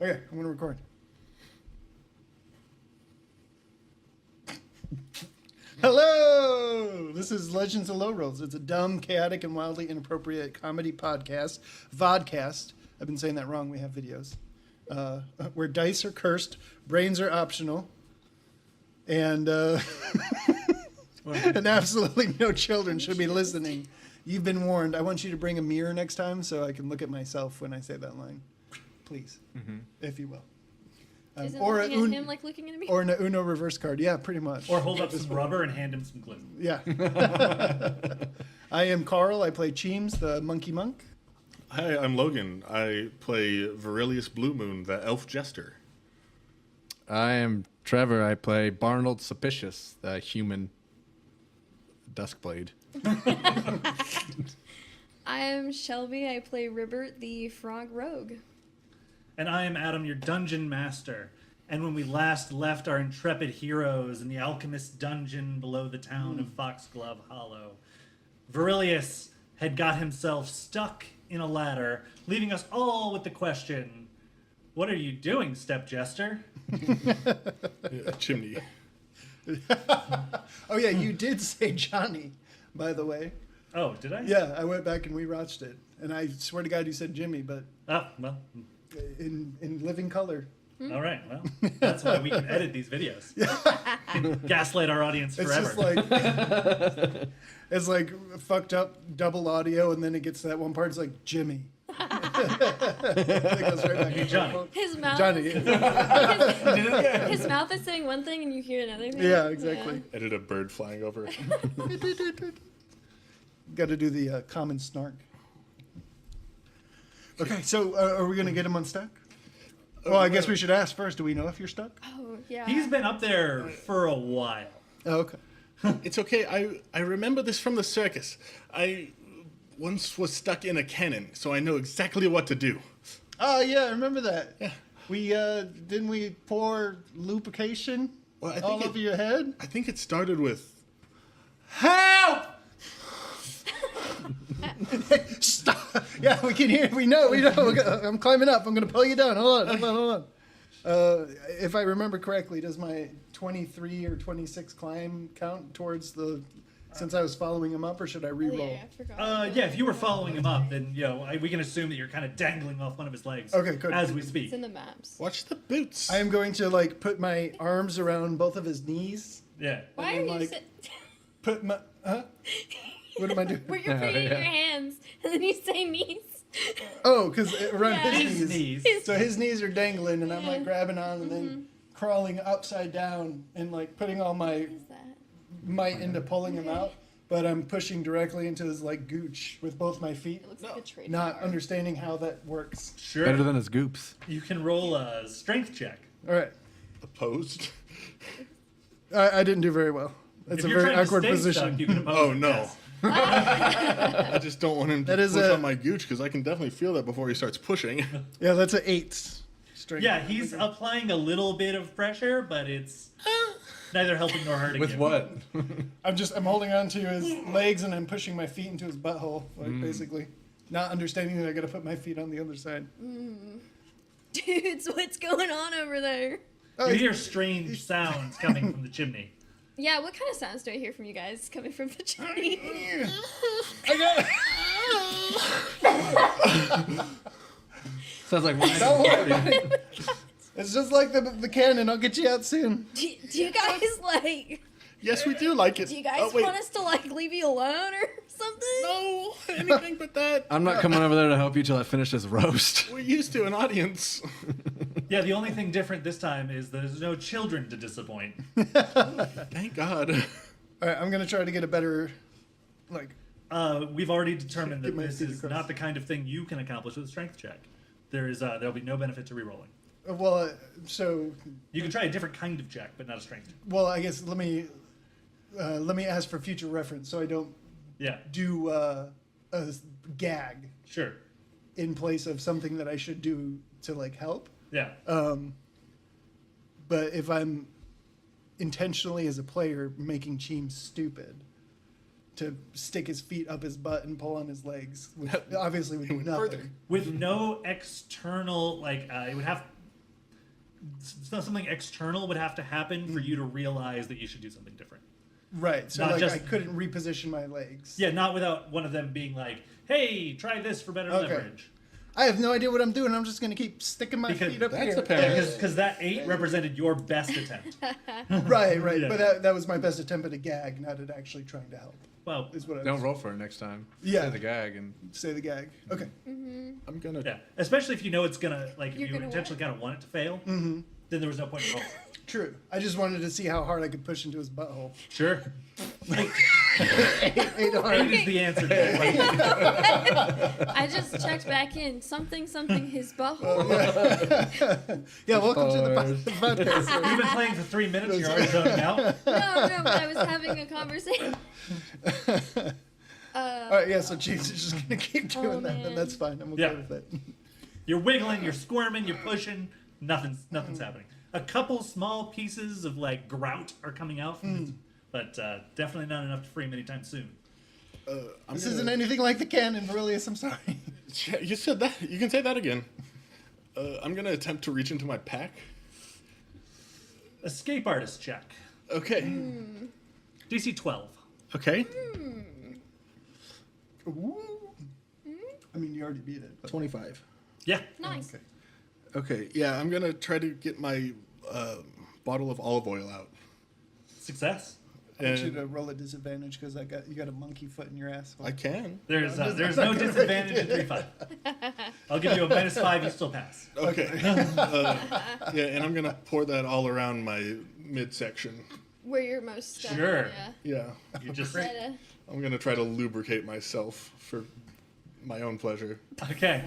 Okay, I'm gonna record. Hello! This is Legends of Low Rolls. It's a dumb, chaotic, and wildly inappropriate comedy podcast. Vodcast. I've been saying that wrong. We have videos. Where dice are cursed, brains are optional, and and absolutely no children should be listening. You've been warned. I want you to bring a mirror next time so I can look at myself when I say that line. Please, if you will. Or looking at him like looking at me? Or an Uno reverse card. Yeah, pretty much. Or hold up some rubber and hand him some glue. Yeah. I am Carl. I play Cheems, the monkey monk. Hi, I'm Logan. I play Virilius Blue Moon, the elf jester. I am Trevor. I play Barnold Sapicius, the human Duskblade. I am Shelby. I play Ribbert, the frog rogue. And I am Adam, your dungeon master. And when we last left our intrepid heroes in the alchemist dungeon below the town of Foxglove Hollow, Virilius had got himself stuck in a ladder, leaving us all with the question, what are you doing, step jester? Chimney. Oh, yeah, you did say Johnny, by the way. Oh, did I? Yeah, I went back and rewatched it. And I swear to God you said Jimmy, but Oh, well, in living color. all right. Well, that's why we can edit these videos. Gaslight our audience It's forever. just like, it's like fucked up double audio, and then it gets to that one part, it's like, Jimmy. It goes right back. Hey, Johnny. His mouth. Johnny. His mouth is saying one thing and you hear another thing. Yeah, exactly. Edit a bird flying over. Got to do the common snark. Okay, so are we going to get him unstuck? Well, I guess we should ask first. Do we know if you're stuck? Oh, yeah. He's been up there for a while. Oh, okay. It's okay. I remember this from the circus. I once was stuck in a cannon, so I know exactly what to do. Oh, yeah, I remember that. Yeah. We, didn't we pour lubrication Well, I think all over your head? I think it started with... Help! Stop! Yeah, we can hear. We know. I'm climbing up. I'm going to pull you down. Hold on. If I remember correctly, does my 23 or 26 climb count towards the... Since I was following him up, or should I Oh, re-roll? yeah, I forgot. Yeah, if you were following him up, then we can assume that you're kind of dangling off one of his legs. Okay, good. As we speak. It's in the maps. Watch the boots. I am going to put my arms around both of his knees. Yeah. Why And are then, you put my... Huh? What am I doing? where you're putting your hands and then you say knees? Oh, because around Yeah. his His knees. knees. So his knees are dangling, and I'm Yeah. grabbing on and then crawling upside down and putting all my What is that? might into pulling him out. But I'm pushing directly into his gooch with both my feet, It looks like a trade. not understanding how that works. Sure. Better than his goops. You can roll a strength check. All right, Opposed? I didn't do very well. It's If a you're very trying to awkward stay position. Stuck, you can oppose Oh, it, no. yes. I just don't want him to That is push a- on my gooch, because I can definitely feel that before he starts pushing. Yeah, that's an 8. Strength. Yeah, he's applying a little bit of pressure, but it's neither helping nor hurting With him. what? I'm holding on to his legs and I'm pushing my feet into his butthole, basically. Not understanding that I got to put my feet on the other side. Dudes, what's going on over there? Oh, You hear strange sounds coming from the chimney. Yeah, what kind of sounds do I hear from you guys coming from the chimney? I got Sounds like one. Don't worry. It's just like the cannon. I'll get you out soon. Do you guys Yes, we do like it. Do you guys Oh, wait. want us to leave you alone or something? No, anything but that. I'm not coming over there to help you till I finish this roast. We're used to an audience. Yeah, the only thing different this time is there's no children to disappoint. Thank God. All right, I'm gonna try to get a better, We've already determined Get that my this feet is across. not the kind of thing you can accomplish with a strength check. There'll be no benefit to rerolling. So, You can try a different kind of check, but not a strength check. I guess let me ask for future reference, so I don't Yeah, do a gag sure. in place of something that I should do to help. Yeah. But if I'm intentionally as a player making Cheems stupid to stick his feet up his butt and pull on his legs, which obviously would do nothing. Further. With no external, it would have something external would have to happen for you to realize that you should do something different. Right. So Not like just- I couldn't reposition my legs. Yeah, not without one of them being like, "Hey, try this for better Okay. leverage." I have no idea what I'm doing. I'm just gonna keep sticking my Because feet up that's here. apparent. Because that 8 represented your best attempt. Right. Yeah. But that was my best attempt at a gag, not at actually trying to help. Well, Is what I Don't was, roll for it next time. Yeah. Say the gag and say the gag. Okay. I'm gonna. yeah. Especially if you know it's gonna if You're you gonna intentionally kind of want it to fail, then there was no point in rolling. True. I just wanted to see how hard I could push into his butthole. Sure. 8 8 hard. is the answer to that question. I just checked back in. Something his butthole. Yeah. Welcome to Bars. the podcast. You've been playing for 3 minutes. You're already zoning out. No, but I was having a conversation. All right. Yeah. So James is just gonna keep doing Oh, that, man. and that's fine. I'm okay Yeah. with it. You're wiggling. You're squirming. You're pushing. Nothing's happening. A couple small pieces of like grout are coming out from it, but definitely not enough to free him anytime soon. This isn't anything like the canon, Aurelius. I'm sorry. Yeah, you said that. You can say that again. I'm gonna attempt to reach into my pack. Escape artist check. Okay. DC 12. Okay. Ooh. I mean, you already beat it. But 25. Yeah. Nice. okay. Okay. Yeah, I'm gonna try to get my bottle of olive oil out. Success. I want you And to roll a disadvantage because you got a monkey foot in your asshole. I can. There's no disadvantage in 3-5. I'll give you a -5. You still pass. Okay. Yeah, and I'm gonna pour that all around my midsection. Where you're most stuck. Sure. Yeah. Yeah. You just I'm gonna try to lubricate myself for my own pleasure. okay.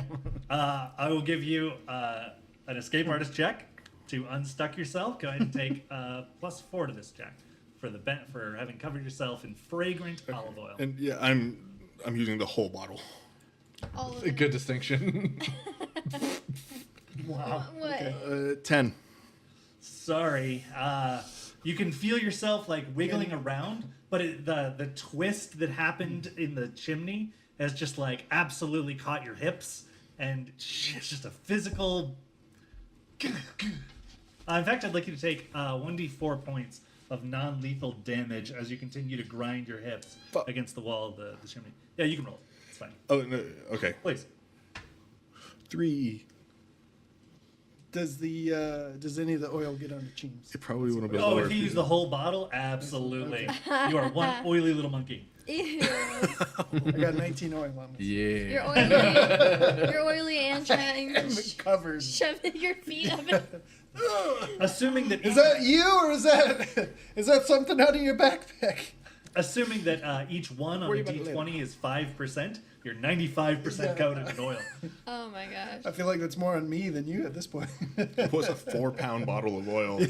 I will give you an escape artist check to unstuck yourself. Go ahead and take +4 to this check for having covered yourself in fragrant olive oil. And yeah, I'm using the whole bottle. All of a it. good distinction. Wow. What? 10. Sorry. You can feel yourself like wiggling around, but the twist that happened in the chimney has just like absolutely caught your hips, and it's just a physical. In fact, I'd like you to take 1d4 points of non-lethal damage as you continue to grind your hips Fuck. against the wall of the chimney. Yeah, you can roll. It's fine. Oh, no, okay. Please. 3. Does any of the oil get on the cheams? It probably would have been Oh, lower. if you use the whole bottle, absolutely. You are one oily little monkey. Ew. I got 19 oil on me. You're Yeah. oily. You're oily and trying to I'm covered. shove your feet up. In. Assuming that Is that you or is that something out of your backpack? Assuming that each one on Where a you about to d20 is 5%, you're 95% coated in oil. Oh my gosh. I feel like that's more on me than you at this point. It was a 4-pound bottle of oil.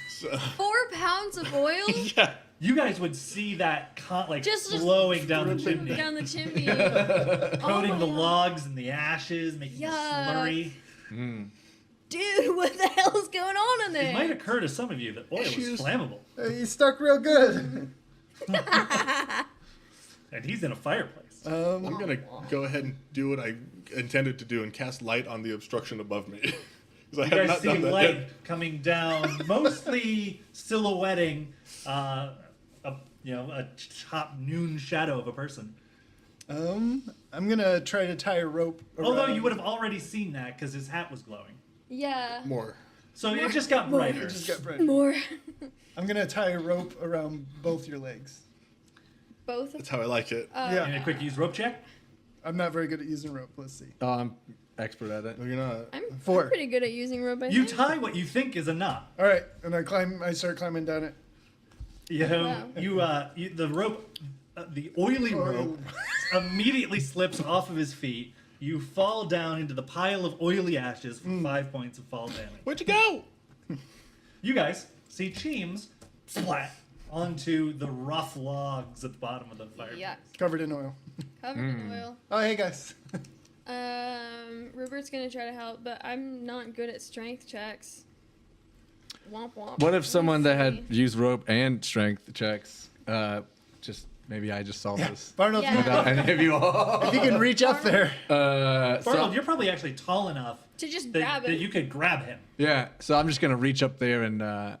So, 4 pounds of oil yeah. You guys would see that Just flowing down the chimney, down the chimney. coating Oh the my God. logs and the ashes, making it Yuck. slurry. Dude, what the hell is going on in there? It might occur to some of you that oil is Issues. flammable, You stuck real good. and he's in a fireplace. I'm going to go ahead and do what I intended to do and cast light on the obstruction above me. 'Cause I You have guys not see done that light yet. coming down, mostly silhouetting a top noon shadow of a person. I'm gonna try to tie a rope. Although around- you would have already seen that because his hat was glowing. Yeah. More. So it just got brighter. It just got bright. More. I'm gonna tie a rope around both your legs. Both of That's how I like it. Yeah. And a quick use rope check. I'm not very good at using rope. Let's see. Oh, I'm expert at it. No, you're not. I'm 4. pretty good at using rope. I You think. tie what you think is a knot. All right, and I start climbing down it. The rope, the oily rope, immediately slips off of his feet. You fall down into the pile of oily ashes for 5 points of fall damage. Where'd you go? You guys see Cheems splat onto the rough logs at the bottom of the fire. Yeah. Covered in oil. Covered in oil. Oh, hey guys. Rupert's gonna try to help, but I'm not good at strength checks. Womp womp. What if someone that Let's had see. used rope and strength checks just Maybe I just saw this Barnold, Yeah. without any of you all. if you can reach up there. Barnold, you're probably actually tall enough To just that, grab that it. you could grab him. Yeah, so I'm just gonna reach up there and I'm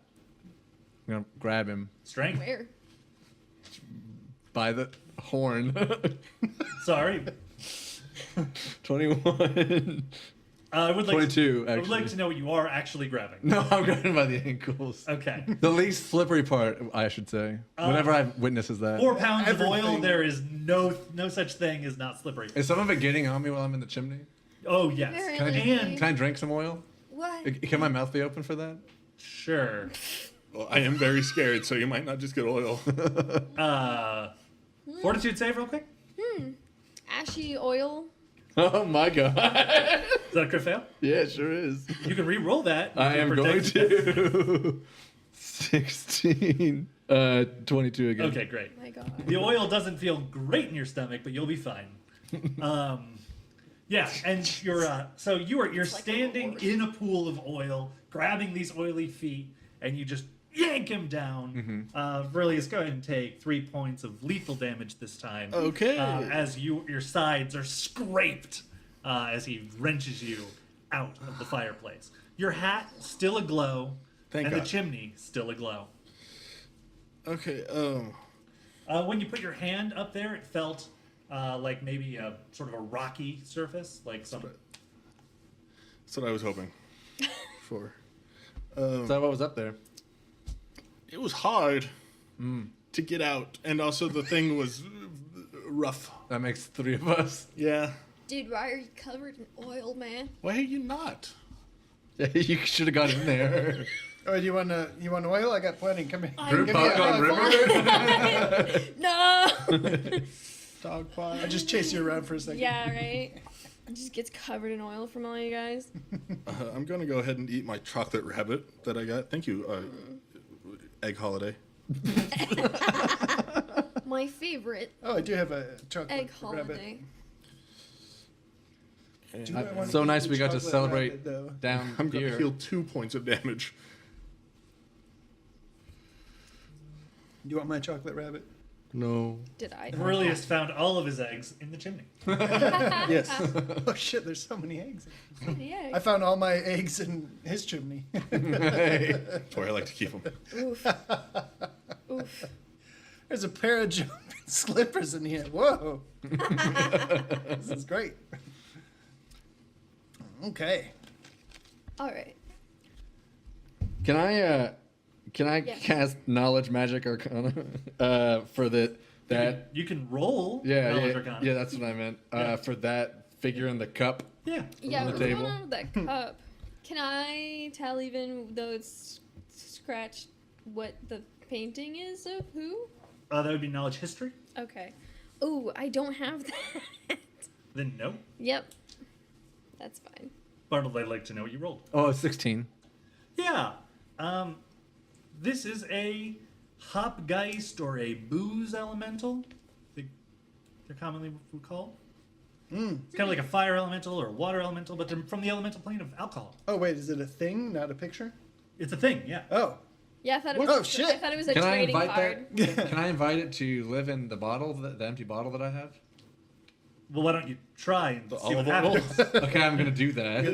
gonna grab him Strength. Where? by the horn. Sorry. 21. I would like 22, I would like actually. to know what you are actually grabbing. No, I'm grabbing by the ankles. Okay. The least slippery part, I should say. Whenever I witnesses that. 4 pounds of oil. Everything. There is no such thing as not slippery. Is some of it getting on me while I'm in the chimney? Oh yes. Can I, And can I drink some oil? What? Can my mouth be open for that? sure. Well, I am very scared, so you might not just get oil. Fortitude save real quick. Ashy oil. Oh my god. Is that a crit fail? Yeah, it sure is. You can re-roll that. I am going to. 16. 22 again. Okay, great. Oh my god. The oil doesn't feel great in your stomach, but you'll be fine. Yeah, and you're standing in a pool of oil, grabbing these oily feet, and you just yank him down. Really, is going to take 3 points of lethal damage this time. Okay. As your sides are scraped as he wrenches you out of the fireplace. Your hat still aglow, Thank and God. the chimney still aglow. Okay. When you put your hand up there, it felt like maybe a sort of a rocky surface, like some. That's what I was hoping for. So what was up there? It was hard to get out, and also the thing was rough. That makes 3 of us. Yeah. Dude, why are you covered in oil, man? Why are you not? Yeah, you should have got in there. Oh, you want oil? I got plenty. Come here. Group Give me hug a on hug. river. No! Dog pie. I just chase you around for a second. Yeah, right? It just gets covered in oil from all you guys. I'm gonna go ahead and eat my chocolate rabbit that I got. Thank you, Egg Holiday. My favorite Oh, I do have a chocolate egg rabbit. holiday. Do I wanna So eat nice the we got to chocolate celebrate rabbit, though? down I'm gonna here. heal 2 points of damage. Do you want my chocolate rabbit? No. Did I? Aurelius found all of his eggs in the chimney. Yes. Oh shit! There's so many eggs. Yeah. I found all my eggs in his chimney. That's where I like to keep them. Oof. Oof. There's a pair of jumping slippers in here. Whoa! This is great. Okay. All right. Can I Yes. cast knowledge magic arcana for that? You can roll. Yeah, knowledge yeah, arcana. yeah. That's what I meant. Yeah. For that figure in the cup. Yeah. Yeah, the what's table. going on with that cup? Can I tell, even though it's scratched, what the painting is of who? That would be knowledge history. Okay. Ooh, I don't have that. Then no. Yep. That's fine. Bartlett, I'd like to know what you rolled. Oh, 16. Yeah. This is a hop geist or a booze elemental. They're commonly called. It's kind of like a fire elemental or a water elemental, but they're from the elemental plane of alcohol. Oh wait, is it a thing, not a picture? It's a thing, yeah. Oh. Yeah, I thought it was. Oh, shit. I thought it was a Can I trading invite card. that? Can I invite it to live in the bottle, the empty bottle that I have? Well, why don't you try and see what olive oil? happens? Okay, I'm gonna do that.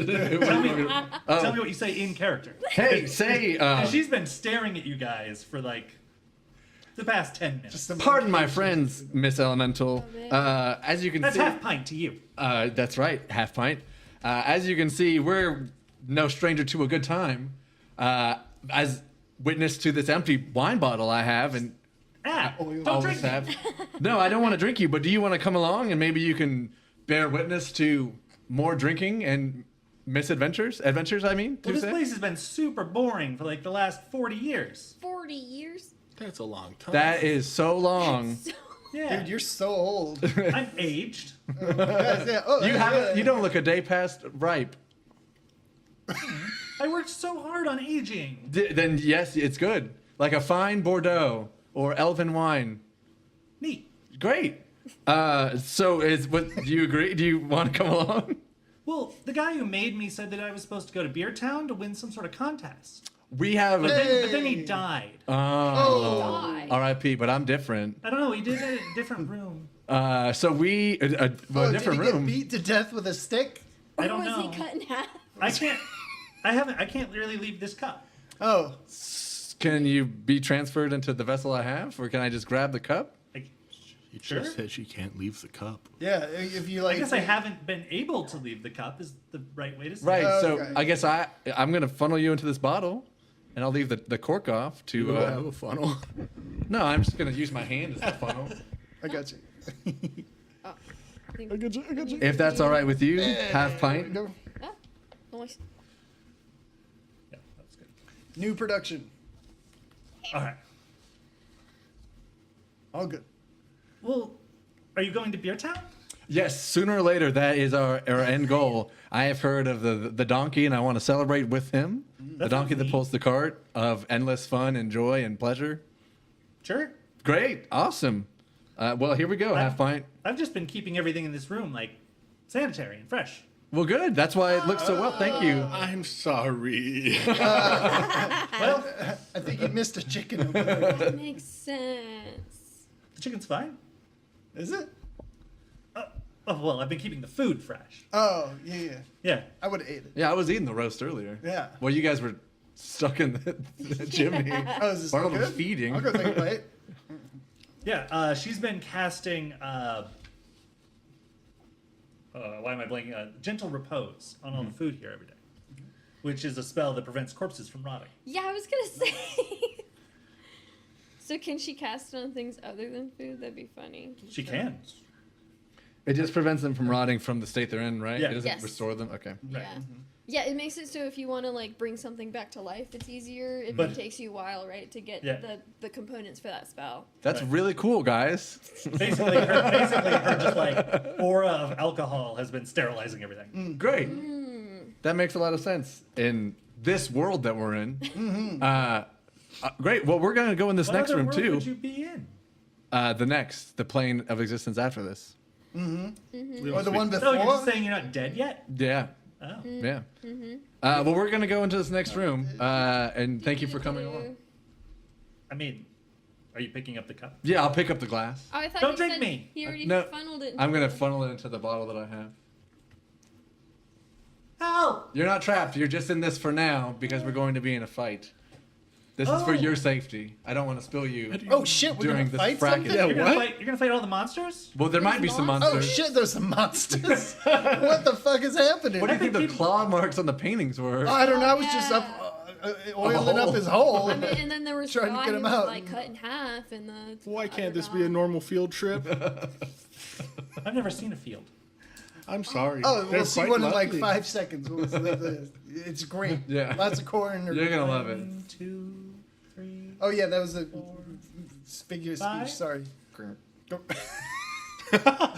Tell me what you say in character. Hey, say, And she's been staring at you guys for like the past 10 minutes. Just some pardon my friends, Miss Elemental. Oh, man. As you can That's see, half pint to you. that's right, half pint. As you can see, we're no stranger to a good time. As witness to this empty wine bottle I have, and Don't always drink me. have. No, I don't want to drink you, but do you want to come along and maybe you can bear witness to more drinking and misadventures? Adventures, I mean, Well, to this say? place has been super boring for like the last 40 years. 40 years? That's a long time. That is so long. So, Yeah. Dude, you're so old. I'm aged. Yeah, oh, You yeah, haven't. yeah. You don't look a day past ripe. I worked so hard on aging. Then yes, it's good. Like a fine Bordeaux or elven wine. Neat. Great. So is what? Do you agree? Do you want to come along? Well, the guy who made me said that I was supposed to go to Beer Town to win some sort of contest. We have. But Hey. then he died. died. R.I.P. But I'm different. I don't know. He did it in a different room. So we a different did he room. get beat to death with a stick? I don't was know. he cut in half? I can't really leave this cup. Oh, Can you be transferred into the vessel I have, or can I just grab the cup? Like, He Sure. just said she can't leave the cup. yeah. If you I like, guess I haven't been able to leave the cup. Is the right way to say Right. it. So Okay. I guess I'm gonna funnel you into this bottle, and I'll leave the cork off to. You don't have a funnel. No, I'm just gonna use my hand as the funnel. I got you. Oh, I got you. I got you. If that's all right with you, half pint. Go. Oh, nice. Yeah, that's good. New production. All right. All good. Well, are you going to Beer Town? Yes, sooner or later, that is our end goal. I have heard of the donkey, and I want to celebrate with him. The donkey that pulls the cart of endless fun and joy and pleasure. Sure. Great, awesome. Well, here we go, half pint. I've just been keeping everything in this room like sanitary and fresh. Well, good. That's why it looks so well. Thank you. I'm sorry. Well, I think you missed a chicken over there. That makes sense. the chicken's fine. Is it? Oh, well, I've been keeping the food fresh. Oh, yeah. Yeah. I would have ate it. Yeah, I was eating the roast earlier. Yeah. Well, you guys were stuck in the chimney. Oh, is this still Bartlett was good? feeding. I'll go take a bite. Yeah, she's been casting. Why am I blanking? Gentle repose on all the food here every day, which is a spell that prevents corpses from rotting. Yeah, I was gonna say. So can she cast it on things other than food? That'd be funny. She can. It just prevents them from rotting from the state they're in, right? Yeah. It doesn't Yes. restore them. Okay. Right. Yeah. Yeah, it makes it so if you want to like bring something back to life, it's easier if But- it takes you a while, right, to get Yeah. the components for that spell. That's Right. really cool, guys. Basically, her just like aura of alcohol has been sterilizing everything. Great. That makes a lot of sense in this world that we're in. Great. Well, we're gonna go in this What next other room world too. would you be in? The plane of existence after this. We don't Or the speak- one So you're before? just saying you're not dead yet? Yeah. Oh. Yeah. Well, we're gonna go into this next room, and thank you for coming along. I mean, are you picking up the cup? Yeah, I'll pick up the glass. Oh, I thought Don't you drink said me. he already No, funneled it. I'm gonna funnel it into the bottle that I have. Help! You're not trapped. You're just in this for now because we're going to be in a fight. This is for Oh. your safety. I don't want to spill you. Oh shit, we're During gonna this fight bracket. something? Yeah, You're gonna fight all the monsters? Well, there might be some monsters? Oh monsters. shit, there's some monsters. What the fuck is happening? What do you think the claw marks on the paintings were? Oh, I don't know. I was just Yeah. up oiling up his hole. I mean, and then there was Trying to Scott get who him was out. like cut in half, and the Why can't other this be a guy. normal field trip? I've never seen a field. I'm sorry. Oh, They're we'll see quite one in like lovely. 5 seconds. It's great. Yeah. Lots of corn. You're gonna love it. 1, 2, 3. Oh yeah, that was a figure of speech. 5. Sorry.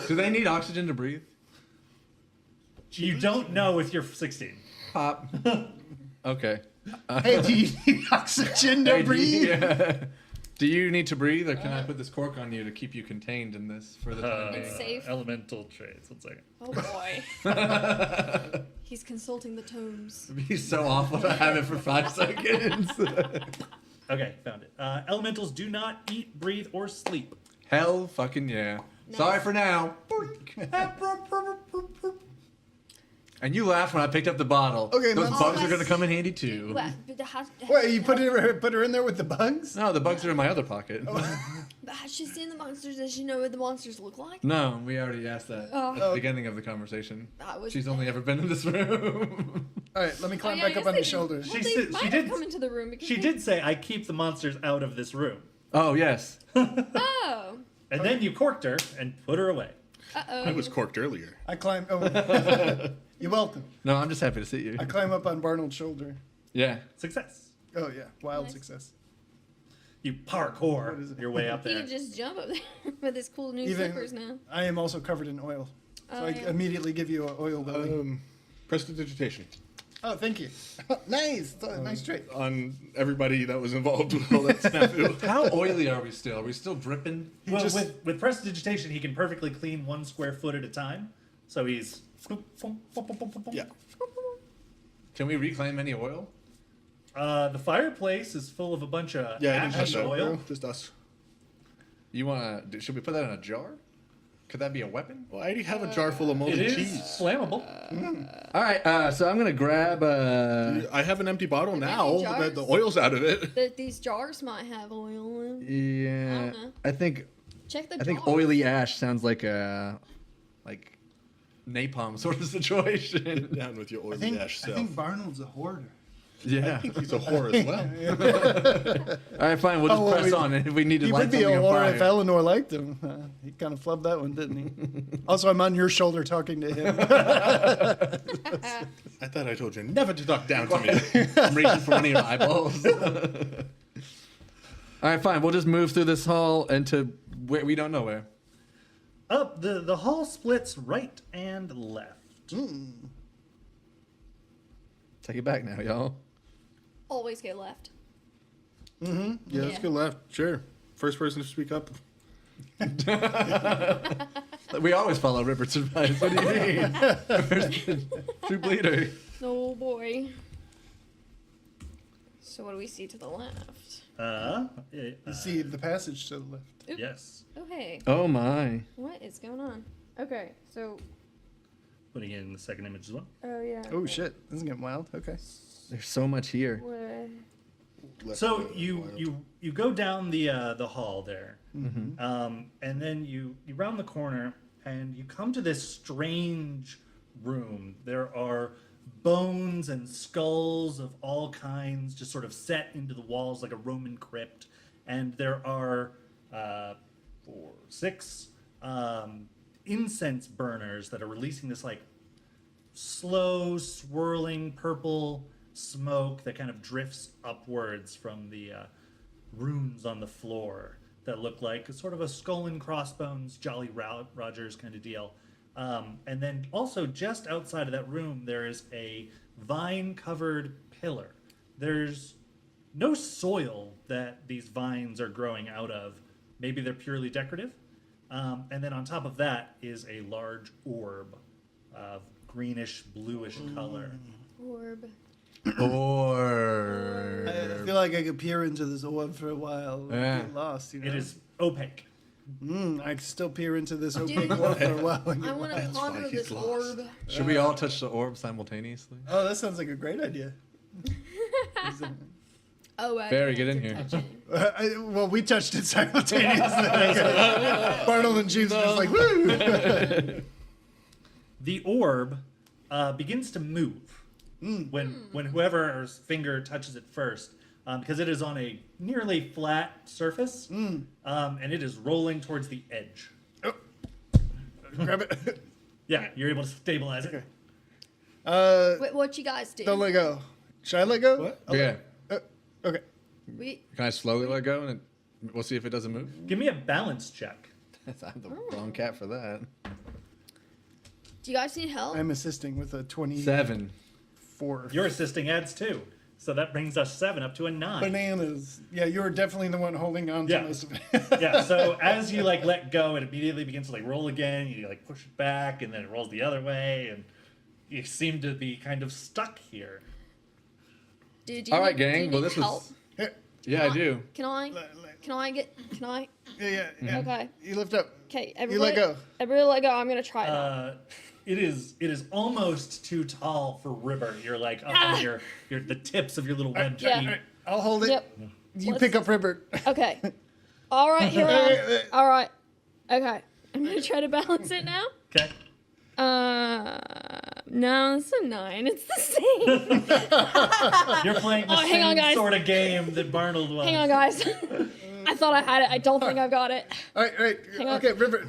Do they need oxygen to breathe? You don't know if you're 16. Pop. Okay. Hey, do you need oxygen to Hey, breathe? Do you need to breathe, or can I put this cork on you to keep you contained in this for the time being? It's safe. Elemental traits. 1 second. Oh boy. He's consulting the tomes. It'd be so awful to have it for 5 seconds. Okay, found it. Elementals do not eat, breathe, or sleep. Hell fucking yeah. Nice. Sorry for now. And you laughed when I picked up the bottle. Okay, those now- bugs Oh, are gonna I come in handy too. What? But how, Wait, you put her in there with the bugs? No, the bugs are in my other pocket. but how's she seen the monsters? Does she know what the monsters look like? No, we already asked that at the beginning of the conversation. That was She's only ever been in this room. All right, let me climb Oh, yeah, I back up guess on they his did- shoulders. Well, She they said- might she have did- come into the room because She did say, I keep the monsters out of this room. Oh yes. Oh. And then you corked her and put her away. Uh-oh. I was corked earlier. I climb. Oh, you're welcome. No, I'm just happy to see you. I climb up on Barnold's shoulder. Yeah. Success. Oh yeah, wild Nice. success. You What is parkour it? your way up He there. can just jump up there with his cool new Even- slippers now. I am also covered in oil, so Oh, I yeah. immediately give you an oil belly. Prestidigitation Oh, thank you. Nice, nice trick. on everybody that was involved with all that snafu. How oily are we still? Are we still dripping? Well, just- with prestidigitation, he can perfectly clean 1 square foot at a time. So he's... Yeah. Can we reclaim any oil? The fireplace is full of a bunch of Yeah, I didn't touch ash that. oil. Just us. You want to? Should we put that in a jar? Could that be a weapon? Well, I already have a jar full of It moldy is cheese. flammable. All right. So I'm gonna grab. I have an empty bottle now empty that the jars? oil's out of it. These jars might have oil in them. Yeah. I don't know. I think Check the I think jars. oily ash sounds like a napalm sort of situation. Down with your I oily think, ash I self. think Barnold's a hoarder. Yeah. I think he's a whore as well. All right, fine. We'll just Oh, well, press on. And if we need to He light would be a something on whore fire. if Eleanor liked him. He kind of flubbed that one, didn't he? Also, I'm on your shoulder talking to him. I thought I told you never to talk down to me. I'm reaching for one of your eyeballs. All right, fine. We'll just move through this hall into where we don't know where. Up the hall splits right and left. Take it back now, y'all. Always go left. Yeah, let's Yeah. go left. Sure. First person to speak up. We always follow Rippert's advice. What do you mean? True bleeder. Oh boy. So what do we see to the left? You see the passage to the left. Oop. Yes. Oh hey, Oh my. what is going on? Okay, so Putting it in the second image as well. oh yeah. Oh shit, this is getting wild. Okay. There's so much here. What? Left So to you wild. you go down the hall there, and then you round the corner and you come to this strange room. There are bones and skulls of all kinds, just sort of set into the walls like a Roman crypt, and there are 6 incense burners that are releasing this like slow swirling purple smoke that kind of drifts upwards from the runes on the floor that look like sort of a skull and crossbones Jolly Rogers kind of deal. And then also just outside of that room there is a vine covered pillar. There's no soil that these vines are growing out of. Maybe they're purely decorative. And then on top of that is a large orb of greenish bluish color. Orb. Or I feel like I could peer into this orb for a while. Yeah. Get lost, you know. It is opaque. I could still peer into this Dude. opaque orb for a while. And I get want to lost. ponder why he's this lost. orb. should we all touch the orb simultaneously? Oh, that sounds like a great idea. Oh, I Barry, didn't get in have here. to touch it. Well, we touched it simultaneously. Barnold and Jeeves were just like, woo! The orb begins to move when whoever's finger touches it first, because it is on a nearly flat surface, and it is rolling towards the edge. Grab it. Yeah, you're able to stabilize it. Wait, what you guys do? Don't let go. Should I let go? What? Yeah. Okay. We, Can I slowly let go and we'll see if it doesn't move? Give me a balance check. I'm the wrong cat for that. do you guys need help? I'm assisting with a 24. 7. Your assisting adds 2, so that brings us 7 up to a 9. Bananas. Yeah, you were definitely the one holding on to Yeah. most of it. Yeah, so as you like let go, it immediately begins to like roll again. You like push it back, and then it rolls the other way, and you seem to be kind of stuck here. Dude, do you All right, need- do you gang. Well, need this help? was. Yeah, I do. Can I? Can I? Yeah. Okay. You lift up. Okay. You Everybody. let go. Everybody let go. I'm gonna try it. Out. It is almost too tall for River. You're like up on your the tips of your little webbed Yeah. feet. I'll hold it. Yep. You Let's- pick up Ribbert. Okay. All right. Here I am. All right. Okay. I'm gonna try to balance it now. Okay. No, it's a 9. It's the same. You're playing the Oh, hang on, same guys. sort of game that Barnold was. Hang on, guys. I thought I had it. I don't think I've got it. All right. Hang on. Okay, Ribbert.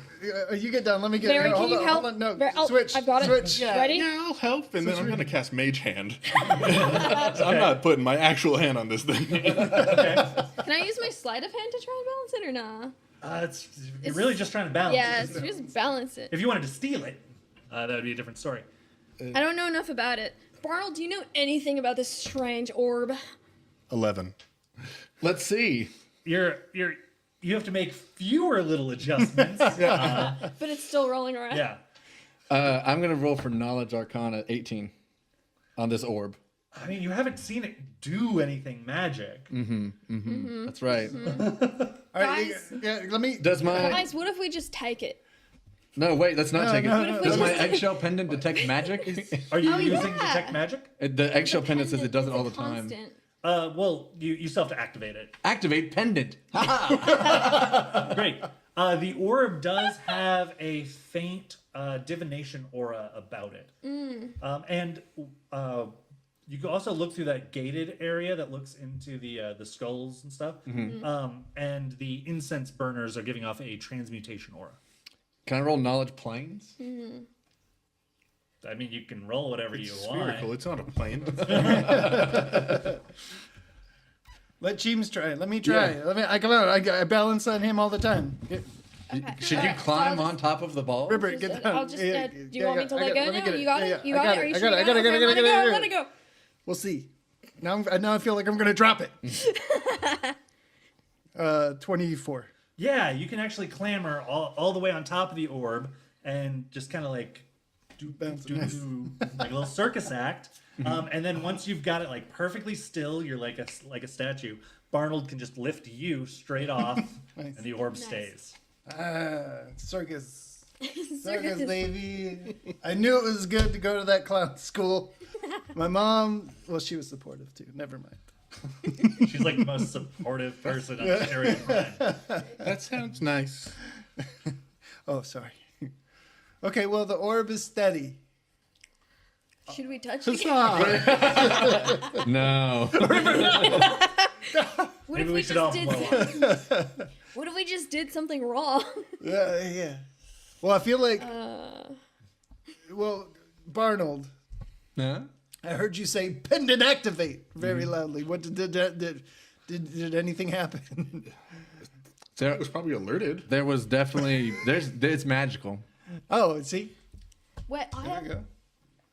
You get down. Let me get Barry, hold can you on, help? Hold on. No. Barry- oh, Switch. I've got it. Switch. Yeah, Ready? Yeah, I'll help, and then I'm Switch. gonna cast Mage Hand. I'm not putting my actual hand on this thing. Okay. Can I use my sleight of hand to try and balance it or nah? You're really just trying to balance. Yeah, it. it's just balance it. If you wanted to steal it, that would be a different story. I don't know enough about it. Barnold, do you know anything about this strange orb? 11. Let's see. You have to make fewer little adjustments. But it's still rolling around. Yeah. I'm going to roll for Knowledge Arcana 18 on this orb. I mean, you haven't seen it do anything magic. That's right. All right, Guys. yeah, let me. Does my Guys, what if we just take it? no wait? Let's not take it. no, no, Does no. my eggshell pendant detect magic? Are you Oh, using yeah. detect magic? The eggshell pendant says it does it It's all a the time. constant. Well, you still have to activate it. Activate pendant. Great. The orb does have a faint divination aura about it. And you can also look through that gated area that looks into the skulls and stuff. And the incense burners are giving off a transmutation aura. Can I roll knowledge planes? I mean, you can roll whatever you Spherical. want. It's not a plane. Let James try. Let me try. Yeah. I come out. I balance on him all the time. Okay. Should you Alright, so climb I'll on top of the ball? Ripper, just- get down. I'll just, Yeah, do you want me to let go let me now? get it. You got Yeah, it? You I got it? Are you sure you got it? Okay, let it go. We'll see. Now I feel like I'm gonna drop it. 24. Yeah, you can actually clamber all the way on top of the orb and just kind of like do like a little circus act. And then once you've got it like perfectly still, you're like a statue. Barnold can just lift you straight off, Nice. and the orb Nice. stays. Circus. Circus, Circus. baby. I knew it was good to go to that clown school. My mom, well, she was supportive too. Never mind. She's like the most supportive person on Shadoria Prime. That sounds nice. Oh, sorry. Okay, well, the orb is steady. Should we touch it? No. What Maybe if we should all did? blow up. What if we just did something wrong? Yeah. Well, I feel like, well, Barnold, Huh? I heard you say pendant activate very loudly. What did anything happen? It was probably alerted. There was definitely it's magical. Oh, see, Wait, there we go.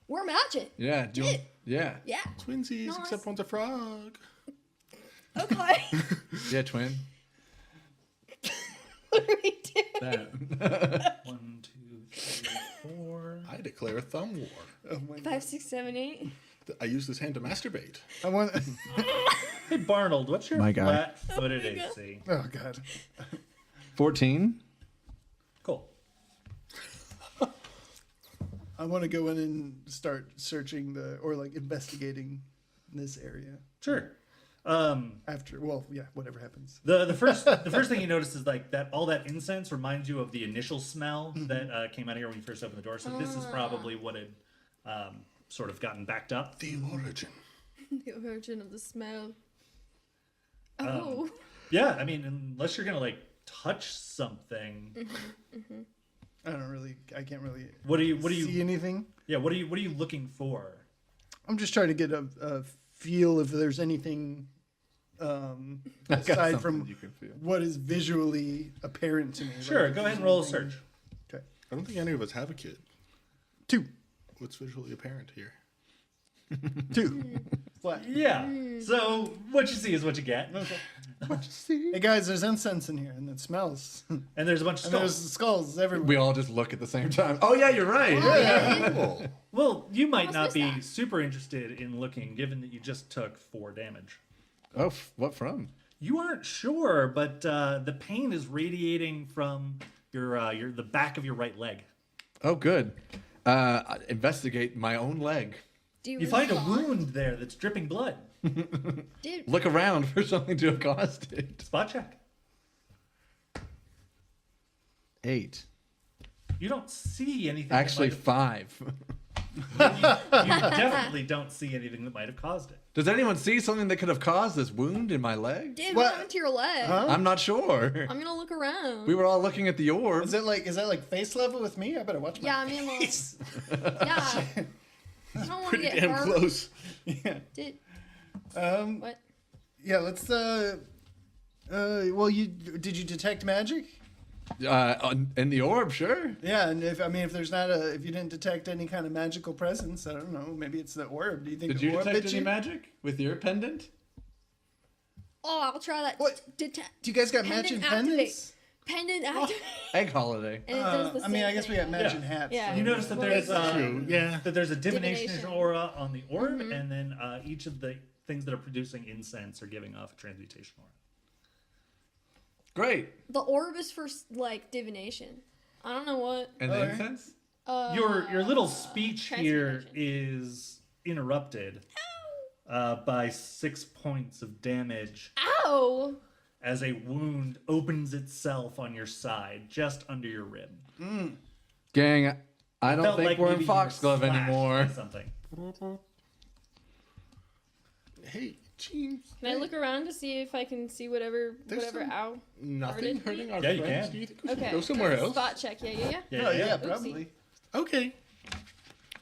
we're matching. Yeah. Yeah. Yeah. Twinsies, Nice. except one's a frog. Okay. Yeah, twin. What do we do? That. 1, 2, 3, 4. I declare a thumb war. Oh my God. 5, 6, 7, 8. I use this hand to masturbate. I want. Hey Barnold, what's your My guy. flat-footed AC? Oh God. 14. Cool. I want to go in and start searching or like investigating this area Sure. after. Well, yeah, whatever happens. The first thing you notice is like that all that incense reminds you of the initial smell that came out of here when you first opened the door. So this is probably what had sort of gotten backed up. The origin. The origin of the smell. Oh. Yeah, I mean, unless you're gonna like touch something. I can't really What do you see anything. Yeah, what are you looking for? I'm just trying to get a feel if there's anything aside from you can feel. what is visually apparent to me. Sure, Like, go ahead and roll a search. Okay. I don't think any of us have a kid. 2. What's visually apparent here? 2. Flat. Yeah. So what you see is what you get. Hey guys, there's incense in here and it smells. And And there's a bunch of there's skulls. skulls everywhere. We all just look at the same time. Oh yeah, you're right. Cool. Well, you might Almost not missed be that. super interested in looking, given that you just took 4 damage. Oh, what from? You aren't sure, but the pain is radiating from the back of your right leg. Oh, good. Investigate my own leg. Do You find a wound there that's dripping blood. Dude, Look around for something to have caused it. Spot check. 8. You don't see anything. that Actually, might 5. have- you definitely don't see anything that might have caused it. Does anyone see something that could have caused this wound in my leg? dude, What? what happened to your leg? Huh? I'm not sure. I'm gonna look around. We were all looking at the orb. Is that like face level with me? I better watch my Yeah, I mean, well, face. yeah. I don't want to Pretty get damn hurt. close. Yeah. Did What? Yeah, let's well, did you detect magic? In the orb, sure. Yeah, and if if you didn't detect any kind of magical presence, I don't know, maybe it's the orb. Do you think Did the you orb detect bit any you? magic with your pendant? Oh, I'll try that. What? Detect. Do you guys got Pendant matching activate. pendants? pendant activate. Egg holiday. And it does the I mean, same I guess we thing. got matching hats. Yeah. so- You notice that Well, there's that's True. Yeah. that there's a divination Divination. aura on the orb, and then each of the things that are producing incense are giving off a transmutation aura. Great. The orb is for like divination. I don't know what. And the Okay. incense? Your little speech here transmutation. is interrupted by 6 points of damage Ow! as a wound opens itself on your side, just under your rib. Gang, I don't Felt think like we're maybe in you were Foxglove slashed anymore. by something. Hey, James. Can I look around to see if I can see whatever There's some- ow? Nothing Hurted? hurting our Yeah, you friends. can. Do you think we should Okay. go somewhere else? Spot check. Yeah. Yeah, Oh, yeah, Oopsie. probably. Okay.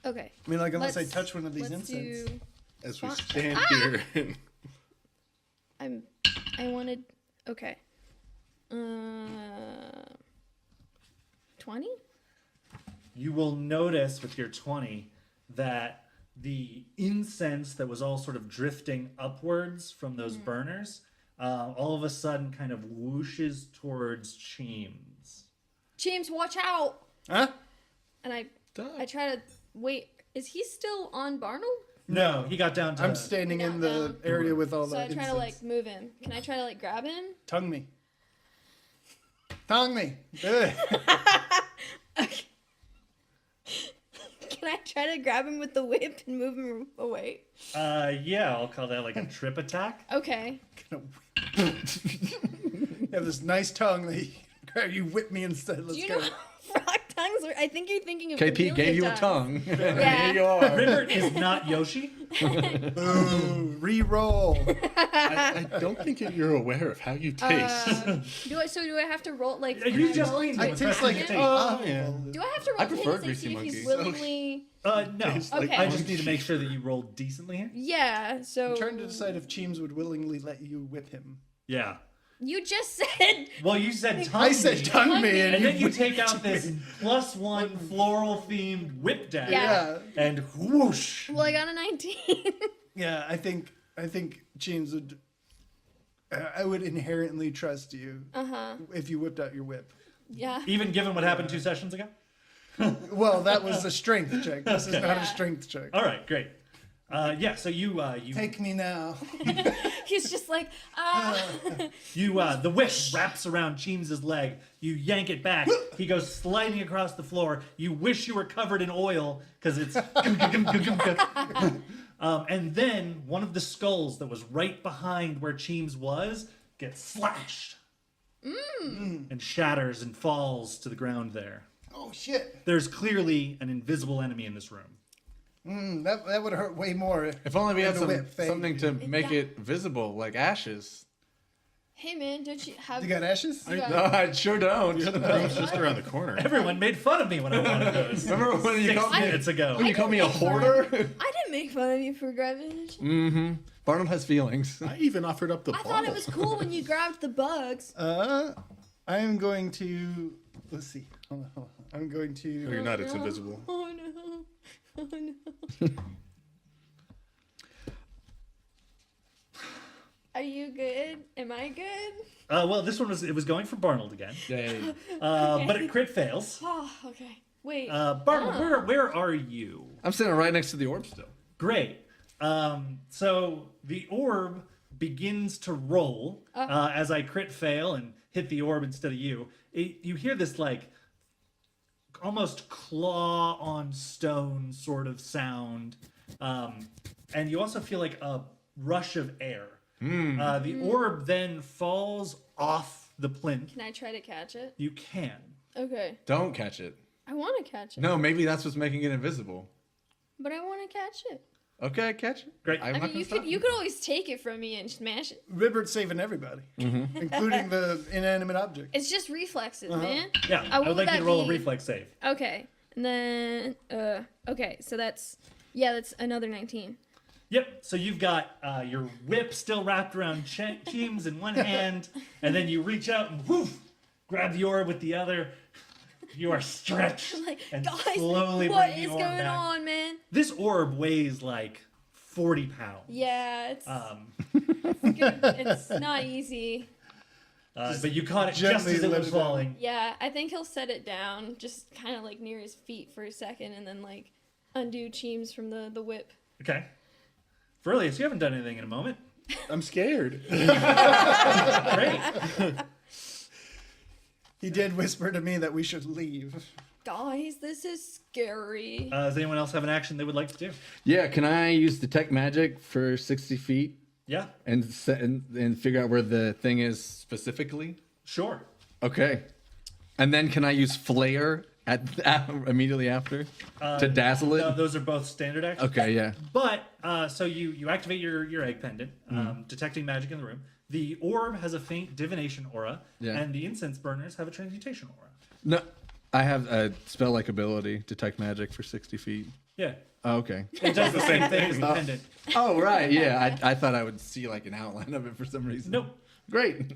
Okay. I mean, like, unless I Let's- touch one of these let's incense. do. As we Spot- stand here. And I wanted. Okay. 20. You will notice with your 20 that the incense that was all sort of drifting upwards from those burners all of a sudden kind of whooshes towards Cheems. James, watch out! Huh? And I Duh. try to wait. Is he still on Barnell? No, he got down to. I'm standing in the Down. area with all So the I try incense. to like move him. Can I try to like grab him? Tongue me. Tongue me. Good. Can I try to grab him with the whip and move him away? Yeah, I'll call that like a trip attack. Okay. You have this nice tongue that you whip me instead. Let's Do you go. know how frog tongues are? I think you're thinking of KP chameleon gave you a tongues. tongue. Yeah. Here you are. Ribbert is not Yoshi. Ooh, re-roll. I don't think you're aware of how you taste. Do I have to roll like? You can I just roll cleaned to him I with taste pressing like your oh, teeth. yeah. Do I have to roll I to hit prefer and greasy see if he's monkeys. willingly? No. Tastes like Okay. I just need to make sure that you roll decently here. Yeah. So I'm trying to decide if Cheems would willingly let you whip him. Yeah. you just said. Well, you said tongue. I said me, tongue me, And then you whipped take out this +1 floral themed whip dagger Yeah. and whoosh. Well, I got a 19. Yeah, I think Cheems would. I would inherently trust you if you whipped out your whip. Yeah. Even given what happened 2 sessions ago. Well, that was a strength check. This is not Yeah. a strength check. All right, great. Yeah, so you Take me now. He's just like the whip wraps around Cheems's leg. You yank it back. He goes sliding across the floor. You wish you were covered in oil because it's. And then one of the skulls that was right behind where Cheems was gets slashed and shatters and falls to the ground there. Oh shit! There's clearly an invisible enemy in this room. That would hurt way more. If only we had The whip thing. something to make it visible, like ashes. hey man, don't you have? You got ashes? you got- No, I sure don't. It's just around the corner. Everyone made fun of me when I wanted those. Remember when you 6 called me? minutes ago. When you called me a hoarder? I didn't make fun of you for grabbing it. Mm-hmm. Barnum has feelings. I even offered up the I bottle. thought it was cool when you grabbed the bugs. I am going to. Let's see. Hold on. I'm going No, you're to. not. It's invisible. Oh no! Oh no! Are you good? Am I good? Well, this one was going for Barnold again, Yay. but it crit fails. Oh, okay. Wait. Barnold, where are you? I'm sitting right next to the orb still. Great. So the orb begins to roll as I crit fail and hit the orb instead of you. You hear this like almost claw on stone sort of sound, and you also feel like a rush of air. The orb then falls off the plinth. Can I try to catch it? You can. Okay. Don't catch it. I want to catch it. No, maybe that's what's making it invisible. But I want to catch it. Okay, catch it. Great. I'm I not mean, gonna you stop could always take it from me and smash it. Ribbert's saving everybody, including the inanimate object. It's just reflexes, man. Yeah, I what would would like you that to roll a be? reflex save. Okay. And then okay, so that's another 19. Yep. So you've got your whip still wrapped around Cheems in one hand, and then you reach out and woof, grab the orb with the other. You are stretched Like, and guys, slowly what bring the is orb going back. on, man? This orb weighs like 40 pounds. Yeah, it's Um, it's not easy. But you caught it just gently as it let was it down. falling. Yeah, I think he'll set it down, just kind of like near his feet for a second, and then like undo Cheems from the whip. Okay. Virilius, you haven't done anything in a moment. I'm scared. Great. He did whisper to me that we should leave. Guys, this is scary. Does anyone else have an action they would like to do? Yeah, can I use detect magic for 60 feet Yeah, and figure out where the thing is specifically? sure. Okay. And then can I use flare immediately after to dazzle it? No, those are both standard actions. Okay, yeah. But so you activate your egg pendant, detecting magic in the room. The orb has a faint divination aura, Yeah. and the incense burners have a transmutation aura. No, I have a spell-like ability, detect magic for 60 feet. Yeah, Oh, okay. it does the same thing as the pendant. Oh, right, yeah. I thought I would see like an outline of it for some reason. Nope. Great.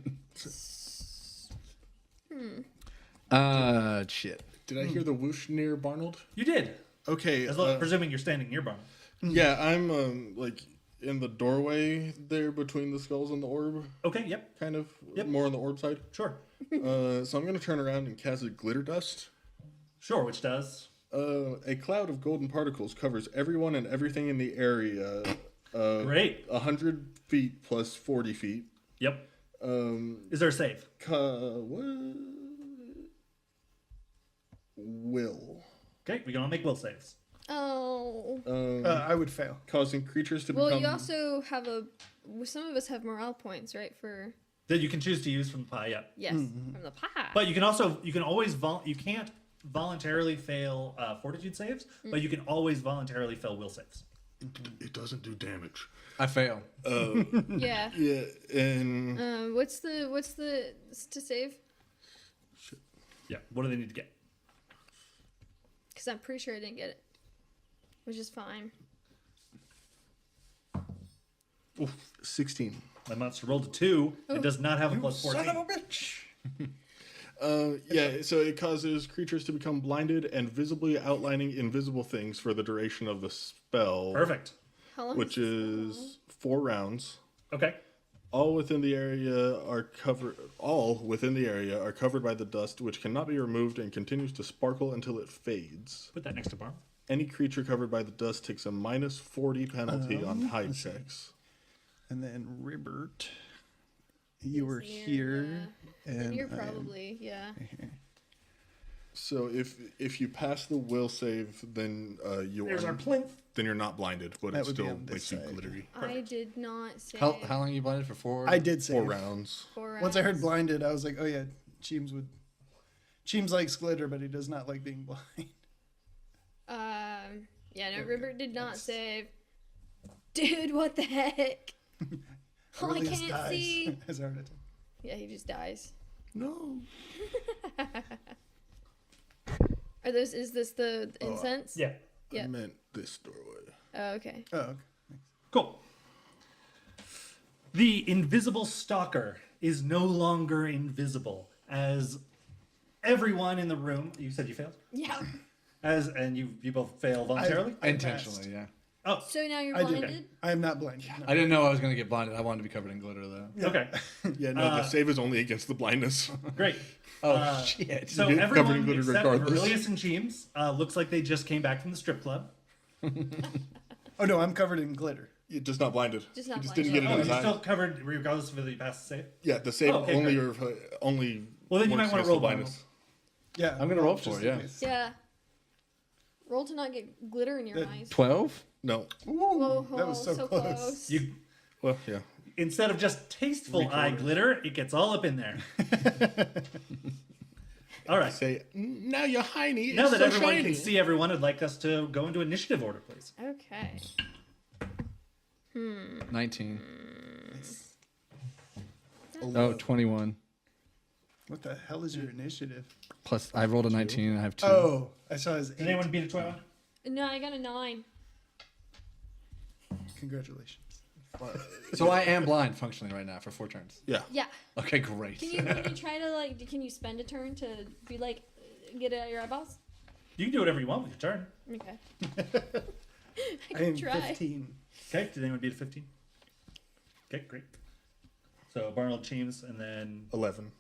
Shit. Did I hear the whoosh near Barnold? You did. Okay. Presuming you're standing near Barn. Yeah, I'm like in the doorway there between the skulls and the orb, Okay. Yep. kind of Yep. more on the orb side. Sure. So I'm gonna turn around and cast a glitter dust. Sure. Which does. A cloud of golden particles covers everyone and everything in the area. Great. 100 feet plus 40 feet. Yep. Is there a save? What? Will. Okay. We can all make will saves. Oh. I would fail. Causing creatures to Well, become. you also have some of us have morale points, right? For That you can choose to use from the pie. Yep. yes, from the pie. But you can always you can't voluntarily fail fortitude saves, but you can always voluntarily fail will saves. It doesn't do damage. I fail. yeah. Yeah, and What's the to save? Yeah. What do they need to get? Because I'm pretty sure I didn't get it, which is fine. 16. My monster rolled a 2. It does not have a plus 14. Son of a bitch! Yeah, so it causes creatures to become blinded and visibly outlining invisible things for the duration of the spell. Perfect. How long? Which is 4 rounds. Okay. All within the area are covered by the dust, which cannot be removed and continues to sparkle until it fades. Put that next to Barn. Any creature covered by the dust takes a minus 40 penalty on hide checks. And then Ribbert, you were near, here, and You're I am probably here. So if you pass the will save, then There's our plinth. then you're not blinded, but That it would be still on makes this you side. glittery. I did not say. How long are you blinded for? 4? I did say 4 rounds. 4 Once I heard rounds. blinded, I was like, oh yeah, Cheems likes glitter, but he does not like being blind. Yeah, no, Ribbert did not save. Dude, what the heck? Oh, I Aurelius can't dies see. as a heart attack. Yeah, he just dies. No. Is this the incense? Yeah. Yeah. I meant this doorway. Oh, okay. Oh, okay. Cool. The invisible stalker is no longer invisible as everyone in the room. You said you failed. Yeah. And you both fail voluntarily. Intentionally, yeah. Oh, So now you're I do. blinded? I am not blind. No. I didn't know I was going to get blinded. I wanted to be covered in glitter, though. okay, Yeah, no, the save is only against the blindness. great. Oh, shit. So You're covered in everyone glitter except regardless. Aurelius and Cheems looks like they just came back from the strip club. Oh no, I'm covered in glitter. You're just not blinded. Just not you just blinded. didn't get it Oh, in you're his still eye. covered regardless of whether you pass the save. Yeah, the save Oh, okay, only great. only. Well, then you works might wanna against roll the one. blindness. Yeah, I'm gonna roll just for it, in yeah. case. Yeah. Roll to not get glitter in your eyes. 12? No. Whoa, that was so close. close. You Well, yeah. instead of just tasteful eye glitter, it gets all up in there. All right. Say now you're hiney. Now it's that so everyone shiny. can see everyone, I'd like us to go into initiative order, please. Okay. 19. Oh, 21. What the hell is your initiative? Plus, I rolled a 19 and I have 2. Oh, I saw his 8. Did anyone beat a 21? No, I got a 9. Congratulations. So I am blind functionally right now for 4 turns. Yeah. Yeah. Okay, great. Can you try to can you spend a turn to be like, get it out of your eyeballs? You can do whatever you want with your turn. Okay. I I am can try. 15. Okay. Did anyone beat a 15? Okay, great. So Barnold, Cheems, and then 11.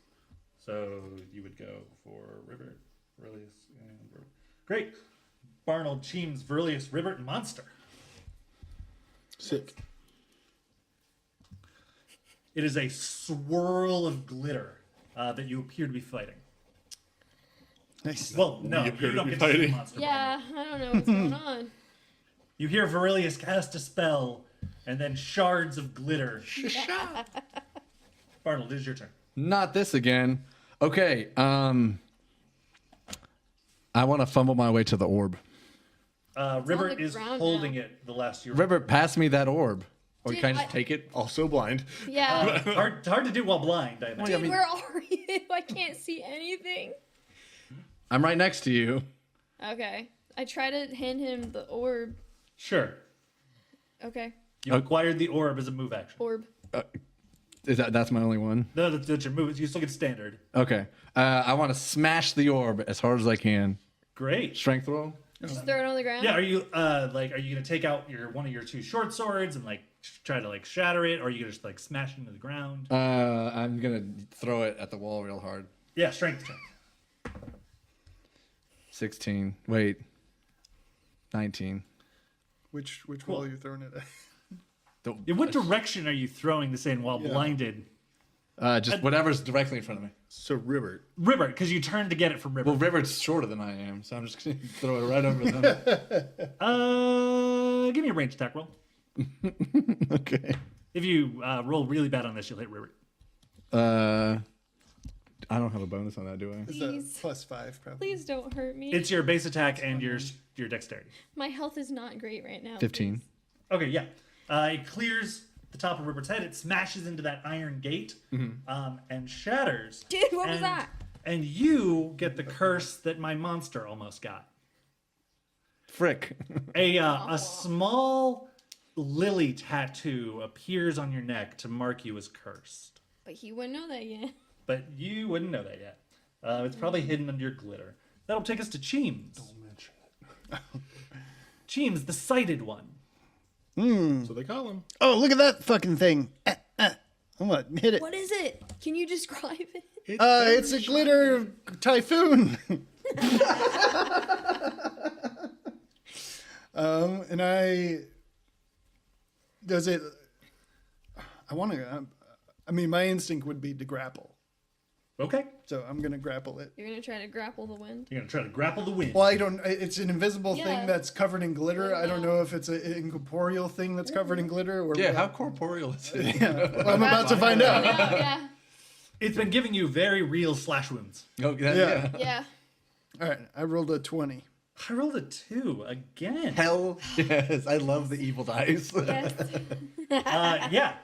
so you would go for Ribbert, Verilius, and Ribbert. Great. Barnold, Cheems, Verilius, Ribbert, and Monster. Sick. It is a swirl of glitter that you appear to be fighting. Nice. Well, no, We you appear to don't be get to see the fighting. monster. Yeah, I don't know what's going on. You hear Verilius cast a spell, and then shards of glitter. Barnold, it is your turn. Not this again. Okay. I want to fumble my way to the orb. Ribbert the is ground holding now. it the last year. River, pass me that orb. Or Dude, can I just I- take it? Also blind. Yeah. hard to do while blind, I imagine. Dude, where are you? I can't see anything. I'm right next to you. Okay. I try to hand him the orb. Sure. Okay. You acquired the orb as a move action. Orb. That's my only one? No, that's your move. You still get standard. Okay. I want to smash the orb as hard as I can. Great. Strength roll? Just throw it on the ground. Yeah, are you gonna take out one of your two short swords and try to shatter it, or are you gonna just smash it into the ground? I'm going to throw it at the wall real hard. Yeah, strength check. 16. Wait. 19. Which wall are you throwing it at? In what direction are you throwing this in while blinded? Just whatever's directly in front of me. So Ribbert. Ribbert, because you turned to get it from Ribbert. Well, River's shorter than I am, so I'm just going to throw it right over them. Give me a range attack roll. Okay. If you roll really bad on this, you'll hit Ribbert. I don't have a bonus on that, do I? Is Please. that +5 probably? Please don't hurt me. It's your base attack and your dexterity. My health is not great right now. 15. please. Okay, yeah. It clears the top of Ribbert's head. It smashes into that iron gate and shatters. Dude, what was that? And you get the curse that my monster almost got. Frick. A small lily tattoo appears on your neck to mark you as cursed. But he wouldn't know that yet. But you wouldn't know that yet. It's probably hidden under your glitter. That'll take us to Cheems. Don't mention it. Cheems, the sighted one. So they call him. Oh, look at that fucking thing. I'm gonna hit it. What is it? Can you describe it? It's a glitter typhoon. And does it? I want to. I mean, my instinct would be to grapple, Okay. so I'm gonna grapple it. You're gonna try to grapple the wind. You're going to try to grapple the wind. Well, I don't. It's an invisible Yeah. thing that's covered in glitter. I don't Yeah. know if it's an incorporeal thing that's covered in glitter or. Yeah, what. how corporeal is it? Well, I'm about to find out. Yeah. It's been giving you very real slash wounds. Okay, Yeah. Yeah. All right, I rolled a 20. I rolled a 2 again. Hell yes, I love the evil dice. Yes. Yeah.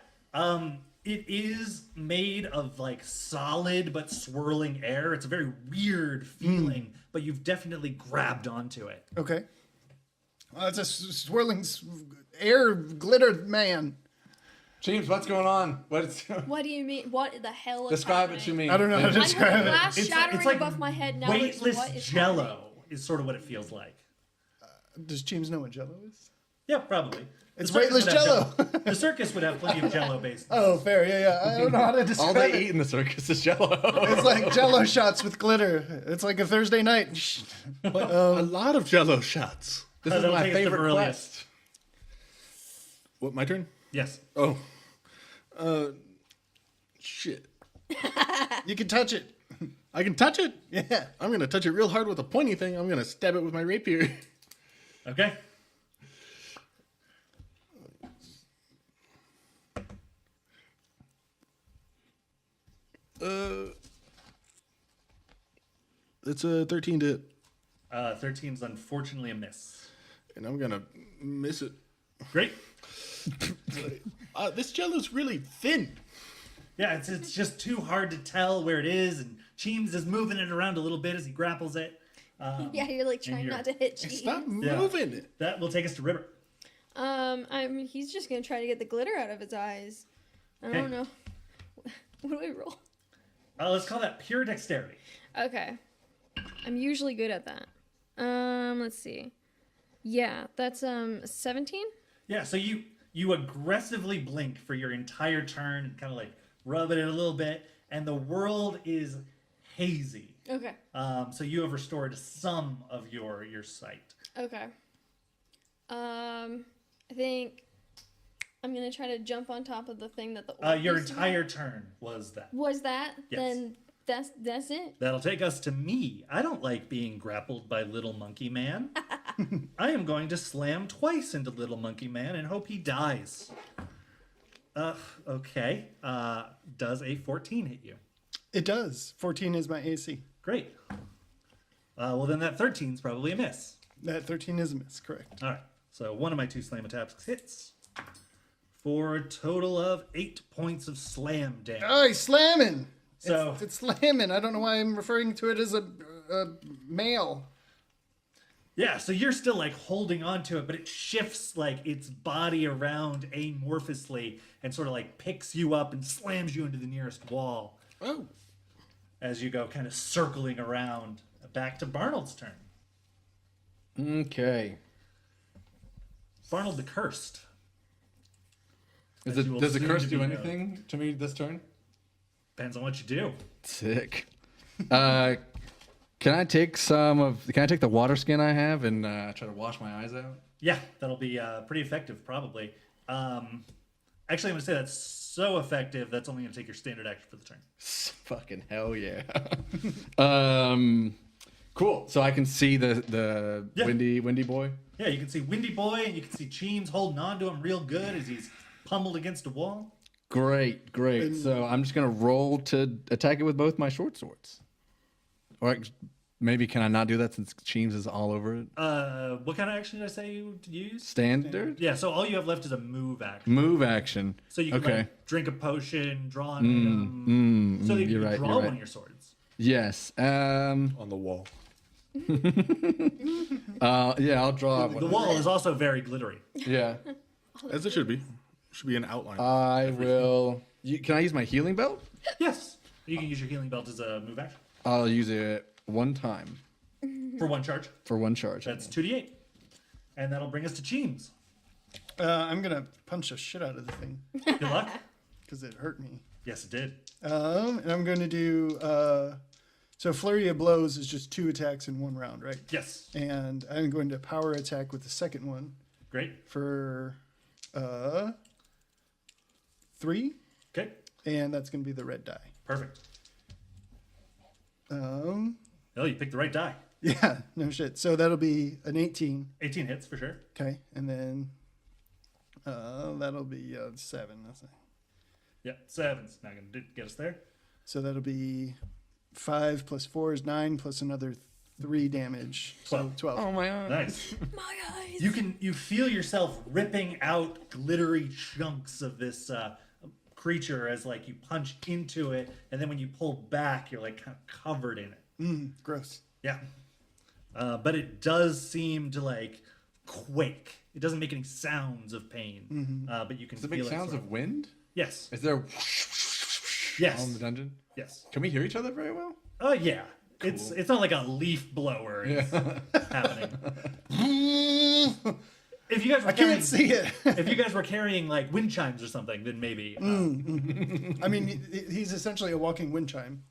It is made of solid but swirling air. It's a very weird feeling, but you've definitely grabbed onto it. Okay. It's a swirling air glitter man. James, what's going on? What's What do you mean? What the hell is describe happening? it to me? I don't know how to I describe heard it. glass shattering above my head. Now it's weightless what is jello happening? is sort of what it feels like. Does Cheems know what Jello is? Yeah, probably. It's The circus weightless would have Jell-O. The circus would have plenty of jello based. Oh, fair. Yeah. I don't know how to All describe they it. eat in the circus is Jello. It's like Jello shots with glitter. It's like a Thursday night. A lot of Jello shots. This is That'll my take us to favorite Verilius. quest. What? My turn. Yes. Oh. Shit. You can touch it. I can touch it. Yeah. I'm gonna touch it real hard with a pointy thing. I'm gonna stab it with my rapier. Okay. It's a 13 to hit, 13's unfortunately a miss. and I'm gonna miss it. Great. This Jello's really thin. Yeah, it's just too hard to tell where it is, and Cheems is moving it around a little bit as he grapples it. Yeah, you're trying you're- not to hit cheese. Stop Yeah. moving it. That will take us to River. I mean, he's just gonna try to get the glitter out of his eyes. I don't know. What do we roll? Let's call that pure dexterity. Okay. I'm usually good at that. Let's see. Yeah, that's 17. Yeah, so you aggressively blink for your entire turn and kind of rub it in a little bit, and the world is hazy. Okay. So you have restored some of your sight. Okay. I think I'm gonna try to jump on top of the thing that the orc Your used to entire turn was that. was that? Yes. Then that's it. That'll take us to me. I don't like being grappled by Little Monkey Man. I am going to slam twice into Little Monkey Man and hope he dies. Okay. Does a 14 hit you? It does. 14 is my AC. Great. Well, then that 13 is probably a miss. That 13 is a miss, correct. All right. So one of my 2 slam attacks hits for a total of 8 points of slam damage. Oh, he's slamming. So It's slamming. I don't know why I'm referring to it as a male. yeah, so you're still like holding on to it, but it shifts like its body around amorphously and sort of like picks you up and slams you into the nearest wall. Oh. As you go kind of circling around. Back to Barnold's turn. Okay. Barnold the Cursed. Does As you will the soon curse to do be anything to me this turn? Depends on what you do. Sick. Can I take the water skin I have and try to wash my eyes out? Yeah, that'll be pretty effective, probably. Actually, I'm going to say that's so effective, that's only going to take your standard action for the turn. Fucking hell yeah. Cool. So I can see the Yeah. windy boy. Yeah, you can see Windy Boy, and you can see Cheems holding on to him real good as he's pummeled against a wall. Great. So I'm just gonna roll to attack it with both my short swords. Or maybe can I not do that since Cheems is all over it? What kind of action did I say you would use? Standard? Yeah, so all you have left is a move action. Move action. So you can okay. like, drink a potion, draw an item, so that you you're can right, draw you're one right. of your swords. Yes. On the wall. Yeah, I'll draw. The wall is also very glittery. Yeah. As it should be. Should be an outline. I will. Can I use my healing belt? Yes. You can use your healing belt as a move action. I'll use it one time For one charge. for one charge. That's 2d8. And that'll bring us to Cheems. I'm going to punch the shit out of the thing Good luck. because it hurt me. Yes, it did. And I'm going to do... so Flurry of Blows is just 2 attacks in 1 round, right? Yes. And I'm going to power attack with the second one Great. for 3. Okay. And that's going to be the red die. Perfect. Um, Oh, you picked the right die. yeah, no shit. So that'll be an 18. 18 hits for sure. Okay. And then that'll be 7. That's it. Yeah, 7's not going to get us there. So that'll be 5 plus 4 is 9 plus another 3 damage. So 12. Oh my god. Nice. My eyes. You feel yourself ripping out glittery chunks of this creature as like you punch into it, and then when you pull back, you're like kind of covered in it. Gross. Yeah. But it does seem to like quake. It doesn't make any sounds of pain, but you can Does it feel make sounds sort of wind? Yes. Is there Yes. on the dungeon? Yes. Can we hear each other very well? Yeah. Cool. It's not like a leaf blower is happening. If you guys were I can't see it. if you guys were carrying like wind chimes or something, then maybe I mean, he's essentially a walking wind chime.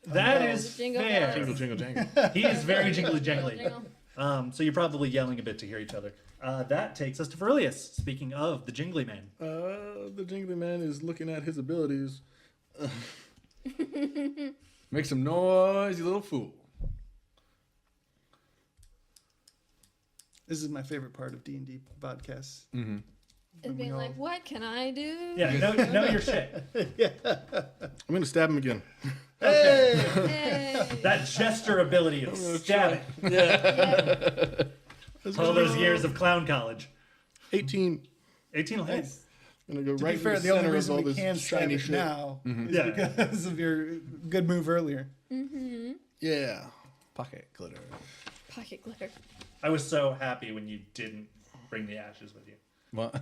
that is Jingle fair. bells. Jingle, jingle, jingle. He is very jingly jangly. Jingle. So you're probably yelling a bit to hear each other. That takes us to Verilius. Speaking of the jingly man, The jingly man is looking at his abilities. Make some noise, you little fool. This is my favorite part of D&D podcasts. And being like, what can I do? yeah, know your shit. I'm going to stab him again. Hey. That Jester ability of stabbing. All those years of clown college. 18. 18 will hit. I'm going to go To right be fair, in the the only center of reason all we this can stab shiny it shit. now is Yeah. because of your good move earlier. Yeah. Pocket glitter. Pocket glitter. I was so happy when you didn't bring the ashes with you. What?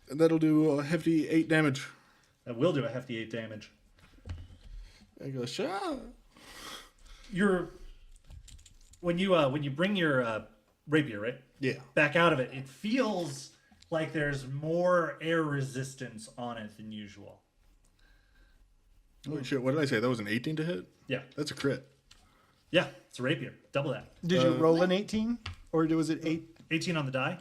And that'll do a hefty 8 damage. That will do a hefty 8 damage. I go, shot. When you bring your rapier, right? Yeah. Back out of it, it feels like there's more air resistance on it than usual. Holy shit, what did I say? That was an 18 to hit? Yeah. That's a crit. Yeah, it's a rapier. Double that. Did you roll an 18? Or was it 8? 18 on the die?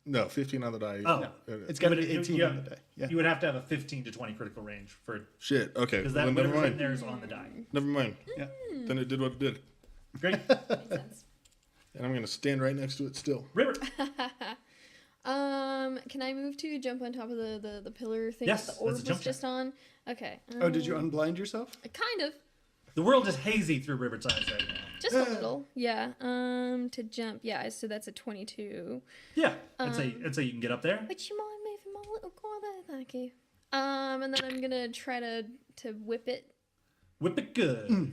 No, 15 on the die. Oh. It's got to be 18 on the day. Yeah. You would have to have a 15 to 20 critical range for... Shit, okay. Because Well, that never whatever's in mind. there is on the die. Never mind. Yeah. Then it did what it did. Great. Makes sense. And I'm going to stand right next to it still. River. Can I move to jump on top of the pillar thing Yes, that the orb that's a jump was just on? Okay. Oh, did you unblind yourself? Kind of. The world is hazy through River's eyes right now. Just a little. Yeah. To jump. Yeah, so that's a 22. Yeah, I'd say you can get up there. Would you mind moving my little corner? Thank you. And then I'm gonna try to whip it. Whip it good.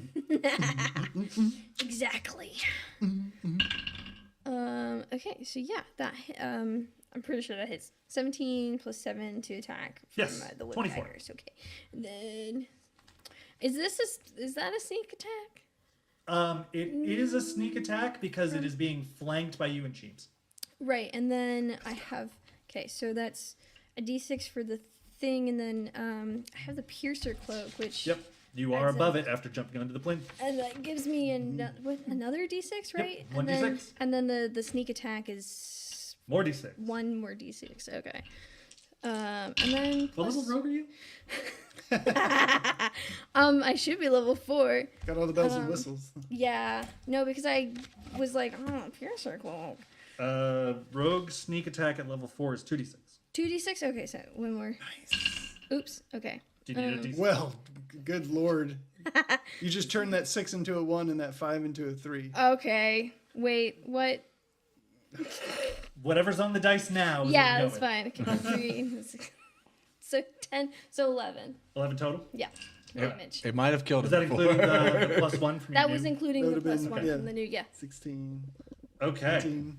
Exactly. Okay, so yeah, that I'm pretty sure that hits 17 plus 7 to attack from Yes, the whip 24. daggers. Okay, and then is that a sneak attack? It is a sneak attack because it is being flanked by you and Cheems. Right, and then I have so that's a d6 for the thing, and then I have the piercer cloak, which Yep, you are Adds above it. it after jumping onto the plinth. and that gives me another d6, right? one and then, d6. And then the sneak attack is More d6. one more d6. Okay. And then What plus, level rogue are you? I should be level 4. Got all the bells and whistles. Yeah. No, because I was like, piercer cloak. Rogue sneak attack at level 4 is 2d6. 2d6. Okay, so one more. Nice. Oops. Okay. Do you need a d6? Well, good lord. You just turned that 6 into a 1 and that 5 into a 3. Okay. Wait. What? Whatever's on the dice now. Is Yeah, what that's you go fine. Okay, 3. So 10. So 11. with. 11 total. Yeah. Damage. It might have killed Does him that before. include the plus 1 from That your was new? including That the would've plus been- 1 yeah. from the new. Yeah. 16, Okay. 18.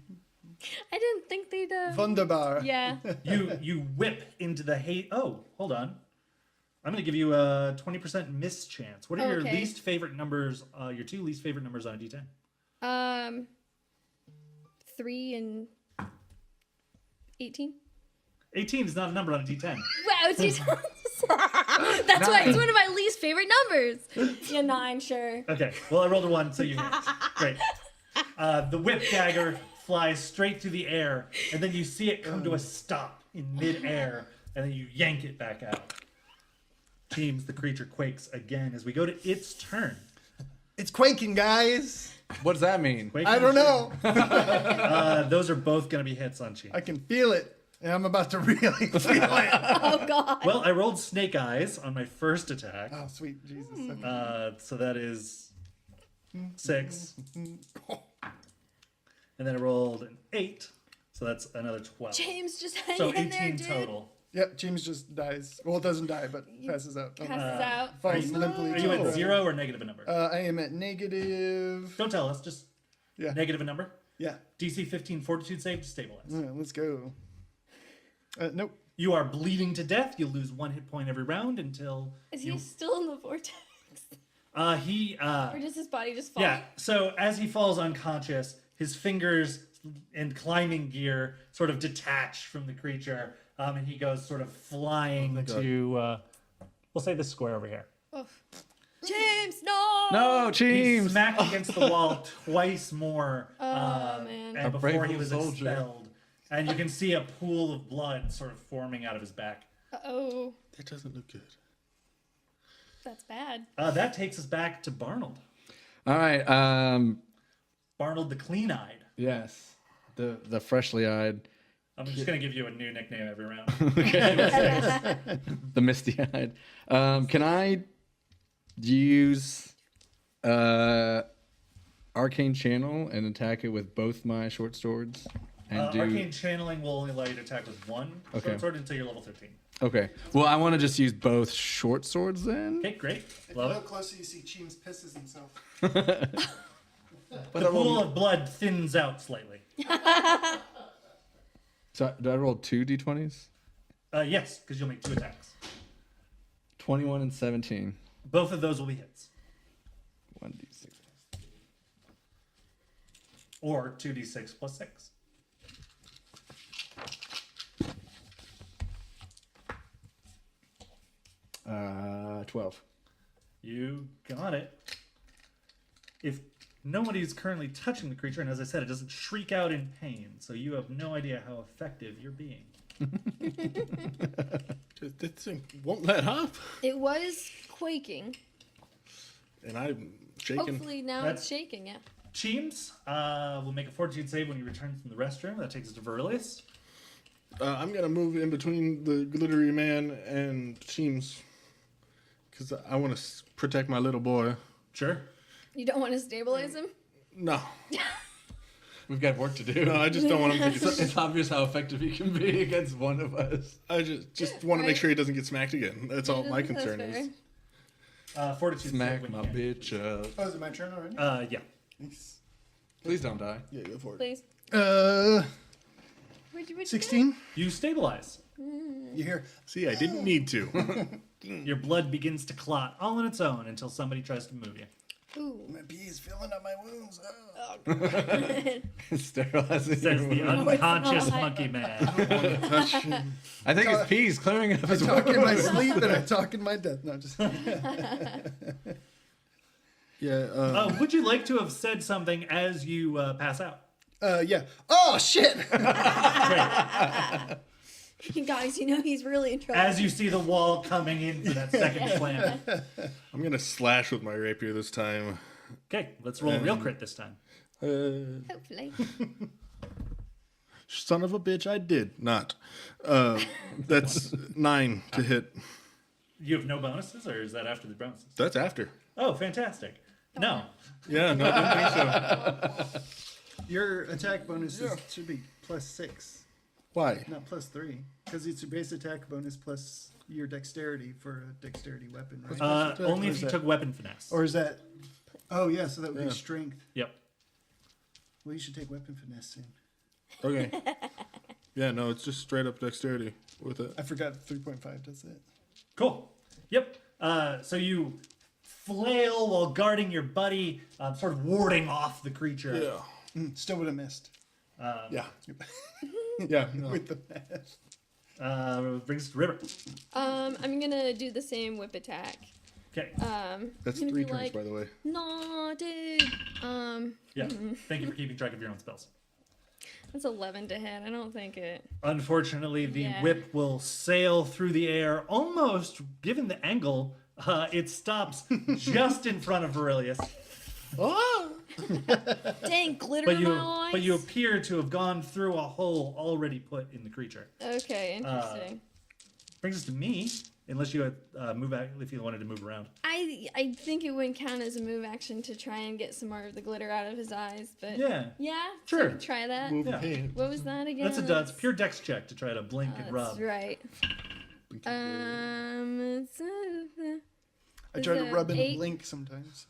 I didn't think they'd. Wunderbar. Yeah. You whip into the hate. Oh, hold on. I'm going to give you a 20% miss chance. What are your Okay. least favorite numbers? Your 2 least favorite numbers on a d10? 3 and 18. 18 is not a number on a d10. Wow, it's that's why it's one of my least favorite numbers. Yeah, 9, sure. Okay, well, I rolled a 1, so you hit. Great. The whip dagger flies straight through the air, and then you see it come to a stop in midair, and then you yank it back out. Teams, the creature quakes again as we go to its turn. It's quaking, guys. What does that mean? Quake I don't know. Those are both going to be hits on Cheems. I can feel it. And I'm about to really feel it. Oh, God. Well, I rolled Snake Eyes on my first attack. Oh, sweet Jesus. Okay. So that is 6. And then I rolled an 8. So that's another 12. James, just hang So in there, 18 dude. total. Yep, James just dies. Well, it doesn't die, but passes out. Passes out. Falls limply Are to you the at ground. 0 or negative a number? I am at negative. Don't tell us, just Yeah. negative a number. Yeah. DC 15 fortitude save to stabilize. Let's go. Nope. You are bleeding to death. You lose 1 hit point every round until Is you... he still in the vortex? Or Or does his body just fall? yeah, so as he falls unconscious, his fingers and climbing gear sort of detach from the creature, and he goes sort of flying to, we'll say this square over here. Oh. James, no! No, He Cheems. smacked against the wall twice more man. and A brave before he little was soldier. expelled. And you can see a pool of blood sort of forming out of his back. Uh-oh. That doesn't look good. That's bad. That takes us back to Barnold. All right. Barnold the Clean-Eyed. Yes. The freshly eyed. I'm just going to give you a new nickname every round. The misty eyed. Can I use arcane channel and attack it with both my short swords? And Arcane Channeling will only allow you to attack with one Okay. short sword until you're level 13. Okay. Well, I want to just use both short swords then. Okay, great. If Love you it. look closer, you see Cheems pisses himself. The pool of blood thins out slightly. So do I roll 2 d20s? Yes, because you'll make 2 attacks. 21 and 17. Both of those will be hits. 1d6. Or 2d6 plus 6. 12. You got it. If nobody's currently touching the creature, and as I said, it doesn't shriek out in pain, so you have no idea how effective you're being. This thing won't let up. It was quaking. And I'm shaking. Hopefully now That's- it's shaking, yeah. Cheems will make a fortitude save when you return from the restroom. That takes us to Verilius. I'm going to move in between the glittery man and Teams. Because I want to protect my little boy. Sure. You don't want to stabilize him? No. We've got work to do. No, I just don't want him to get... It's obvious how effective he can be against one of us. I just want to make Right. sure he doesn't get smacked again. That's all my That's concern fair. is. Fortitude save Smack when my you can. bitch up. Oh, is it my turn already? Yeah. Nice. Please don't die. Yeah, go for it. Please. What'd you 16. You stabilize. You hear? See, I didn't need to. Your blood begins to clot all on its own until somebody tries to move you. Ooh. My pee is filling up my wounds. Oh. Oh, God. Sterilizing. Says the your wound. unconscious not. monkey man. I think his pee's clearing up I his talk in my wound. sleep and I talk in my death. No, just Yeah, Would you like to have said something as you pass out? yeah. Oh shit! Great. Guys, you know he's really in trouble. As you see the wall coming in for that second slam. I'm going to slash with my rapier this time. Okay, let's roll a real crit this time. Hopefully. Son of a bitch, I did not. That's 9 to hit. You have no bonuses, or is that after the bonuses? That's after. Oh, fantastic. No. Yeah, no, I didn't think so. Your attack bonus should be +6, Why? not +3, because it's your base attack bonus plus your dexterity for a dexterity weapon, right? Only Or if is you that- took weapon finesse. Or is that? Oh yeah, so that would Yeah. be strength. Yep. Well, you should take weapon finesse soon. Okay. Yeah, no, it's just straight up dexterity with it. I forgot 3.5 does it. Cool. Yep. So you flail while guarding your buddy, sort of warding off the creature. Yeah. Still would have missed Yeah. Yeah. No. with the math. Brings us to River. I'm gonna do the same whip attack. Okay. That's gonna 3 be turns, like- by the way. No, dude. Yeah. Thank you for keeping track of your own spells. That's 11 to hit. I don't think it. Unfortunately, the Yeah. whip will sail through the air almost, given the angle, it stops just in front of Verilius. Dang, glitter But in you, my eyes. but you appear to have gone through a hole already put in the creature. Okay, interesting. Brings us to me, unless you move out, if you wanted to move around. I think it wouldn't count as a move action to try and get some more of the glitter out of his eyes, but Yeah, yeah, Sure. so I could try that. Move Yeah. hand. What was that again? that's a pure dex check to try to blink and That's rub. right. It's I Is try to it rub and 8? blink sometimes.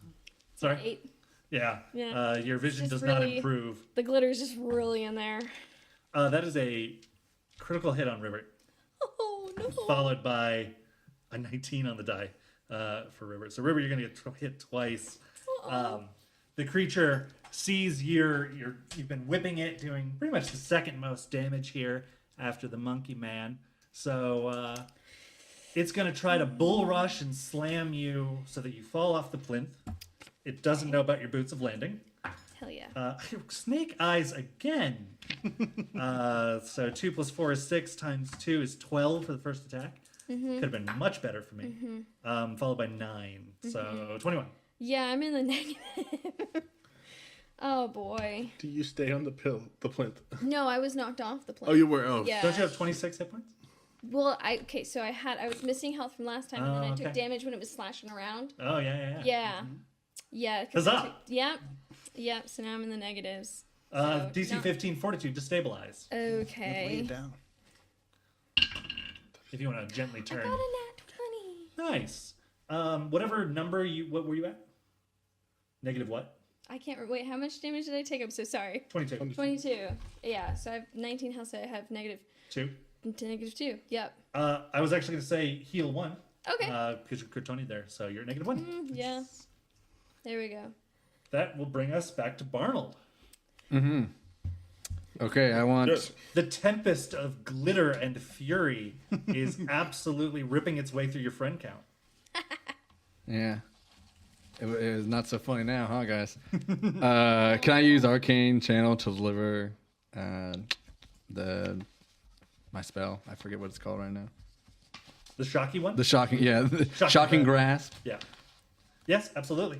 Sorry. 8. Yeah. Yeah. Your vision Just does not really- improve. The glitter's just really in there. That is a critical hit on River, Oh no. followed by a 19 on the die for River. So River, you're gonna get hit twice. The creature sees you've been whipping it, doing pretty much the second most damage here after the monkey man. So it's gonna try to bull rush and slam you so that you fall off the plinth. It doesn't know about your boots of landing. Hell yeah. Snake eyes again. So 2 + 4 is 6 times 2 is 12 for the first attack. Could have been much better for me. Followed by 9, so 21. Yeah, I'm in the negative. Oh boy. Do you stay on the plinth? No, I was knocked off the plane. Oh, you were. Oh, Yeah. Don't you have 26 hit points? Well, so I was missing health from last time, and then I took okay. damage when it was slashing around. Oh yeah. Yeah. Yeah. 'cause Huzzah! Yep. So now I'm in the negatives. DC no. 15 Fortitude to stabilize. Lay Okay. it down. If you want to gently I turn. got a nat 20. Nice. Whatever number what were you at? Negative what? I can't wait. How much damage did I take? I'm so sorry. 22. 22. Yeah. So I have 19 health. So I have negative 2. to -2. Yep. I was actually going to say heal 1. Okay. Because you're Kryptonian there, so you're negative 1. Yeah. There we go. That will bring us back to Barnold. Okay, I want. Yes. The tempest of glitter and fury is absolutely ripping its way through your friend count. Yeah. It was not so funny now, huh, guys? Can I use Arcane Channel to deliver my spell? I forget what it's called right now. The shocky one? The shocking, yeah, the Shocking shocking grasp. Yeah. Yes, absolutely.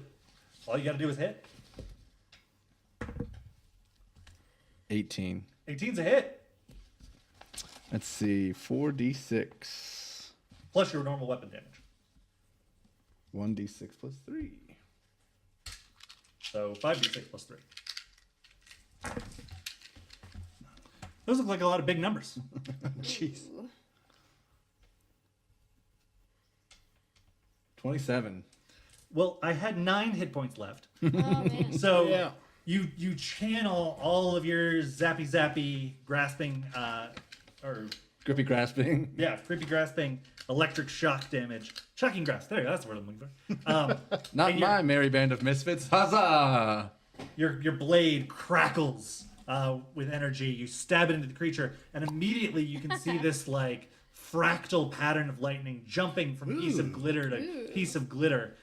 All you got to do is hit. 18. 18's a hit. Let's see, 4d6. Plus your normal weapon damage. 1d6 plus 3. So 5d6 plus 3. Those look like a lot of big numbers. Jeez. 27. Well, I had 9 hit points left. Oh man. So Yeah. you channel all of your zappy grasping or Grippy grasping. yeah, creepy grasping electric shock damage. Shocking grasp. There you go. That's the word I'm looking for. Not and my merry band of misfits. Huzzah! Your blade crackles with energy. You stab it into the creature, and immediately you can see this like fractal pattern of lightning jumping from piece of glitter to piece of glitter.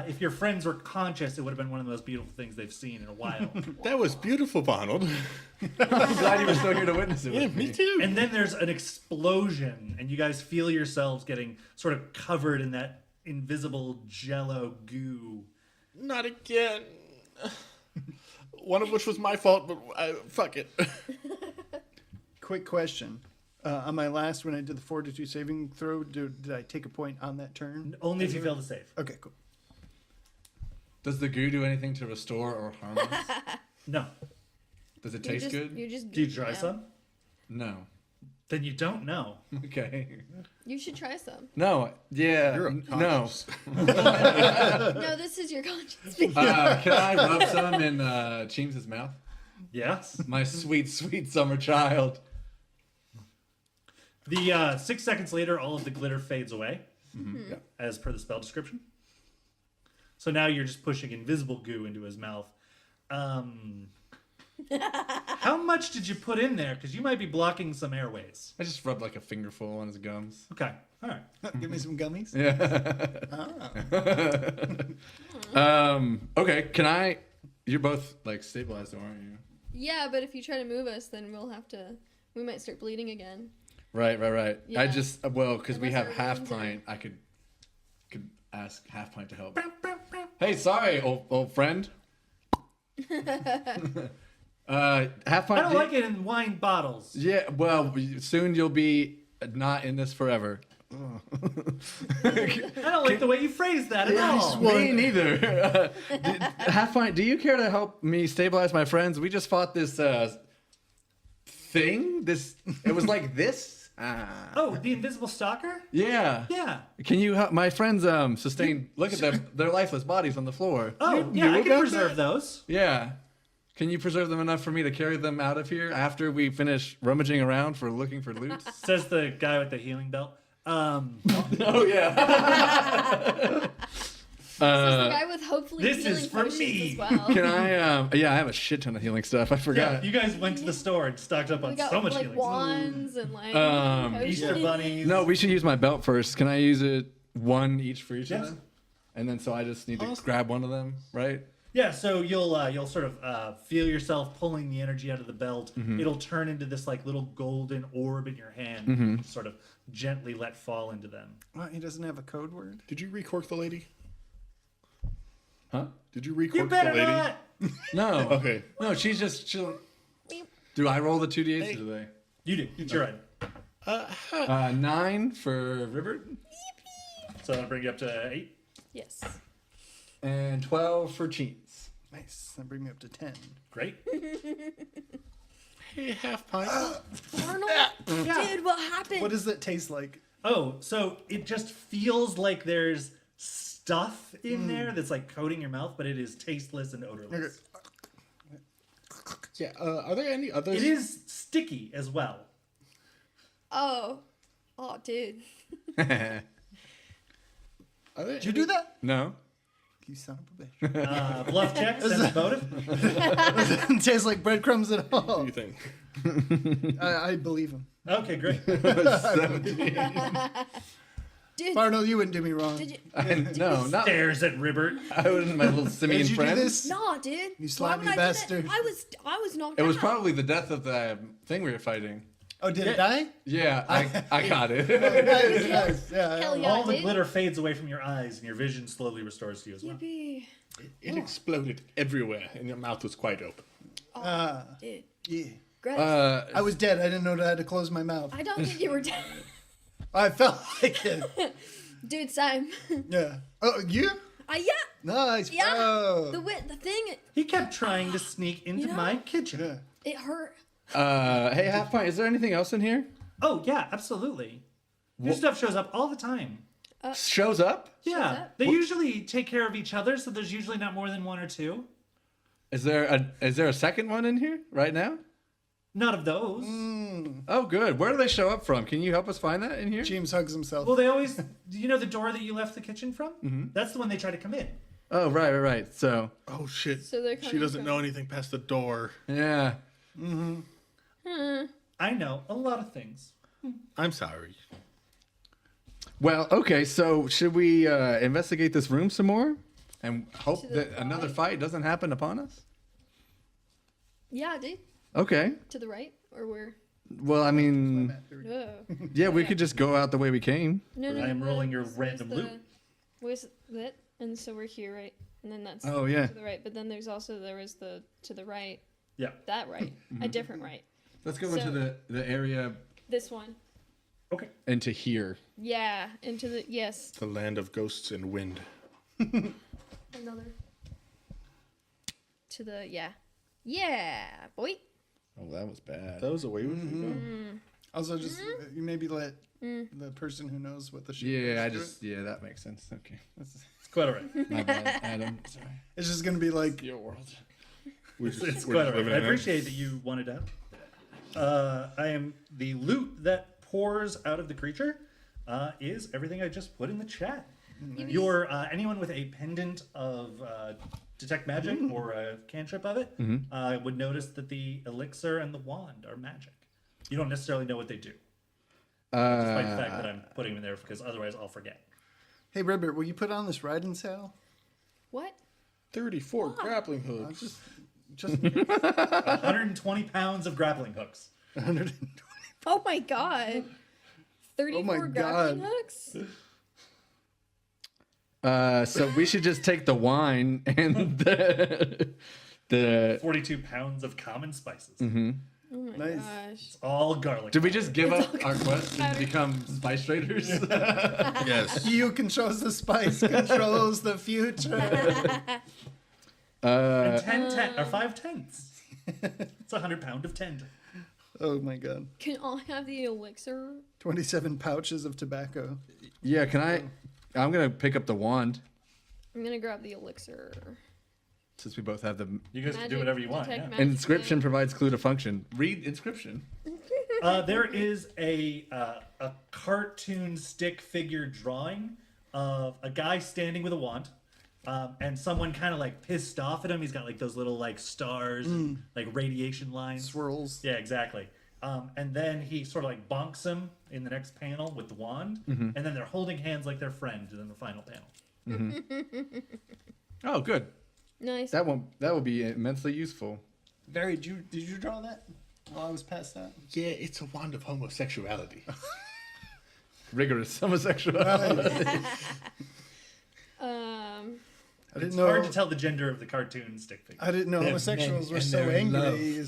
If your friends were conscious, it would have been one of the most beautiful things they've seen in a while. That was beautiful, Arnold. I'm glad you were still here to witness it. Yeah, with me too. And then there's an explosion, and you guys feel yourselves getting sort of covered in that invisible jello goo. Not again. One of which was my fault, but fuck it. Quick question. On my last, when I did the fortitude saving throw, did I take a point on that turn? Only if you fail to save. Okay, cool. Does the goo do anything to restore or harm us? No. Does it You're taste just- good? You're just. Do you try yeah. some? No. Then you don't know. Okay. You should try some. No. Yeah. You're No. unconscious. No, this is your conscience speaking. Can I rub some in Cheems' mouth? Yes. My sweet, sweet summer child. The 6 seconds later, all of the glitter fades away, Yeah. as per the spell description. So now you're just pushing invisible goo into his mouth. How much did you put in there? Because you might be blocking some airways. I just rubbed like a fingerful on his gums. Okay. All right. Give me some gummies. Okay, can I... You're both like stabilized, though, aren't you? Yeah, but if you try to move us, then we'll have to. We might start bleeding again. Right. Yeah. I just... Well, because we Unless have our Half wounds are- Pint, I could ask Half Pint to help. Hey, sorry, old friend. Half Pint... I don't like it in wine bottles. Yeah, well, soon you'll be not in this forever. I don't like the way you phrase that at all. Me neither. Half Pint, do you care to help me stabilize my friends? We just fought this thing. It was like this. Oh, the invisible stalker? Yeah. Yeah. Can you help my friends sustain? Look at them; their lifeless bodies on the floor. Oh, You yeah, I knew can about preserve those. Yeah. Can you preserve them enough for me to carry them out of here after we finish rummaging around for looking for loot? Says the guy with the healing belt. Oh yeah. This is the guy with hopefully this healing is for potions me. as well. Can I? Yeah, I have a shit ton of healing stuff. I Yeah, forgot. you guys went to the store and stocked up We on got so much like healing. wands and like Easter potions. bunnies. No, we should use my belt first. Can I use it one each for each Yes. of them? And then so I just need to grab one of them, right? Yeah, so you'll sort of feel yourself pulling the energy out of the belt. It'll turn into this like little golden orb in your hand, sort of gently let fall into them. He doesn't have a code word? Did you recork the lady? Huh? Did you You recork the better lady? not. No. Okay. No, she's just chilling. Do I roll the 2d8s or do they? You do. It's your right. 9 for River So I'll bring you up to 8. Yes. and 12 for Cheats. Nice. That brings me up to 10. Great. Hey, Half Pint. Arnold, dude, what happened? What does that taste like? Oh, so it just feels like there's stuff in there that's like coating your mouth, but it is tasteless and odorless. Yeah. Are there any others? It is sticky as well. Oh, dude. Are there Did you do that? No. You son of a bitch. Bluff check, sense motive. Doesn't taste like breadcrumbs at What do all. you think? I believe him. Okay, great. 17. Did, Barno, you wouldn't do me wrong. did you? No, not. Stares at Ribbert. I wasn't my little simian Did you friend. do this? No, dude. You Why slimy would I bastard. do that? I was knocked It was out. probably the death of the thing we were fighting. Oh, did it die? Yeah, I got it. Nice, nice. Yeah. Hell yeah. All the dude. glitter fades away from your eyes, and your vision slowly restores to you as well. Yippee. It exploded everywhere, and your mouth was quite open. Oh, dude. Yeah. Gross. I was dead. I didn't know that I had to close my mouth. I don't think you were dead. I felt like it. Dude, same. Yeah. Oh, you? Yeah. Nice. Yeah. Oh. The thing, He kept trying to sneak into You know? my kitchen. Yeah. it hurt. Hey, Half Pint, is there anything else in here? Oh, yeah, absolutely. New stuff shows up all the time. Shows up? Yeah, up? they usually take care of each other, so there's usually not more than one or two. Is there a second one in here right now? Not of those. Oh, good. Where do they show up from? Can you help us find that in here? James hugs himself. Well, they always, you know the door that you left the kitchen from? Mm-hmm. That's the one they try to come in. Oh, right. So, Oh shit! So they're She coming doesn't from- know anything past the door. yeah. I know a lot of things. I'm sorry. Well, okay. So, should we investigate this room some more and hope To the that another right. fight doesn't happen upon us? Yeah, dude. Okay. To the right, or where? Well, I mean, No. yeah, we could just go out the way we came. No. I am rolling your where's random the- loot. Where's that? And so we're here, right? And then that's Oh, yeah. to the right. But then there was the to the right. Yeah. That right. A different right. Let's go So- into the area This one. Okay. into here. Yeah. Into the yes. The land of ghosts and wind. Another. To the yeah. Yeah, boy. Oh, that was bad. That was a way we could go. Also, just you maybe let the person who knows what the shit Yeah, is do it. that makes sense. Okay. It's quite all right. My bad, Adam. Sorry. It's just gonna be like Your world. It's we're quite just all right. living I in it. appreciate that you wanted out. I am the loot that pours out of the creature is everything I just put in the chat. Your anyone with a pendant of detect magic or a cantrip of it would notice that the elixir and the wand are magic. You don't necessarily know what they do, despite the fact that I'm putting them in there because otherwise I'll forget. Hey, Ribbert, will you put on this riding saddle? What? 34 grappling hooks. Just 120 pounds of grappling hooks. 120. Oh my god. 34 my grappling God. hooks? So we should just take the wine and the 42 pounds of common spices. Oh my Nice. gosh. All garlic. Did we just give It's up all our quest and become spice traders? Yes. He who controls the spice controls the future. And 10 or 5 tenths. It's 100 pound of tent. Oh my god. Can I have the elixir? 27 pouches of tobacco. Yeah, can I? I'm gonna pick up the wand I'm gonna grab the elixir. since we both have the You guys can do Magic, whatever you want. detect Yeah. magic, inscription yeah. provides clue to function. Read inscription. There is a cartoon stick figure drawing of a guy standing with a wand, and someone kind of like pissed off at him. He's got like those little like stars, and, like radiation lines. Swirls. Yeah, exactly. And then he sort of like bonks him in the next panel with the wand, and then they're holding hands like they're friends in the final panel. Oh, good. Nice. That will be immensely useful. Barry, did you draw that while I was passed out? Yeah, it's a wand of homosexuality. Rigorous homosexuality. I didn't It's know. hard to tell the gender of the cartoon stick figure. I didn't know They're homosexuals men were and so they're in angry.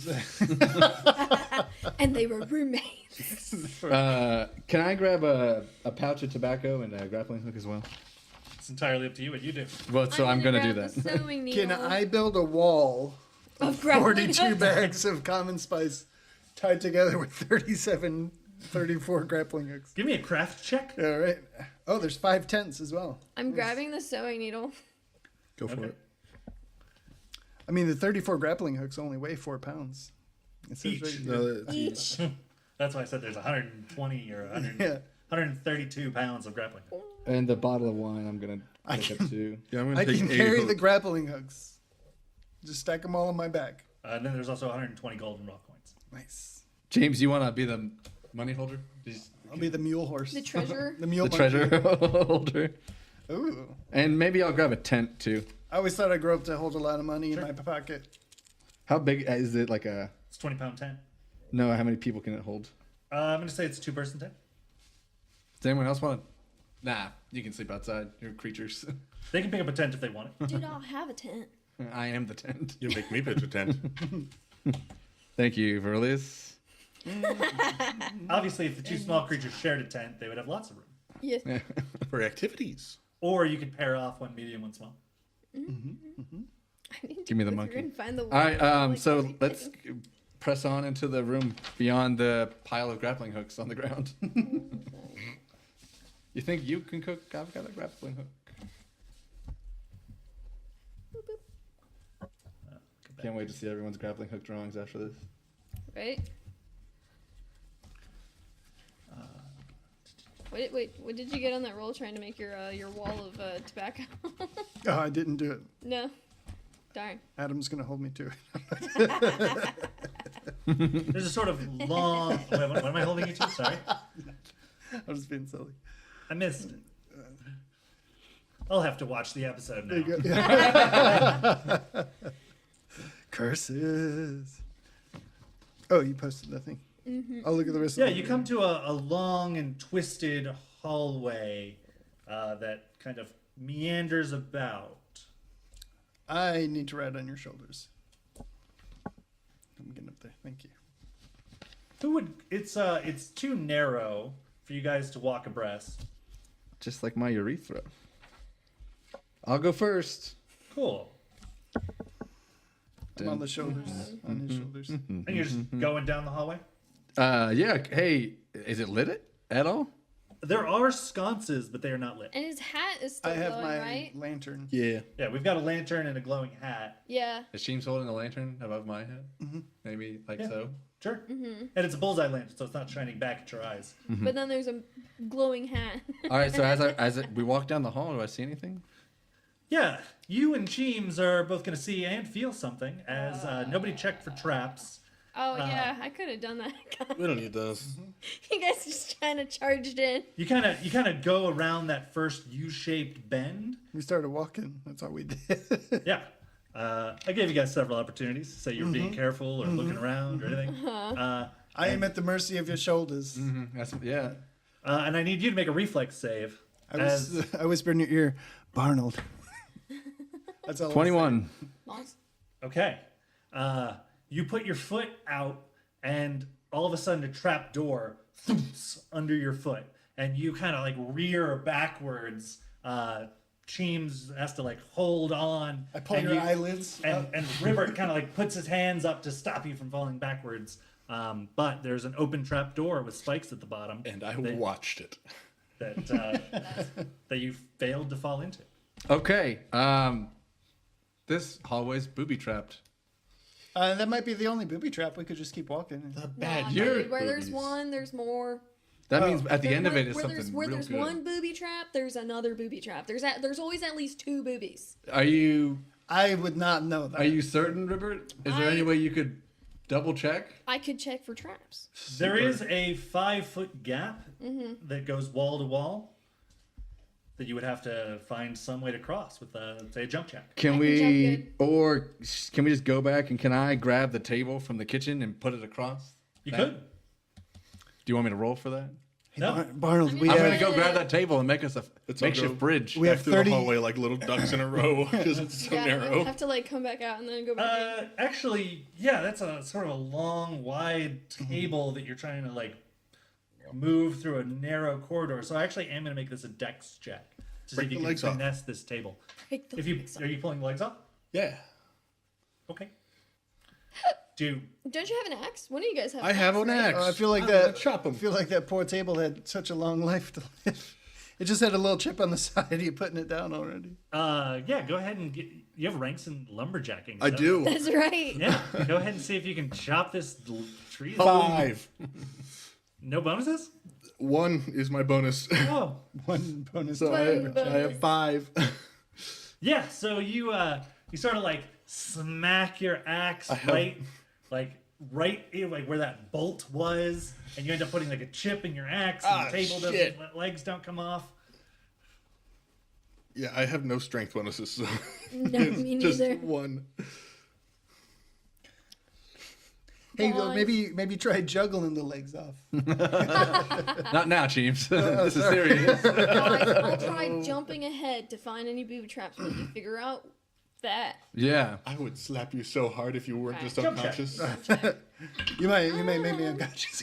And they were roommates. Can I grab a pouch of tobacco and a grappling hook as well? It's entirely up to you what you do. Well, so I'm gonna do grab that. the sewing needle Can I build a wall of grappling 42 hooks. bags of common spice tied together with 34 grappling hooks? Give me a craft check. All right. Oh, there's 5 tents as well. I'm grabbing the sewing needle. Go for Okay. it. I mean, the 34 grappling hooks only weigh 4 pounds. It says Each. right here. No, it's- Each. That's why I said there's 120 or 100, Yeah. 132 pounds of grappling hook. And the bottle of wine, I'm gonna pick up too. yeah, I'm gonna I take can 8 carry the hooks. grappling hooks. Just stack them all on my back. And then there's also 120 gold and raw coins. Nice. James, you wanna be the money holder? Just I'll be the mule horse. The treasurer. The mule The monkey. treasure holder. Ooh. And maybe I'll grab a tent too. I always thought I grew up to hold a lot of money in my pocket. How big is it? Like a? It's 20-pound tent. No, how many people can it hold? I'm gonna say it's a 2-person tent. Does anyone else want? Nah, you can sleep outside. You're creatures. They can pick up a tent if they want it. Dude, I'll have a tent. I am the tent. You make me pitch a tent. Thank you, Verlius. Obviously, if the two small creatures shared a tent, they would have lots of room. Yeah. For activities. Or you could pair off one medium, one small. I need to Give me the go monkey. through and find the All right, like, so everything. let's press on into the room beyond the pile of grappling hooks on the ground. You think you can cook? I've got a grappling hook. Can't wait to see everyone's grappling hook drawings after this. Right? Wait, what did you get on that roll trying to make your wall of tobacco? Oh, I didn't do it. No. Darn. Adam's gonna hold me to it. There's a sort of long. Wait, what am I holding you to? Sorry, I'm just being silly. I missed it. I'll have to watch the episode now. There you go. Curses. Oh, you posted nothing. I'll look at the rest Yeah, of the you come to a long and twisted hallway that kind of meanders about. I need to ride on your shoulders. I'm getting up there. Thank you. Who would? It's too narrow for you guys to walk abreast. Just like my urethra. I'll go first. Cool. I'm on the shoulders. On his shoulders. And you're just going down the hallway. Yeah. Hey, is it lit at all? There are sconces, but they are not lit. And his hat is still I have glowing, my right? lantern. Yeah. Yeah, we've got a lantern and a glowing hat. Yeah. Is Sheem's holding a lantern above my head? Maybe like Yeah. so. Sure. And it's a bullseye lantern, so it's not shining back at your eyes. But then there's a glowing hat. All right. So as we walk down the hall, do I see anything? Yeah, you and Cheems are both going to see and feel something, as nobody checked for traps. Oh yeah, I could have done that. We don't need those. You guys just kind of charged in. You kind of go around that first U-shaped bend. We started walking. That's all we did. Yeah. I gave you guys several opportunities to say you were being careful or looking around or anything. I am at the mercy of your shoulders. Yeah. And I need you to make a reflex save. I whisper in your ear, Barnold. That's all. 21. Nice. Okay. You put your foot out, and all of a sudden a trap door thumps under your foot, and you kind of like rear backwards. Cheems has to like hold on. I pull and your eyelids up. and Ribbert kind of like puts his hands up to stop you from falling backwards. But there's an open trap door with spikes at the bottom. And I watched it. That you failed to fall into. Okay. This hallway's booby trapped. That might be the only booby trap. We could just keep walking. Nah, You're dude, where there's one, there's more. That means at the There- end of where- it is where something there's, where real there's good. one booby trap, there's another booby trap. There's always at least two boobies. Are you I would not know that. certain, Ribbert? Is there any way you could double check? I could check for traps. There is a 5-foot gap that goes wall to wall that you would have to find some way to cross with, say, a jump jack. Can I can we, jump or can we just go back and can I grab the table from the kitchen and put it across? You that? could. Do you want me to roll for that? No. Barnold, we I'm have gonna go grab that table and make us a Let's all makeshift go. bridge. We have Back through 30 the hallway like little ducks in a row because it's so Yeah, narrow. I have to like come back out and then go back in. Actually, yeah, that's a sort of a long, wide table that you're trying to, like, move through a narrow corridor. So I actually am going to make this a dex check to see Break if you the can legs off. finesse this table. Break the If you legs Are you pulling the legs off? Yeah. Okay. Do Don't you have an axe? One of you guys have. I have an axe. I feel like I'm that. gonna chop 'em. I feel like that poor table had such a long life to live. It just had a little chip on the side. Are you putting it down already? yeah, go ahead and get. You have ranks in lumberjacking. I so- do. That's right. Yeah, go ahead and see if you can chop this tree. 5. No bonuses? 1 is my bonus. Oh, One bonus. So I bonus. have 5. yeah. So you sort of like smack your axe right, like right like where that bolt was, and you end up putting like a chip in your axe, and the table shit. doesn't, legs don't come off. Yeah, I have no strength bonuses, so No, it's me just neither. one. Hey, Guys. maybe try juggling the legs off. Not now, Chiefs. This is serious. Guys, I'll try jumping ahead to find any booby traps, but you figure out that. Yeah. I would slap you so hard if you weren't just Jump check. unconscious. You might make me unconscious.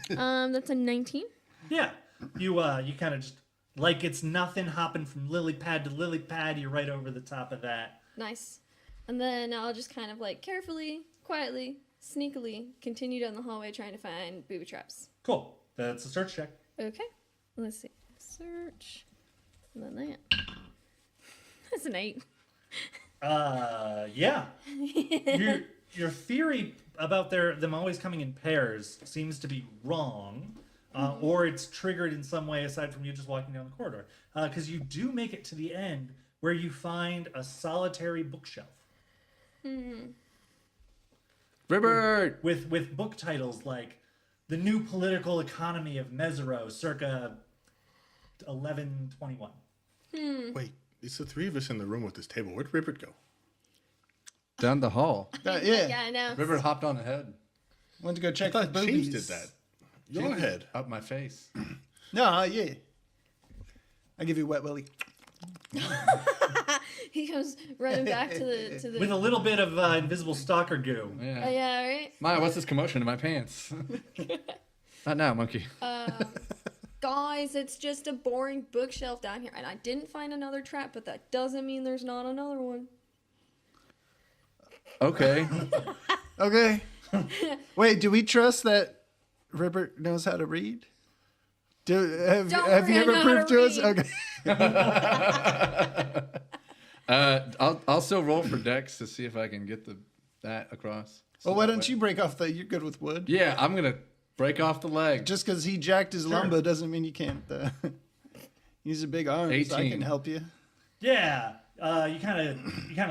That's a 19. Yeah, you kind of just like it's nothing, hopping from lily pad to lily pad. You're right over the top of that. Nice. And then I'll just kind of like carefully, quietly, sneakily continue down the hallway trying to find booby traps. Cool. That's a search check. Okay. Let's see. Search. And then that. That's an 8. Yeah. Your theory about them always coming in pairs seems to be wrong, or it's triggered in some way aside from you just walking down the corridor. Because you do make it to the end where you find a solitary bookshelf Ribbert! with book titles like "The New Political Economy of Mesero," circa 1121. Wait, it's the three of us in the room with this table. Where'd Ribbert go? Down the hall. Yeah. Yeah, I know. Ribbert hopped on ahead. Went to go check I the thought boobies. James did that. Your head. Up my face. No, yeah. I give you wet willy. He comes running back to the. With a little bit of invisible stalker goo. Yeah. Oh, yeah, right? Maya, what's this commotion in my pants? Not now, monkey. Guys, it's just a boring bookshelf down here. And I didn't find another trap, but that doesn't mean there's not another one. Okay. Okay. Wait, do we trust that Ribbert knows how to read? Have Don't you worry, I ever know proved how to to us? Okay. I'll still roll for Dex to see if I can get that across. Well, why don't you break off you're good with wood? Yeah, I'm gonna break off the leg. Just because he jacked his lumber doesn't mean you can't. Use a big arm, so I 18. can help you. Yeah, you kind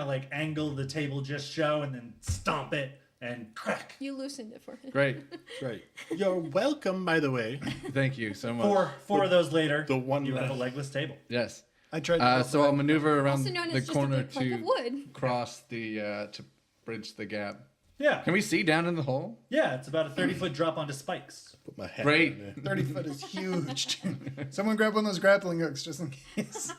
of like angle the table just show and then stomp it and crack. You loosened it for him. Great. Right. You're welcome, by the way. Thank you so much. Four of those later, the one you have a left. legless table. Yes. I tried. To So I'll maneuver around Also known the as just a corner big plank of to wood. cross the to bridge the gap. Yeah, Can we see down in the hole? yeah, it's about a 30-foot drop onto spikes. Put my head Great. in there. 30 foot is huge. Someone grab one of those grappling hooks just in case.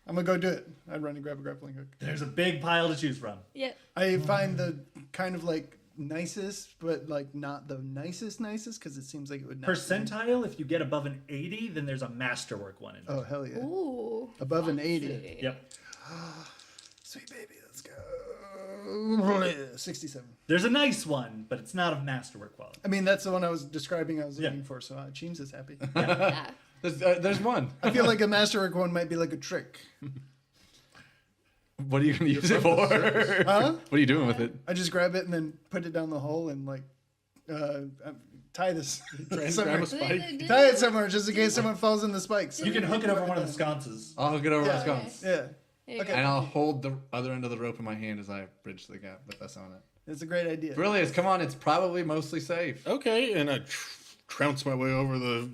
I'm gonna go do it. I'd run and grab a grappling hook. There's a big pile to choose from. Yeah. I find the kind of like nicest, but like not the nicest because it seems like it would not. Percentile, if you get above an 80, then there's a masterwork one in it. Oh hell yeah! Ooh. Above an 80. Yep. Sweet baby, let's go. 67. There's a nice one, but it's not of masterwork quality. I mean, that's the one I was describing. I was Yeah. looking for. So Cheems is happy. Yeah. There's one. I feel like a masterwork one might be like a trick. What are you gonna use it for? Huh? What are you doing with it? I just grab it and then put it down the hole and like tie this somewhere. grab a spike. Tie it somewhere just in case someone falls in the spikes. You can hook it over one of the sconces. I'll hook it over Yeah. my sconce. Yeah, There you Okay. go. And I'll hold the other end of the rope in my hand as I bridge the gap, but that's on it. it's a great idea. Brilliant. Come on, it's probably mostly safe. Okay, and I trounce my way over the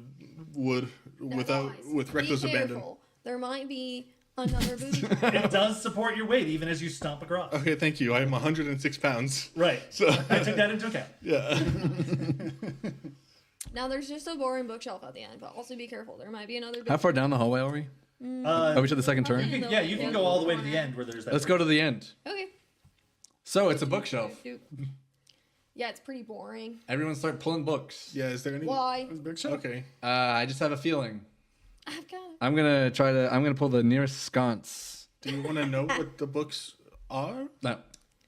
wood Now, with guys, reckless be abandon. careful. There might be another booby. It does support your weight even as you stomp across. Okay, thank you. I'm 106 pounds. Right. So I took that into account. yeah. Now there's just a boring bookshelf at the end, but also be careful. There might be another. How far down the hallway are we? Are we to the second turn? Yeah, you can go all the way to the end where there's that. Let's go to the end. Okay. So it's a bookshelf. Yeah, it's pretty boring. Everyone start pulling books. Yeah, is there any? Why? Bookshelf? Okay. I just have a feeling. I've got. I'm gonna pull the nearest sconce. Do you want to know what the books are? No.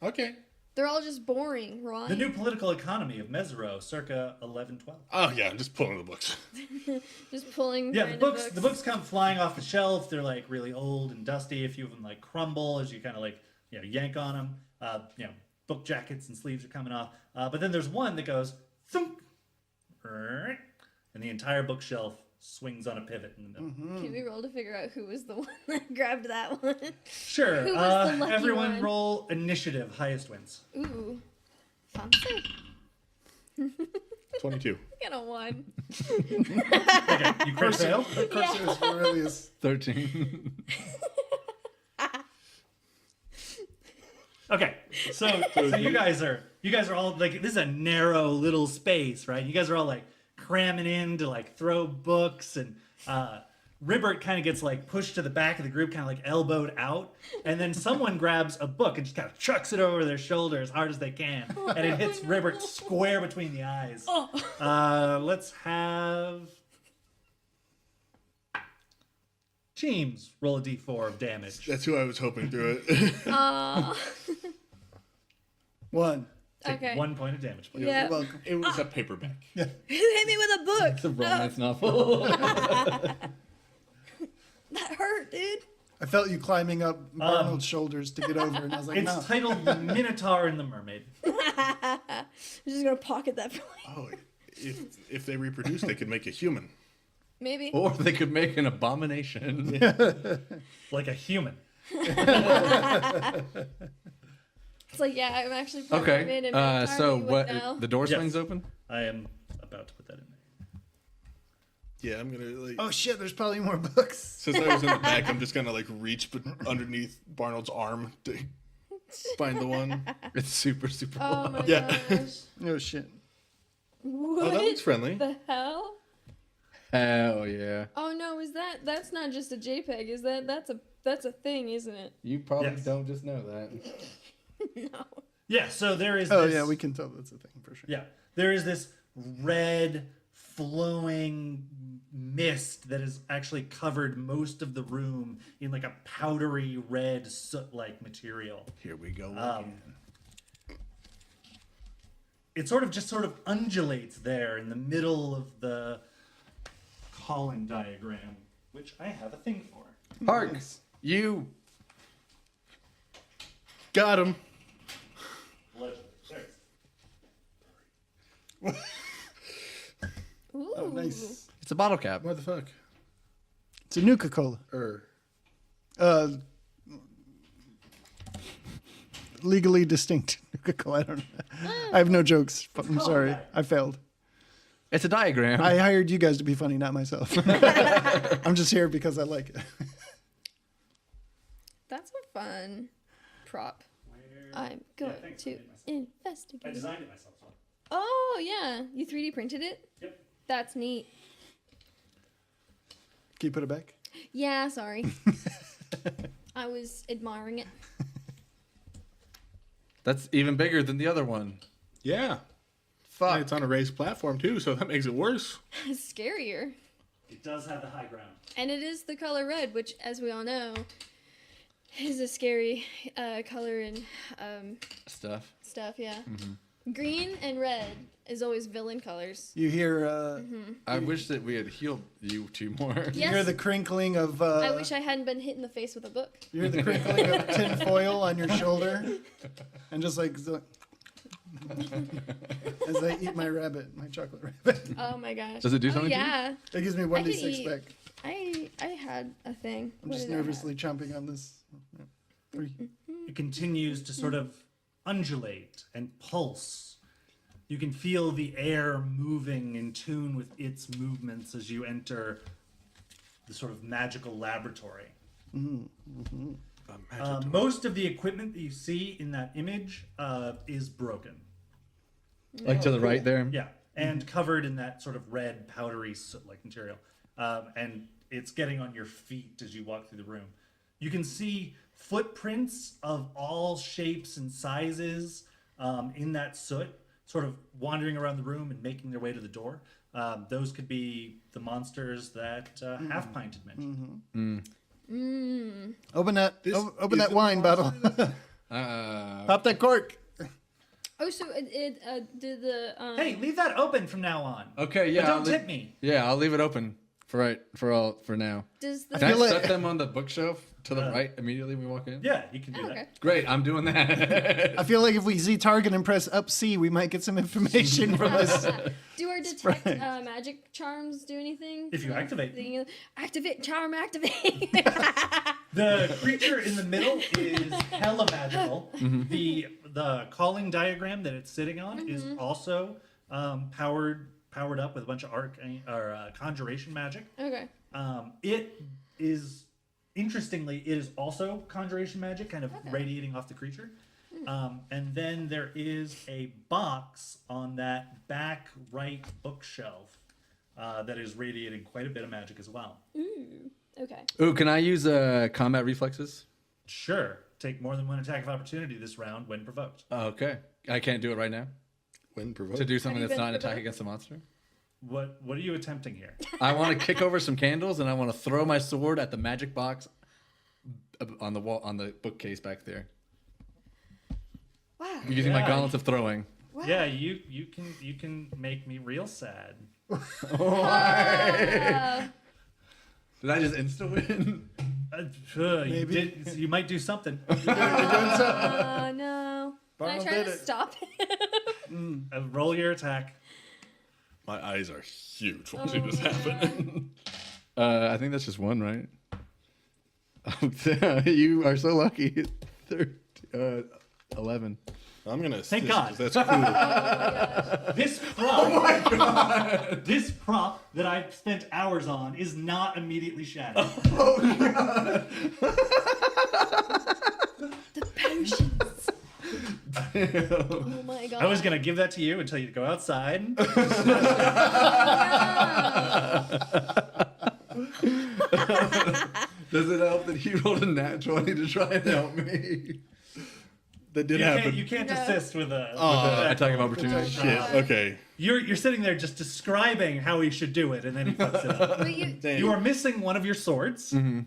Okay. They're all just boring, right? The New Political Economy of Mesero, circa 1112. Oh yeah, I'm just pulling the books. Just pulling. Yeah, the random books. The books come flying off the shelf. They're like really old and dusty. A few of them like crumble as you kind of like yank on them. Book jackets and sleeves are coming off. But then there's one that goes thunk, and the entire bookshelf swings on a pivot in the middle. Can we roll to figure out who was the one that grabbed that one? Sure. Who was the lucky Everyone one? roll initiative. Highest wins. Ooh, fancy. 22. I got a 1. Okay, you crit fail. Of course, it was Aurelius. 13. Okay, so you guys are all like, this is a narrow little space, right? You guys are all like cramming in to like throw books, and Ribbert kind of gets like pushed to the back of the group, kind of like elbowed out, and then someone grabs a book and just kind of chucks it over their shoulder as hard as they can, and it hits Ribbert square between the eyes. Let's have Teams roll a d4 of damage. That's who I was hoping through it. 1. Take Okay. 1 point of damage, please. Yeah. You're welcome. It was a paperback. Who hit me with a book? It's a romance novel. That hurt, dude. I felt you climbing up Arnold's shoulders to get over, and I was like, It's no. titled The Minotaur and the Mermaid. I'm just gonna pocket that for Oh, if they reproduce, they could make a human. maybe. Or they could make an abomination. Like a human. It's like, yeah, I'm actually Okay. So what? now? The door Yes. swings open. I am about to put that in there. Yeah, I'm gonna like. Oh shit, there's probably more books. Since I was in the back, I'm just gonna like reach underneath Barnold's arm to find the one. It's super, super Oh long. my Yeah. gosh. Oh shit. What Oh, that looks friendly. the hell? Hell yeah. Oh no, that's not just a JPEG, is that's a thing, isn't it? You probably Yes. don't just know that. No. Yeah, so there is Oh this, yeah, we can tell that's a thing for sure. Yeah, there is this red flowing mist that has actually covered most of the room in like a powdery red soot-like material. Here we go. It sort of undulates there in the middle of the calling diagram, which I have a thing for. Hark! You. Got him. Legend. There it is. Ooh. Oh nice. It's a bottle cap. What the fuck? It's a Nuka-Cola. Legally distinct Nuka-Cola. I don't know. I have no jokes. I'm sorry. I failed. It's a diagram. I hired you guys to be funny, not myself. I'm just here because I like it. That's a fun prop. Where- I'm going thanks, I to did myself. I investigate. designed it myself. So. Oh yeah, you 3D printed it? Yep. That's neat. Can you put it back? Yeah, sorry. I was admiring it. That's even bigger than the other one. Yeah. Fuck. And it's on a raised platform too, so that makes it worse. It's scarier. It does have the high ground. And it is the color red, which, as we all know, is a scary color in Stuff. stuff, yeah. Green and red is always villain colors. You hear I wish that we had healed you two more. you Yes. hear the crinkling of I wish I hadn't been hit in the face with a book. you hear the crinkling of tin foil on your shoulder, and just like as I eat my rabbit, my chocolate rabbit. Oh my gosh. Does it do Oh, something to you? yeah. That gives me I could 1d6 eat- back. I had a thing. I'm What just did I have? nervously chomping on this. 3. It continues to sort of undulate and pulse. You can feel the air moving in tune with its movements as you enter the sort of magical laboratory. Most of the equipment that you see in that image is broken. Like to the right there. Yeah, and covered in that sort of red, powdery, soot-like material. And it's getting on your feet as you walk through the room. You can see footprints of all shapes and sizes in that soot, sort of wandering around the room and making their way to the door. Those could be the monsters that Half Pint had mentioned. Open that. Open is that it wine bottle. Uh, Pop that cork. Oh, so it did the Hey, leave that open from now on. okay, yeah. But don't I'll tip me. Yeah, I'll leave it open for now. does the Can I feel like- set them on the bookshelf to the right immediately when we walk in? Yeah, you can do Oh, that. okay. Great, I'm doing that. I feel like if we see target and press up C, we might get some information from this. Do our detect magic charms do anything? If you activate them. Activate charm, activate. The creature in the middle is hella magical. The calling diagram that it's sitting on is also powered up with a bunch of conjuration magic. Okay. It is, interestingly, it is also conjuration magic, kind of radiating off the creature. And then there is a box on that back right bookshelf that is radiating quite a bit of magic as well. Ooh. Okay. Ooh, can I use combat reflexes? Sure. Take more than one attack of opportunity this round when provoked. Okay. I can't do it right now? When provoked. To do something Have you that's been not an attack provoked? against the monster? What are you attempting here? I want to kick over some candles and I want to throw my sword at the magic box on the wall, on the bookcase back there. Wow. Using my Yeah. gauntlets of throwing. Wow. Yeah, you can make me real sad. Did I just insta win? Maybe. You might do something. Oh no. Can I Barnum try did to it. stop it? Roll your attack. My eyes are huge watching this happen. I think that's just one, right? You are so lucky. 11. I'm gonna Thank assist, God. 'cause that's cool. This prop. Oh my god! This prop that I spent hours on is not immediately shattered. The potions. Oh my god. I was gonna give that to you and tell you to go outside. Does it help that he rolled a nat 20 to try and help me? That did happen. You can't No. assist with a. Attack of opportunity. Shit. Okay. You're sitting there just describing how he should do it, and then he fucks it up. But you, Dang. You are missing one of your swords. It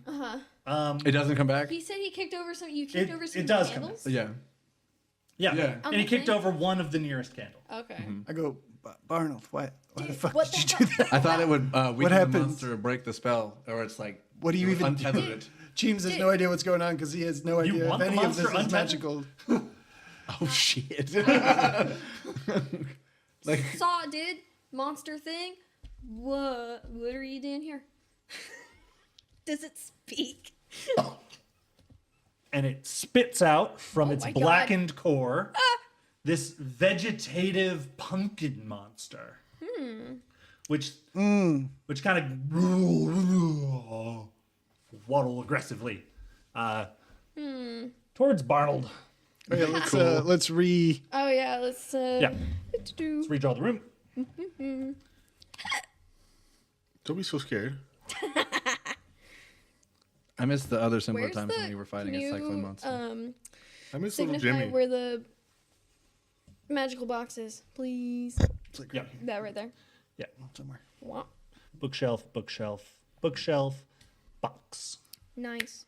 doesn't come back? he said he kicked over some. You kicked over some it does come candles. Yeah. Yeah. Yeah. And he kicked over one of the nearest candle. Okay. I go, Barnold, why the fuck what did the you do that? I thought it would weaken the happened? monster or break the spell, or it's like What do you even untether it. Cheems has no idea what's going on because he has no You idea if want the any of this monster is untethered? magical. Oh shit! like Saw it, dude. Monster thing. What are you doing here? Does it speak? And it spits out from Oh its my God. blackened core this vegetative pumpkin monster. Which kind of waddle aggressively towards Barnold. Oh, yeah, let's re. Oh yeah, let's Yeah. Let's do. Let's redraw the room. Don't be so scared. I missed the other simpler Where's times the? when we were fighting Can a cyclone you, monster. I miss little signify Jimmy. where the magical box is, please. Yeah. That right there. Yeah. Somewhere. Wow. Bookshelf, bookshelf, bookshelf, box. Nice.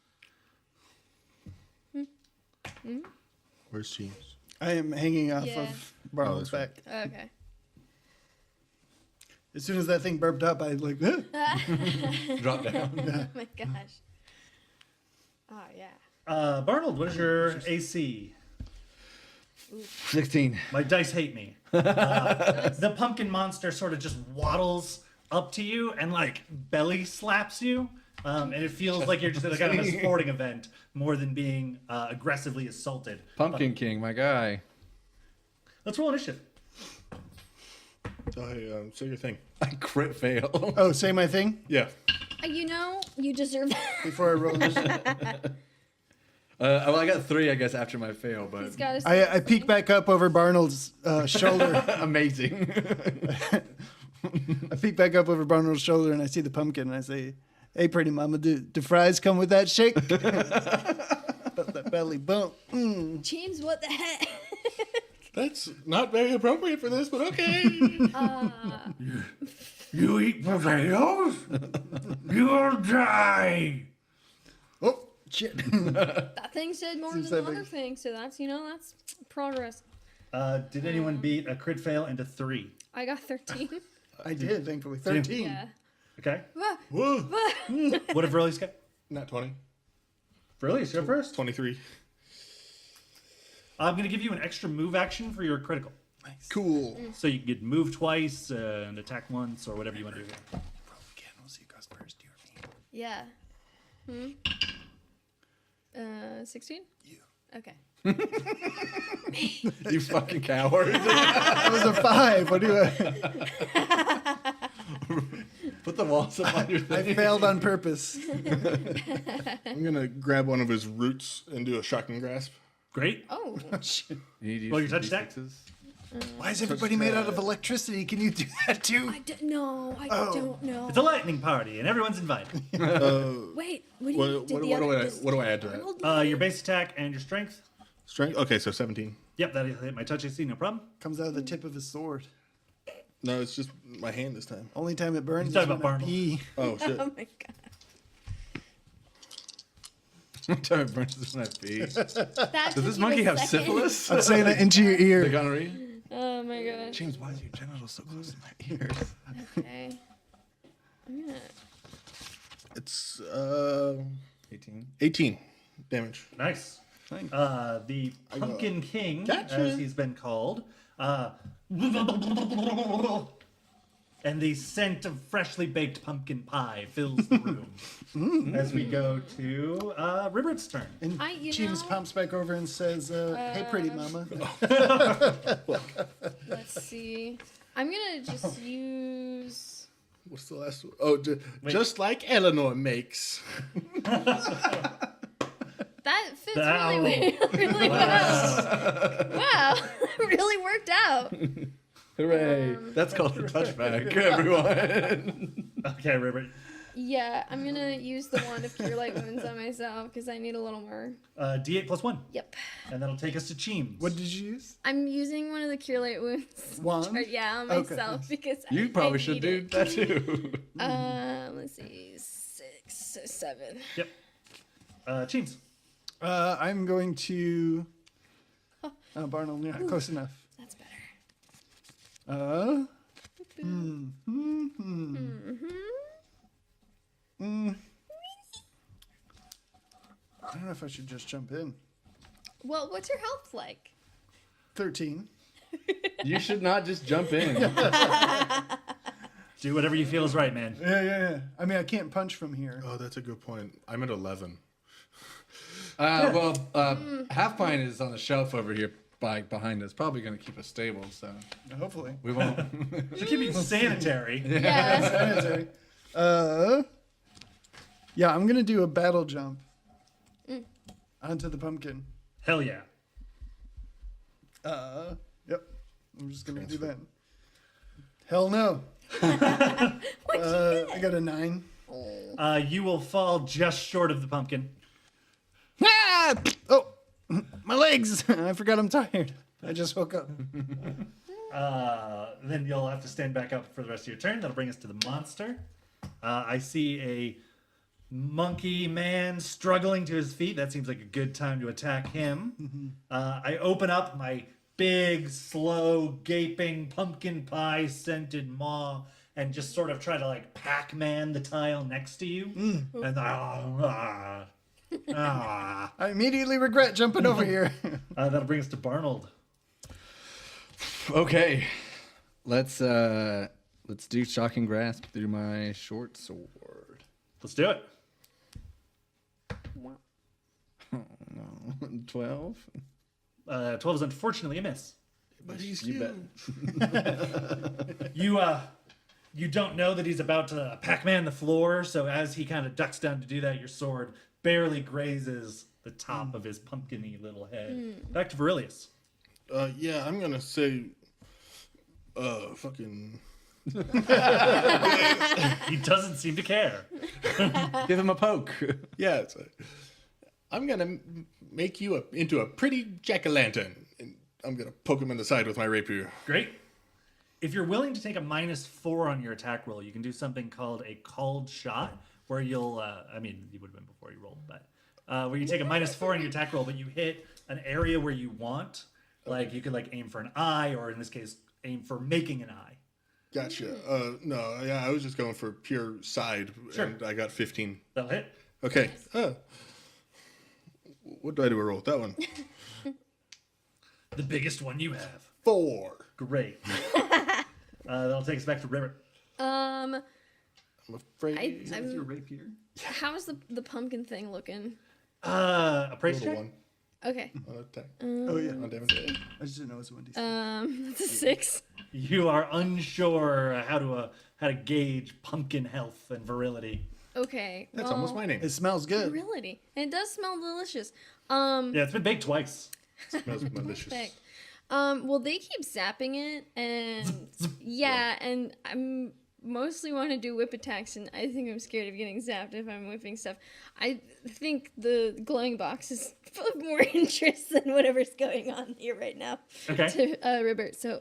Where's James? I am hanging off Yeah. of Barnold's this back. Okay. As soon as that thing burped up, I like, Drop down. Oh my gosh. Oh yeah. Barnold, what is your AC? 16. My dice hate me. The pumpkin monster sort of just waddles up to you and like belly slaps you. And it feels like you're just at kind of a sporting event more than being aggressively assaulted. Pumpkin King, my guy. Let's roll initiative. Oh, hey, say your thing. I crit fail. oh, say my thing Yeah. You know, you deserve that. before I roll this. Well, I got 3, I guess, after my fail, but He's got I peek back up over Barnold's shoulder. amazing. I peek back up over Barnold's shoulder and I see the pumpkin and I say, "Hey, pretty mama, do fries come with that shake?" But that belly bump. James, what the heck? That's not very appropriate for this, but okay. You eat potatoes? You'll die. Oh shit! That thing said more than Seems the that big. other thing, so that's that's progress. Did anyone beat a crit fail into 3? I got 13. I did, thankfully. 13. Yeah. Okay. Whoa. What if Verlius got? Not 20. Verlius, you're first. 23. I'm going to give you an extra move action for your critical. Cool. So you can move twice and attack once or whatever you want to do here. Roll again. We'll see who goes first. You or me? Yeah. 16? Okay. You fucking coward. That was a 5. What do I? Put the walls up on your I thing. failed on purpose. I'm gonna grab one of his roots and do a shocking grasp. Great. Oh. Roll your touch attack. Why is everybody made out of electricity? Can you do that too? I don't know. I don't know. It's a lightning party, and everyone's invited. Wait, what do you What do I add to that? Your base attack and your strength. Strength. Okay, so 17. Yep, that'll hit my touch AC, no problem. Comes out of the tip of his sword. No, it's just my hand this time. Only time it burns He's is talking when I about Barnable. pee. Oh shit. Oh my god. Time it burns when I pee. That Does this monkey have syphilis? I'm saying that into your The ear. gonorrhea? Oh my gosh. James, why is your genitals so close to my ears? Okay. I'm gonna. It's 18. 18 damage. Nice. Thanks. The Pumpkin King, Gotcha. as he's been called, and the scent of freshly baked pumpkin pie fills the room. As we go to Rivert's turn. And you James know- pumps back over and says, "Hey, pretty mama." Let's see. I'm gonna just use. What's the last one? Oh, just like Eleanor makes. That fits Ow. really well. Wow, that really worked out. Hooray. That's called a touchback, everyone. Okay, River. Yeah, I'm gonna use the wand of cure light wounds on myself because I need a little more. D8 plus 1. Yep. And that'll take us to Chims. What did you use? I'm using one of the cure light wounds. Wand? Yeah, on Okay. myself because You I probably need should do it. that too. Let's see, 6 or 7. Yep. Chims. I'm going to. Barnell, yeah, close enough. That's better. I don't know if I should just jump in. Well, what's your health like? 13. You should not just jump in. Do whatever you feel is right, man. Yeah. I mean, I can't punch from here. Oh, that's a good point. I'm at 11. Half Pint is on the shelf over here behind us. Probably going to keep us stable, so Hopefully. we won't. Should keep you sanitary. Yeah. Sanitary. Yeah, I'm gonna do a battle jump onto the pumpkin. Hell yeah. Yep. I'm just gonna do that. Hell no. I got a 9. You will fall just short of the pumpkin. Ah! Oh, my legs! I forgot I'm tired. I just woke up. Then you'll have to stand back up for the rest of your turn. That'll bring us to the monster. I see a monkey man struggling to his feet. That seems like a good time to attack him. I open up my big, slow, gaping, pumpkin pie scented maw and just sort of try to like Pac-Man the tile next to you. And I immediately regret jumping over here. that'll bring us to Barnold. Okay, let's do shocking grasp through my short sword. Let's do it. 12. 12 is unfortunately a miss. But he's You bet. You don't know that he's about to Pac-Man the floor, so as he kind of ducks down to do that, your sword barely grazes the top of his pumpkin-y little head. Back to Verilius. Yeah, I'm gonna say, fucking. He doesn't seem to care. Give him a poke. Yeah, I'm gonna make you into a pretty jack-o'-lantern. And I'm gonna poke him in the side with my rapier. Great. If you're willing to take a -4 on your attack roll, you can do something called a called shot, where you'll, you would have been before you rolled, but where you take a -4 on your attack roll, but you hit an area where you want. Like, you could, like, aim for an eye, or in this case, aim for making an eye. Gotcha. No, yeah, I was just going for pure side, Sure. and I got 15. That'll hit. Okay. What do I do a roll? That one. The biggest one you have. 4. Great. That'll take us back to River. I'm afraid. I'm, Your rapier? how's the pumpkin thing looking? Appraise Little check? one. Okay. on attack. Oh yeah. On damage. I just didn't know it was a 1d6. That's a 6. You are unsure how to gauge pumpkin health and virility. Okay. That's almost my name. It smells good. Virility. And it does smell delicious. Yeah, it's been baked twice. Smells malicious. Perfect. Well, they keep zapping it, and yeah, and I'm mostly want to do whip attacks, and I think I'm scared of getting zapped if I'm whipping stuff. I think the glowing box is of more interest than whatever's going on here right now. Okay. To Robert. So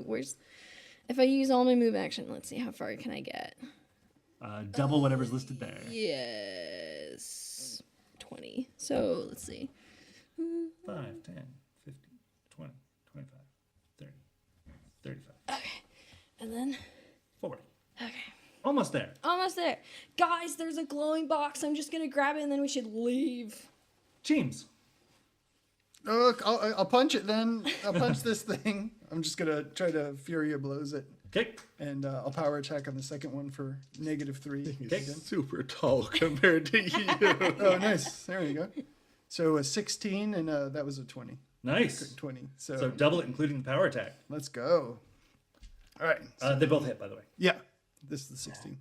where's if I use all my move action? Let's see how far can I get. Double whatever's listed there. Yes, 20. So let's see. 5, 10, 15, 20, 25, 30, 35, Okay, and then 40. okay. Almost there. Almost there. Guys, there's a glowing box. I'm just going to grab it and then we should leave. Teams. Oh, I'll punch it then. I'll punch this thing. I'm just gonna try to Fury of Blows it, Okay. and I'll power attack on the second one for -3. He's super tall compared to you. Oh, nice. There you go. So a 16, and that was a 20. Nice. 20. So double it, including the power attack. Let's go. All right. They both hit, by the way. Yeah, this is the 16.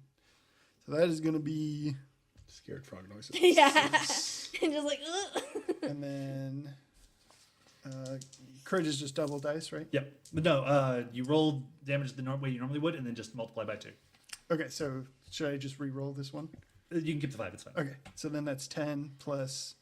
So that is gonna be, Scared frog noises. Yeah. And just like, ugh. and then crit is just double dice, right? Yep. But no, you roll damage the way you normally would, and then just multiply by 2. Okay, so should I just re-roll this one? You can keep the 5, it's fine. Okay, so then that's 10 plus,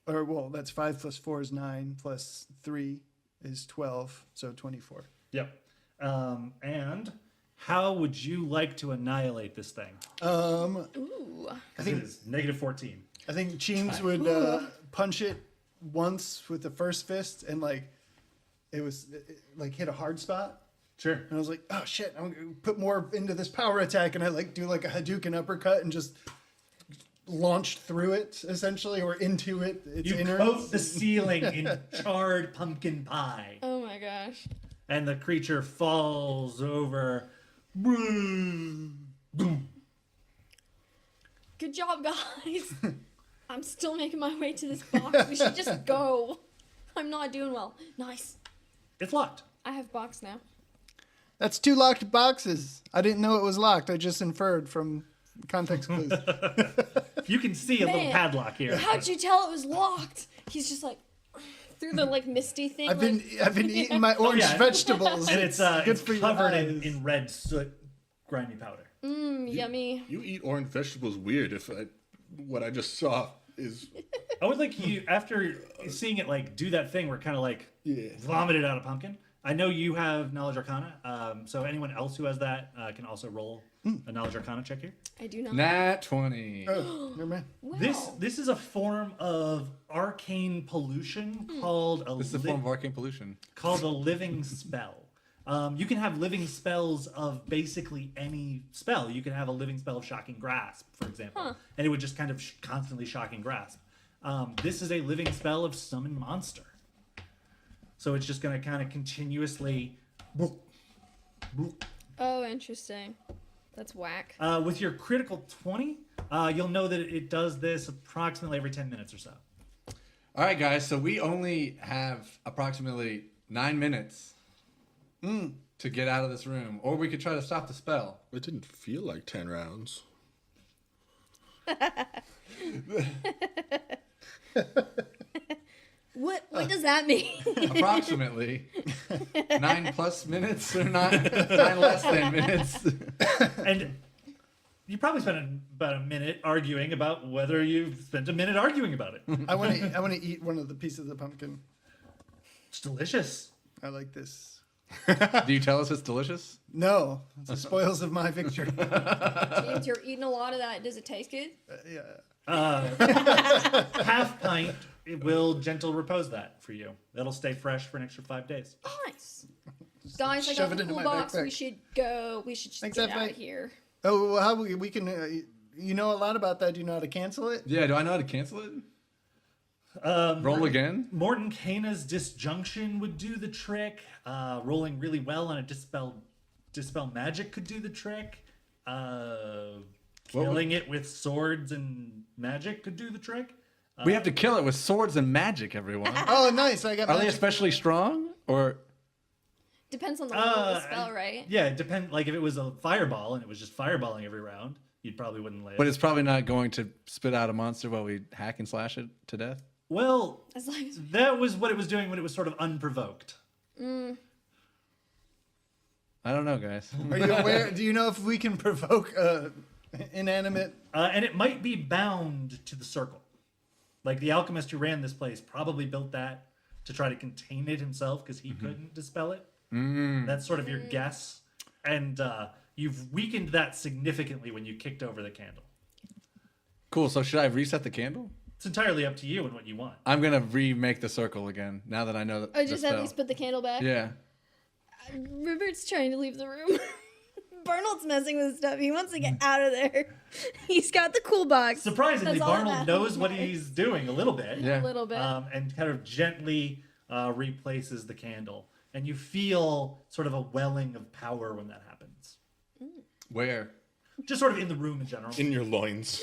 or well, that's 5 plus 4 is 9 plus 3 is 12, so 24. Yep. And how would you like to annihilate this thing? Ooh. I think it is -14. I think Cheems would punch it once with the first fist, and like it like hit a hard spot. Sure. And I was like, oh shit, I'm gonna put more into this power attack, and I like do like a Hadouken uppercut and just launched through it essentially, or into it. Its You innards. coat the ceiling in charred pumpkin pie, Oh my gosh. and the creature falls over. Boom. Good job, guys. I'm still making my way to this box. We should just go. I'm not doing well. Nice. It's locked. I have box now. That's 2 locked boxes. I didn't know it was locked. I just inferred from context clues. You can see a little Man. padlock here. How'd you tell it was locked? He's just like through the like misty thing. I've been eating my orange yeah. vegetables. And it's good it's for your covered eyes. in red soot, grimy powder. Yummy. You eat orange vegetables weird if what I just saw is... I would like you, after seeing it like do that thing where it kind of like vomited out a pumpkin. I know you have Knowledge Arcana, so anyone else who has that can also roll a Knowledge Arcana check here. I do not. Nat 20. Oh, never mind. Wow. This is a form of arcane pollution called a This is a form of arcane pollution. called a living spell. You can have living spells of basically any spell. You can have a living spell of Shocking Grasp, for example, and it would just kind of constantly Shocking Grasp. This is a living spell of Summon Monster. So it's just going to kind of continuously... Oh, interesting. That's whack. With your critical 20, you'll know that it does this approximately every 10 minutes or so. All right, guys. So we only have approximately 9 minutes to get out of this room, or we could try to stop the spell. It didn't feel like 10 rounds. What does that mean? Approximately 9 plus minutes, or 9 less than minutes. And you probably spent about a minute arguing about whether you've spent a minute arguing about it. I want to eat one of the pieces of the pumpkin. It's delicious. I like this. Do you tell us it's delicious? No, it's the spoils of my victory. James, you're eating a lot of that. Does it taste good? Yeah. Half Pint, it will gentle repose that for you. That'll stay fresh for an extra 5 days. Nice. Guys, I shove got it the into cool my box. backpack. We should go. We should just Thanks, get Half out Pint. of here. Oh, well, how we can? You know a lot about that. Do you know how to cancel it? Yeah. Do I know how to cancel it? Roll again. Morton Cana's Disjunction would do the trick. Rolling really well on a Dispel Magic could do the trick. Killing it with swords and magic could do the trick. We have to kill it with swords and magic, everyone. Oh, nice! I got. Are they magic. especially strong, or Depends on the level of the spell, right? Yeah, it depends. Like if it was a fireball and it was just fireballing every round, you probably wouldn't lay it. but it's probably not going to spit out a monster while we hack and slash it to death? Well, As long as that was what it was doing when it was sort of unprovoked. I don't know, guys. Are you aware? Do you know if we can provoke inanimate? And it might be bound to the circle. Like the alchemist who ran this place probably built that to try to contain it himself because he couldn't dispel it. That's sort of your guess. And you've weakened that significantly when you kicked over the candle. Cool. So should I reset the candle? It's entirely up to you and what you want. I'm gonna remake the circle again now that I know that. I just at least put the candle back. Yeah. Rupert's trying to leave the room. Barnold's messing with stuff. He wants to get out of there. He's got the cool box. Surprisingly, That's all Barnold that knows what matters. he's doing a little bit. Yeah. A little bit. And kind of gently replaces the candle. And you feel sort of a welling of power when that happens. Where? Just sort of in the room in general. In your loins.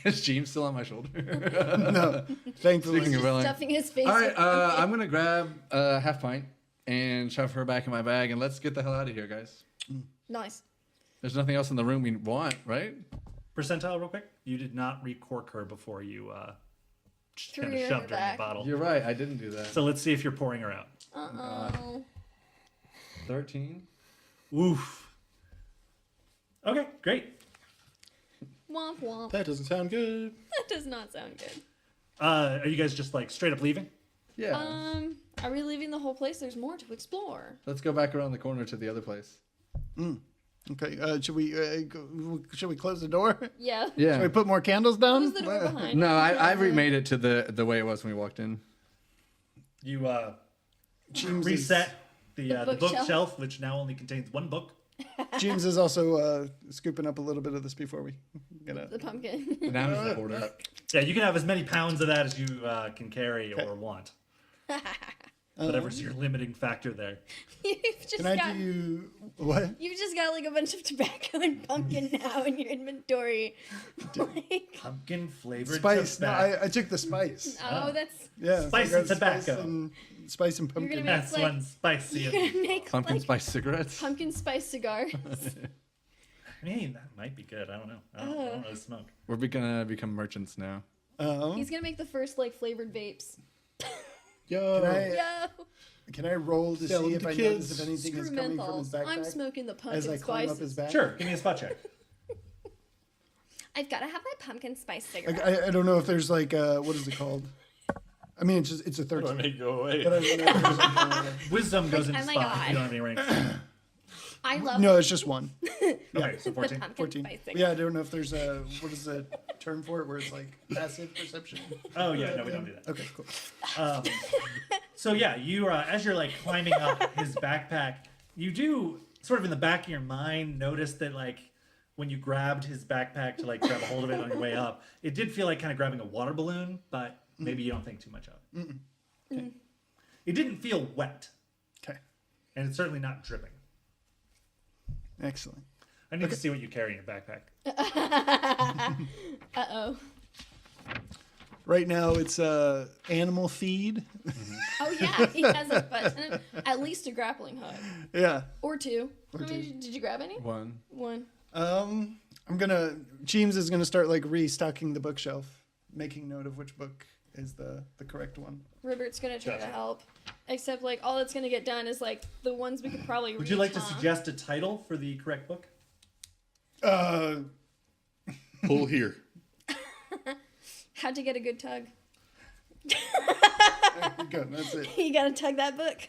Is James still on my shoulder? No, thankfully. Speaking of willing. Stuffing his face. All right, with pumpkin. I'm gonna grab Half Pint and shove her back in my bag, and let's get the hell out of here, guys. Nice. There's nothing else in the room we want, right? Percentile, real quick. You did not recork her before you just Threw kind of her in shoved the her in back. the bottle. You're right. I didn't do that. So let's see if you're pouring her out. 13. Oof. Okay, great. Womp womp. That doesn't sound good. That does not sound good. Are you guys just like straight up leaving? Yeah. Are we leaving the whole place? There's more to explore. Let's go back around the corner to the other place. Okay, should we close the door? Yeah. Should we Yeah. put more candles down? Close the door behind. No, I remade it to the way it was when we walked in. You James reset the bookshelf. bookshelf, which now only contains one book. James is also scooping up a little bit of this before we get out. The pumpkin. And I'm just the hoarder. Yeah, you can have as many pounds of that as you can carry or want. Whatever's your limiting factor there. you've just Can I got do what? you've just got like a bunch of tobacco and pumpkin now in your inventory. Like, Pumpkin flavored Spice. No, tobacco. I took the spice. oh, that's Yeah, Spice I and got tobacco. Spice and You're pumpkin. gonna That's like- one spicy. you're gonna make Pumpkin like spice cigarettes. pumpkin spice cigars. I mean, that might be good. I don't know. I don't really smoke. We're gonna become merchants now. He's gonna make the first like flavored vapes. Yo. Can I roll to Sell see them if to I kids. notice if anything Screw is coming from his menthols. backpack I'm smoking the as pumpkin I climb up his spices. back? Sure, give me a spot check. I've gotta have my pumpkin spice cigarette. I don't know if there's like what is it called? I mean, it's a How do I 13. make it go away? But I don't know if there's like, Wisdom goes into oh my spot if God. you don't have any ranks. I love no, it's just one. Okay, so the 14. pumpkin 14. spice cigarette. Yeah, I don't know if there's a what is the term for it where it's like passive perception. Oh yeah, no, we don't do that. Okay, cool. So yeah, you as you're like climbing up his backpack, you do sort of in the back of your mind notice that like when you grabbed his backpack to like grab a hold of it on your way up, it did feel like kind of grabbing a water balloon, but maybe you don't think too much of it. Okay. It didn't feel wet, Okay, and it's certainly not dripping. excellent. I need to see what you carry in your backpack. Uh-oh. Right now it's animal feed. Oh yeah, he has a button. At least a grappling hook. Yeah. Or two. How many did you grab any? One. One. James is gonna start like restocking the bookshelf, making note of which book is the correct one. Robert's gonna try to Gotcha. help. Except like all that's gonna get done is like the ones we could probably read. Would you like to suggest a title for the correct book? Pull here. How to get a good tug. Good, that's it. You gotta tug that book.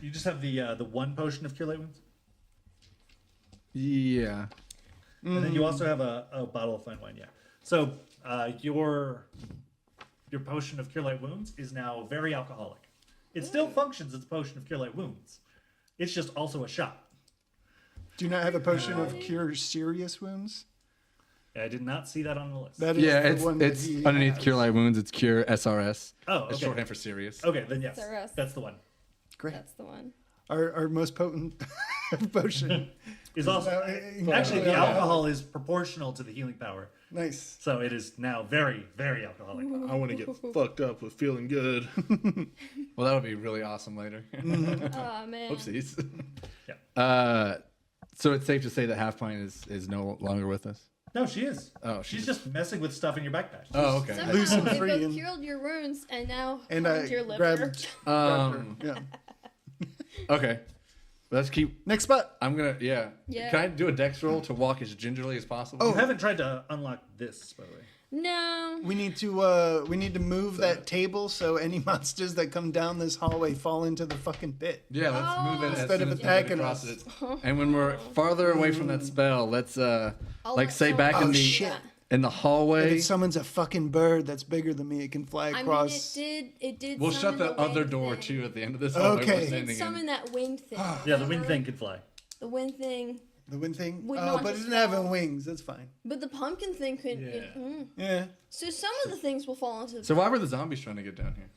You just have the one potion of cure light wounds, Yeah. and then you also have a bottle of fine wine. Yeah. So your potion of cure light wounds is now very alcoholic. It still functions as a potion of cure light wounds. It's just also a shot. Do you not have a potion of cure serious wounds? I did not see that on the list. That is Yeah, the one that it's he underneath has. Cure Light Wounds. It's Cure SRS. Oh, It's okay. shorthand for serious. Okay, then yes, It's a rest. that's the one. Great. That's the one. our most potent potion. Is also actually the alcohol is proportional to the healing power, Nice. so it is now very, very alcoholic. I want to get fucked up with feeling good. Well, that would be really awesome later. Oh man. Oopsies. Yeah. So it's safe to say that Half Pint is no longer with us. No, she is. Oh, She's just messing with stuff in your backpack. Oh, okay. Somehow Loose and they free both and- cured your wounds and now And harmed I your liver. grabbed her. Yeah. Okay. Let's keep. Next spot. I'm gonna. Yeah. Yeah. Can I do a dex roll to walk as gingerly as possible? You haven't tried to unlock this, by the way. No. We need to move that table so any monsters that come down this hallway fall into the fucking pit. Yeah. Let's move it as Instead soon of as we get attacking across us. it. And when we're farther away from that spell, let's I'll like let say someone- back in Oh, the shit. in the If hallway. it summons a fucking bird that's bigger than me, it can fly I mean, across. it did. We'll shut summon the other wind door thing. too at the end of this hallway. Okay. We're It standing did summon in. that wind thing. Yeah, the wind thing can fly. The wind thing. The wind thing? Would Oh, not but it just didn't have fall. wings. That's fine. But the pumpkin thing could. Yeah. Yeah. So some of the things will fall into. So why were the zombies trying to get down here?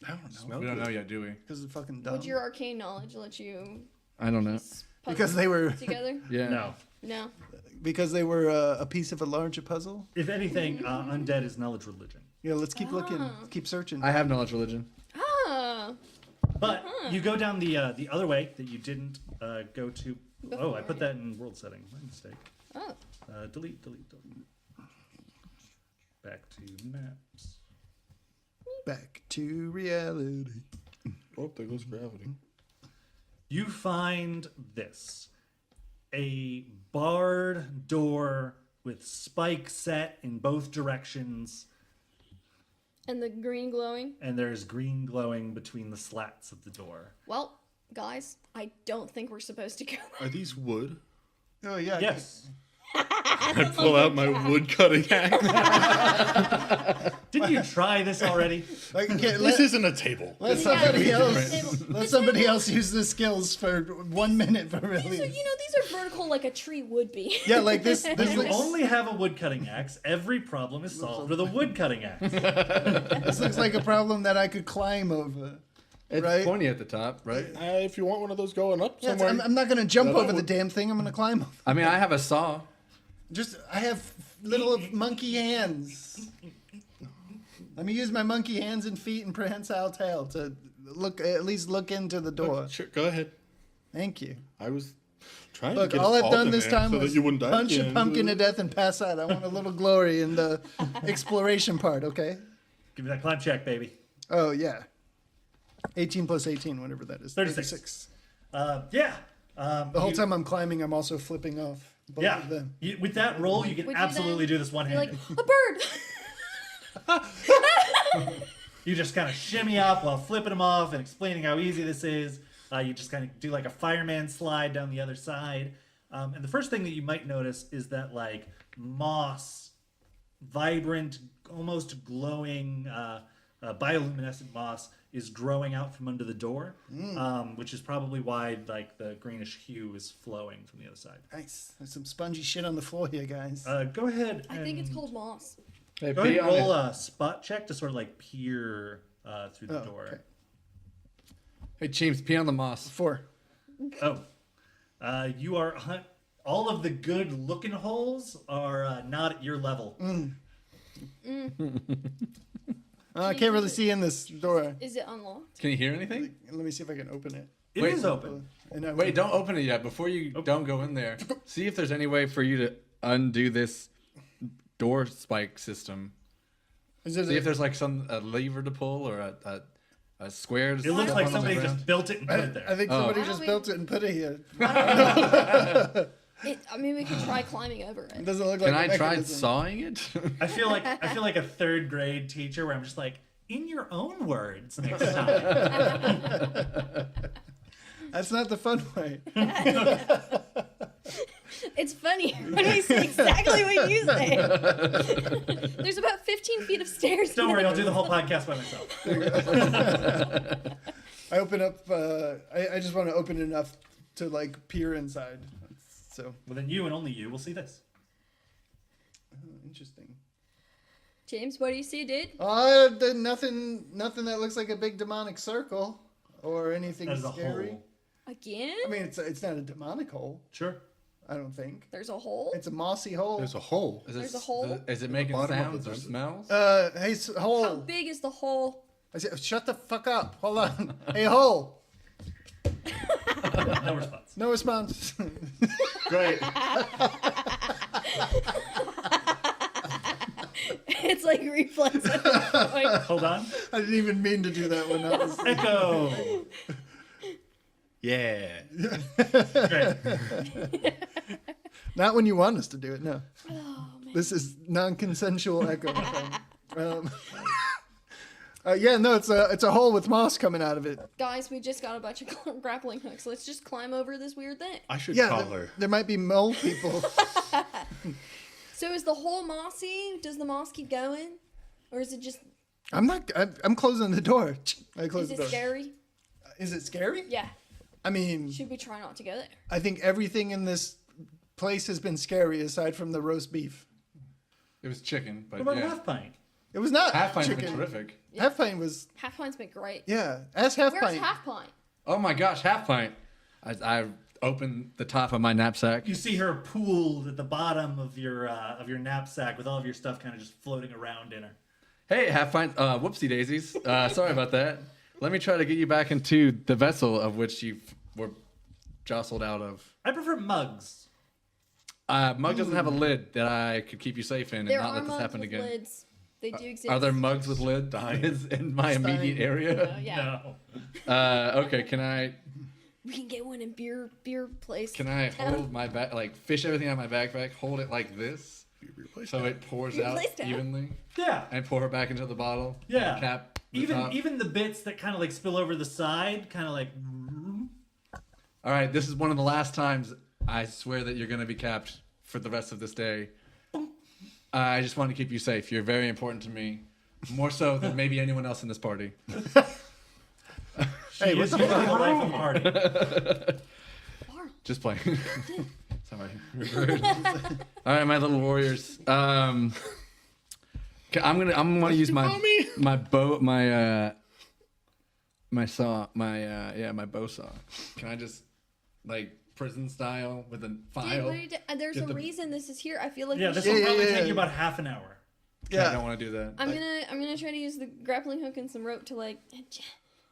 I don't know. Smell We don't good. know yet, do we? Because it's fucking dumb. Would your arcane knowledge let you? I don't know. piece Because puzzles they were together. Yeah. No. No. a piece of a larger puzzle. If anything, undead is knowledge religion. Yeah, let's keep looking. Keep searching. I have knowledge religion. Ah. But you go down the other way that you didn't go to. Oh, I Before, put that in world setting. My mistake. Oh. Delete. Back to maps. Back to reality. Oh, there goes gravity. You find this. A barred door with spikes set in both directions, And the green glowing. and there's green glowing between the slats of the door. Well, guys, I don't think we're supposed to go. Are these wood? Oh yeah. Yes. I pull out my wood cutting axe. Didn't you try this already? I can get, This let, isn't a table. let somebody else. Table. Let somebody else use the skills for 1 minute for So, really. these are vertical like a tree would be. Yeah, like this. When This you looks, only have a wood cutting axe, every problem is solved with a wood cutting axe. this looks like a problem that I could climb over. It's Right. pointy at the top, right? If you want one of those going up Yeah, somewhere. I'm not gonna jump Yeah, that over the would- damn thing. I'm gonna climb over. I mean, I have a saw. I have little monkey hands. Let me use my monkey hands and feet and prehensile tail to at least look into the door. Sure, go ahead. Thank you. I was trying Look, to get all us I've done in this there time so was that you wouldn't die punch a again. pumpkin to death and pass out. I want a little glory in the exploration part, okay? Give me that climb check, baby. Oh, yeah. 18 plus 18, whatever that is. 36. Yeah. The whole time I'm climbing, I'm also flipping off both Yeah. of them. With that roll, you can Would you absolutely then do this You're like one-handed. a bird. You just kind of shimmy up while flipping them off and explaining how easy this is. You just kind of do like a fireman slide down the other side. And the first thing that you might notice is that like moss, vibrant, almost glowing, bioluminescent moss is growing out from under the door, which is probably why like the greenish hue is flowing from the other side. Nice. There's some spongy shit on the floor here, guys. Go ahead. I think it's and- called moss. Hey, Go ahead pee and on roll it. a spot check to sort of like peer through the Oh, door. okay. Hey, James, pee on the moss. 4. Oh, you are all of the good looking holes are not at your level. I can't really see in this door. Is it unlocked? Can you hear anything? Let me see if I can open it. It is Wait. open. And I Wait, don't open it yet. Before you don't go in there, see if there's any way for you to undo this door spike system. Is it See if there's like a lever to pull or a square. To It looks step like on the somebody ground. just built it and put it I there. think Oh. somebody Why just don't built it and put it here. I mean, we could try climbing over It it. doesn't look Can like I a try mechanism. sawing it? I feel like a third grade teacher where I'm just like, in your own words next time. That's not the fun way. It's funny when we say exactly what you say. There's about 15 feet of stairs. Don't worry, I'll do the whole podcast by myself. I open up. I just want to open enough to like peer inside. So Well, then you and only you will see this. interesting. James, what do you see, dude? Nothing that looks like a big demonic circle. or anything That is a scary. hole. Again? I mean, it's not a demonic hole. Sure. I don't think. There's a hole? It's a mossy hole. There's a hole. There's a hole? Is it making bottom of sounds it, or there's- smells? Hey, How hole. big is the hole? I said, shut the fuck up. Hold on. Hey, hole. No response. No response. Great. It's like reflex. Like, Hold on. I didn't even mean to do that one. That was Echo. Yeah. Great. not when you want us to do it. No. oh, man. This is non-consensual echo. Yeah, no, it's a hole with moss coming out of it. Guys, we just got a bunch of grappling hooks. Let's just climb over this weird thing. I should Yeah, call there, her. there might be mole people. So is the hole mossy? Does the moss keep going? Or is it just, I'm closing the door. I close is the it door. scary? Is it scary? Yeah. I mean, Should we try not to go there? I think everything in this place has been scary aside from the roast beef. It was chicken, but What about yeah. Half Pint? It was not Half Pint's been chicken. terrific. Half Pint was, Half Pint's been great. yeah. Ask Half Where's Pint. Half Pint? Oh my gosh, Half Pint. I opened the top of my knapsack. You see her pooled at the bottom of your knapsack with all of your stuff kind of just floating around in her. Hey, Half Pint. Whoopsie daisies. Sorry about that. Let me try to get you back into the vessel of which you were jostled out of. I prefer mugs. Mug doesn't have a lid that I could keep you safe in and There not are let this mugs happen with again. lids. They do exist. Are there mugs with lids in my immediate Stein. area? Yeah. No. Okay, can I We can get one in beer place. hold my back, like fish everything out of my backpack, hold it like this, so it pours out Replace that. evenly, Yeah. and pour it back into the bottle. Yeah. And cap the top. Even the bits that kind of like spill over the side, kind of like. All right, this is one of the last times I swear that you're going to be capped for the rest of this day. I just want to keep you safe. You're very important to me, more so than maybe anyone else in this party. She is usually the life of the party. Just playing. Sorry. All right, my little warriors. I'm gonna use my bow my saw my bow saw. Can I just like prison style with a Dude, file? what are you there's Get a the- reason this is here. I feel like Yeah, we this should- will probably yeah, take yeah. you about half an hour. I Yeah. don't want to do that. I'm gonna try to use the grappling hook and some rope to like,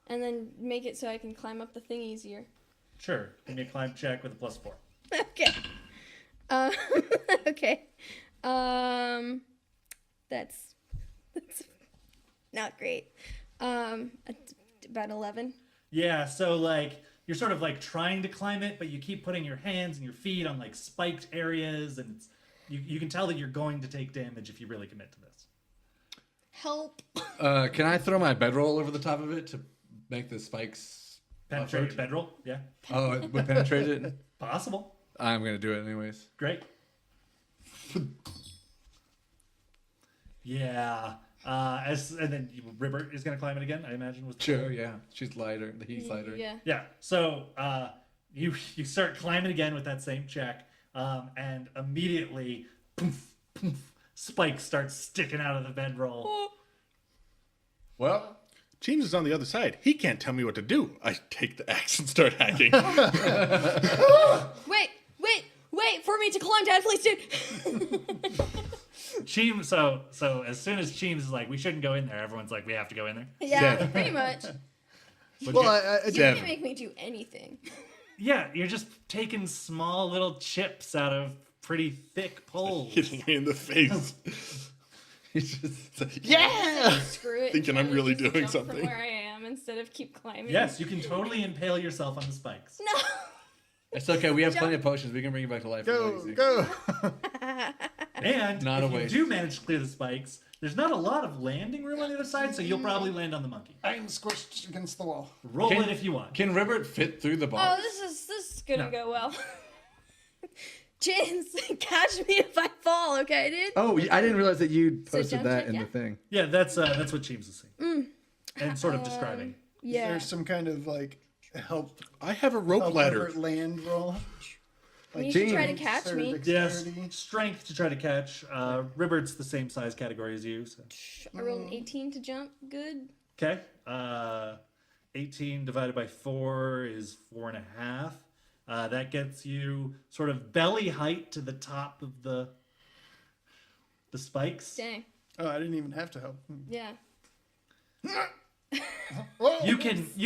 and then make it so I can climb up the thing easier. Sure. Give me a climb check with a +4. Okay. Okay. That's not great. About 11. Yeah, so like you're sort of like trying to climb it, but you keep putting your hands and your feet on like spiked areas, and you can tell that you're going to take damage if you really commit to this. Help. Can I throw my bedroll over the top of it to make the spikes Penetrate buffered? bedroll? Yeah. Oh, it would penetrate it? Possible. I'm gonna do it anyways. Great. Yeah. And then Ribbert is gonna climb it again, I imagine. Sure, yeah. She's lighter. He's lighter. Yeah. Yeah. So you start climbing again with that same check, and immediately, poof, poof, spikes start sticking out of the bedroll. Well, James is on the other side. He can't tell me what to do. I take the axe and start hacking. Wait for me to climb, Dad, please, dude. Cheem, so as soon as Cheems is like, we shouldn't go in there, everyone's like, we have to go in there. Yeah, pretty much. Well, I You did. can't make me do anything. Yeah, you're just taking small little chips out of pretty thick poles. Hitting me in the face. he's just Yeah! Screw it. Thinking and I'm really just doing jump something. From where I am instead of keep climbing. Yes, you can totally impale yourself on the spikes. No. It's okay. We have plenty of potions. We can bring you back to life. Go, really easy. go. And Not a if you waste. do manage to clear the spikes, there's not a lot of landing room on the other side, so you'll probably land on the monkey. I'm squished against the wall. Roll Can- it if you want. Can Ribbert fit through the Oh, bars? this is gonna No. go well. James, catch me if I fall, okay, dude? Oh, I didn't realize that you posted jump that check, in yeah. the thing. Yeah, that's what Cheems is saying. And sort of describing. Yeah. There's some kind of like help I have a rope ladder. Herbert land roll. You should try to James, catch me. Yes, Dexterity. strength to try to catch. Ribbert's the same size category as you. So. I rolled an 18 to jump. Good. Okay. 18 divided by 4 is 4.5. That gets you sort of belly height to the top of the spikes. Dang. Oh, I didn't even have to help. Yeah. You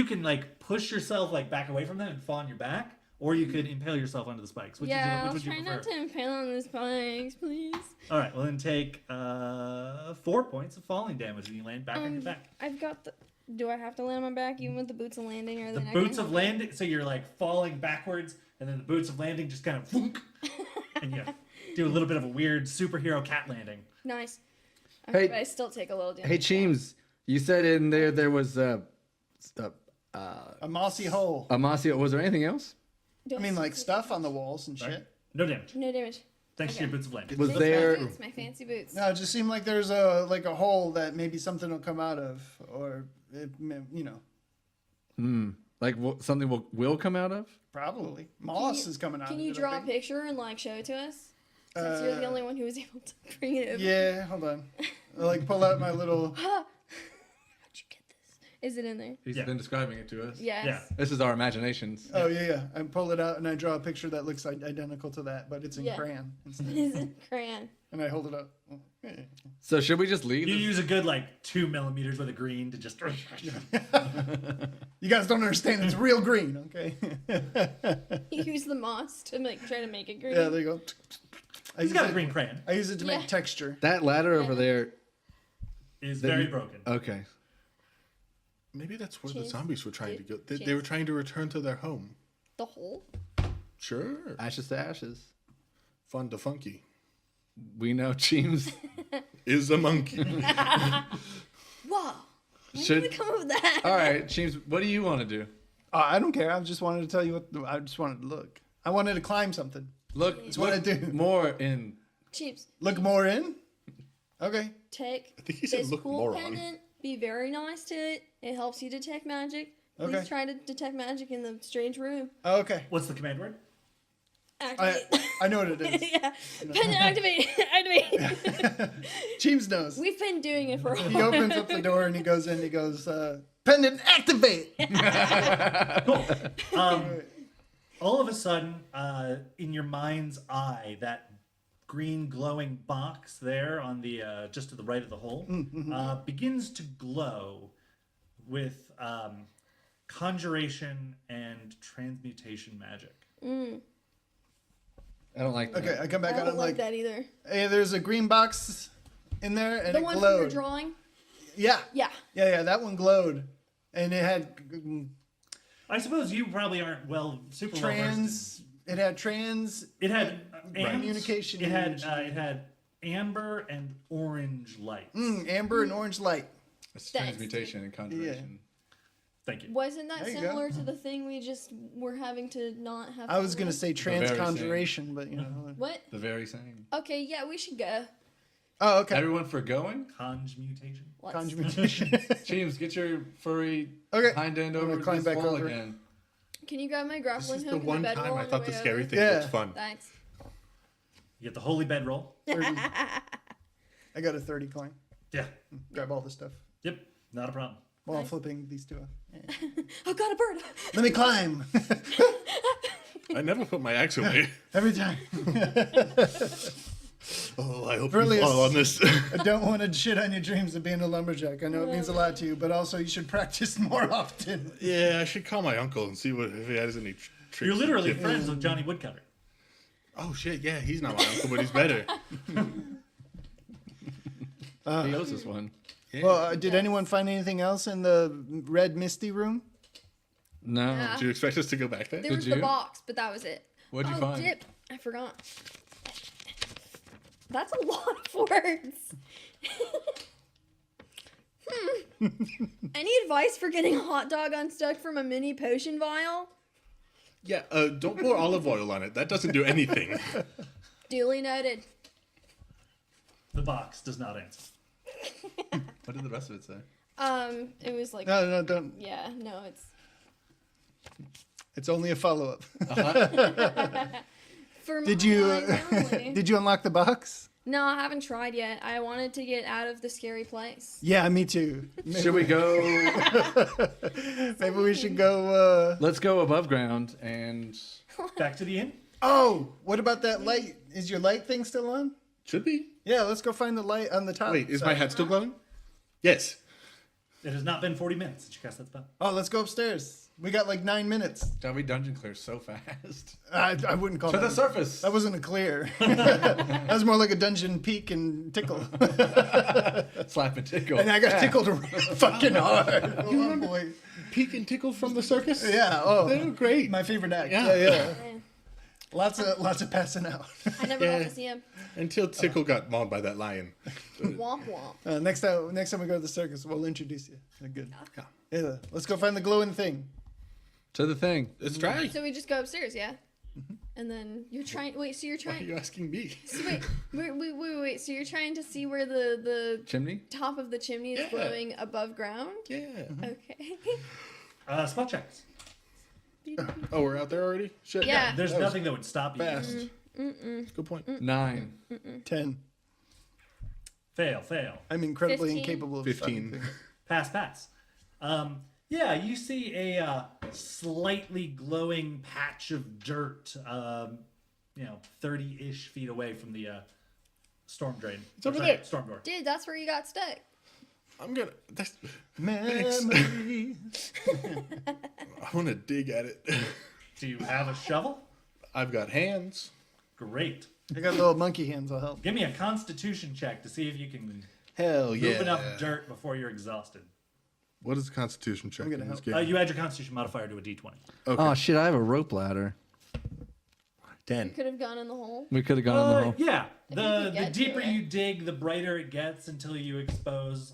can like push yourself like back away from them and fall on your back, or you could impale yourself onto the spikes. Which I'll would you try prefer? not to impale on the spikes, please. All right, well then take 4 points of falling damage and you land back on your back. I've got the. Do I have to land on my back even with the boots of landing, or are The they not boots gonna of help me? landing, so you're like falling backwards, and then the boots of landing just kind of thunk, and you do a little bit of a weird superhero cat landing. Nice. Hey- But I still take a little damage. Hey, Cheems, you said in there was A mossy hole. a mossy. Was there anything else? Do I mean, like stuff on the walls and shit. No damage. No damage. Thanks to your boots of landing. Was Thanks, there? My boots, my fancy boots. No, it just seemed like there's a hole that maybe something will come out of, or Like something will come out of? probably moss is coming out. Can of you it, I draw a think. picture and like show it to us? Since you're the only one who was able to bring it over. Yeah, hold on. I'll, like pull out my little. How'd you get this? Is it in there? He's Yeah. been describing it to us. Yes. Yeah. This is our imaginations. Oh yeah. I pull it out and I draw a picture that looks identical to that, but it's in Yeah. crayon instead. Is it crayon? And I hold it up. So should we just leave? You this- use a good like 2 millimeters with a green to just. You guys don't understand. It's real green, okay? You use the moss to try to make it green. Yeah, there you go. I He's use got a it- green crayon. I use it to Yeah. make texture. That ladder over there. Is That very you- broken. Okay. Maybe that's where the Cheese. zombies were trying to go. They Cheese. were trying to return to their home. The hole? Sure. Ashes to ashes. Fun to funky. We know Cheems. Is a monkey. Whoa. When Should- did we come up with that? All right, Cheems. What do you want to do? I don't care. I just wanted to tell you what. I just wanted to look. I wanted to climb something. Look, That's what I do. more in. Chiefs, Look more in. Okay. take think he said this look cool moron. pendant. Be very nice to it. It helps you detect magic. Please Okay. try to detect magic in the strange room. Okay. What's the command word? Activate. I know what it is. Yeah. Pendant activate. Activate. Cheems knows. We've been doing it for a He while. opens up the door and he goes in. He goes, pendant activate. Cool. All of a sudden, in your mind's eye, that green glowing box there on the just to the right of the hole begins to glow with conjuration and transmutation magic. I don't like that. Okay, I come back I out. don't I'm like like, that either. hey, there's a green box in there, and The it one from your glowed. drawing? Yeah, Yeah. yeah, that one glowed, and it had I suppose you probably aren't super well versed. trans. It had trans. It had Communication It had energy. it had amber and orange lights. Amber and orange light. It's That's- transmutation and conjuration. Thank you. Wasn't that There you similar to the thing we just were having to not have? I was to gonna live? say very same. transconjuration, but you know. What? The very same. Okay, yeah, we should go. Oh, okay. Everyone for going? Conmutation. Let's- Conjuration. James, get your furry Okay. hind end I'm over gonna to climb this back wall over. again. Can you grab my This grappling is hook the and one bedroll time I on thought the the way scary over? thing Yeah. looked fun. Thanks. You get the holy bedroll. 30. I got a 30 coin. Yeah. Grab all the stuff Yep. Not a problem. while I'm Nice. flipping these two up. Oh, got a bird. Let me climb I never put my axe away. every time. Oh, I hope Really you fall is- on this. I don't want to shit on your dreams of being a lumberjack. I know it means a lot to you, but also you should practice more often. Yeah, I should call my uncle and see if he has any tricks. You're literally and tips. friends with Johnny Woodcutter. Oh shit! Yeah, he's not my uncle, but he's better. He owes us one. Yeah. Well, did anyone find anything else in the red misty room? No. Yeah. Do you expect us to go back there? There was you? the box, but that was it. What'd you oh, find? dip. I forgot. That's a lot of words. Any advice for getting a hot dog unstuck from a mini potion vial? Yeah. Don't pour olive oil on it. That doesn't do anything. Duly noted. The box does not answer. What did the rest of it say? It was like, No, don't. yeah, no, it's It's only a follow up. for Did my you eyes only. did you unlock the box? No, I haven't tried yet. I wanted to get out of the scary place. Yeah, me too. Should we go? Maybe we should go. Let's go above ground and Back to the inn. Oh, what about that light? Is your light thing still on? Should be. Yeah, let's go find the light on the top. Wait, is my Sorry. hat still glowing? Yes. It has not been 40 minutes since you cast that spell. Oh, let's go upstairs. We got like 9 minutes. shall we dungeon clear so fast? I wouldn't call To that. the surface. That wasn't a clear. That was more like a dungeon peek and tickle. Slap and tickle. And I got tickled fucking hard. Oh, boy. Peek and tickle from the circus? Yeah. Oh, They were great. my favorite act. Yeah. Yeah. Lots of passing out. I never got to see him. Until Tickle got mauled by that lion. Womp womp. Next time we go to the circus, we'll introduce you. Good. Yeah. Let's go find the glowing thing. To the thing. Let's try. So we just go upstairs, yeah? And then you're trying. Wait, so you're Why are trying. you asking me? So wait. So you're trying to see where the Chimney? top of the chimney is Yeah. glowing above ground? Yeah. Okay. Spell checks. Oh, we're out there already? Shit. Yeah. There's nothing that would stop you. Fast. Good point. 9. 10. Fail. I'm incredibly 15. incapable of 15. finding things. Pass. Yeah, you see a slightly glowing patch of dirt, 30-ish feet away from the storm drain. It's over there. Storm door. Dude, that's where you got stuck. I'm gonna. That's, Memory. I want to dig at it. Do you have a shovel? I've got hands. Great. I got little monkey hands. I'll help. Give me a constitution check to see if you can Hell move yeah. enough dirt before you're exhausted. What is a constitution check I'm gonna in this help. game? You add your constitution modifier to a d20. Okay. Oh, shit, I have a rope ladder. 10. Could have gone in the hole. We could have gone in the hole. Yeah. you The could get to deeper it. you dig, the brighter it gets until you expose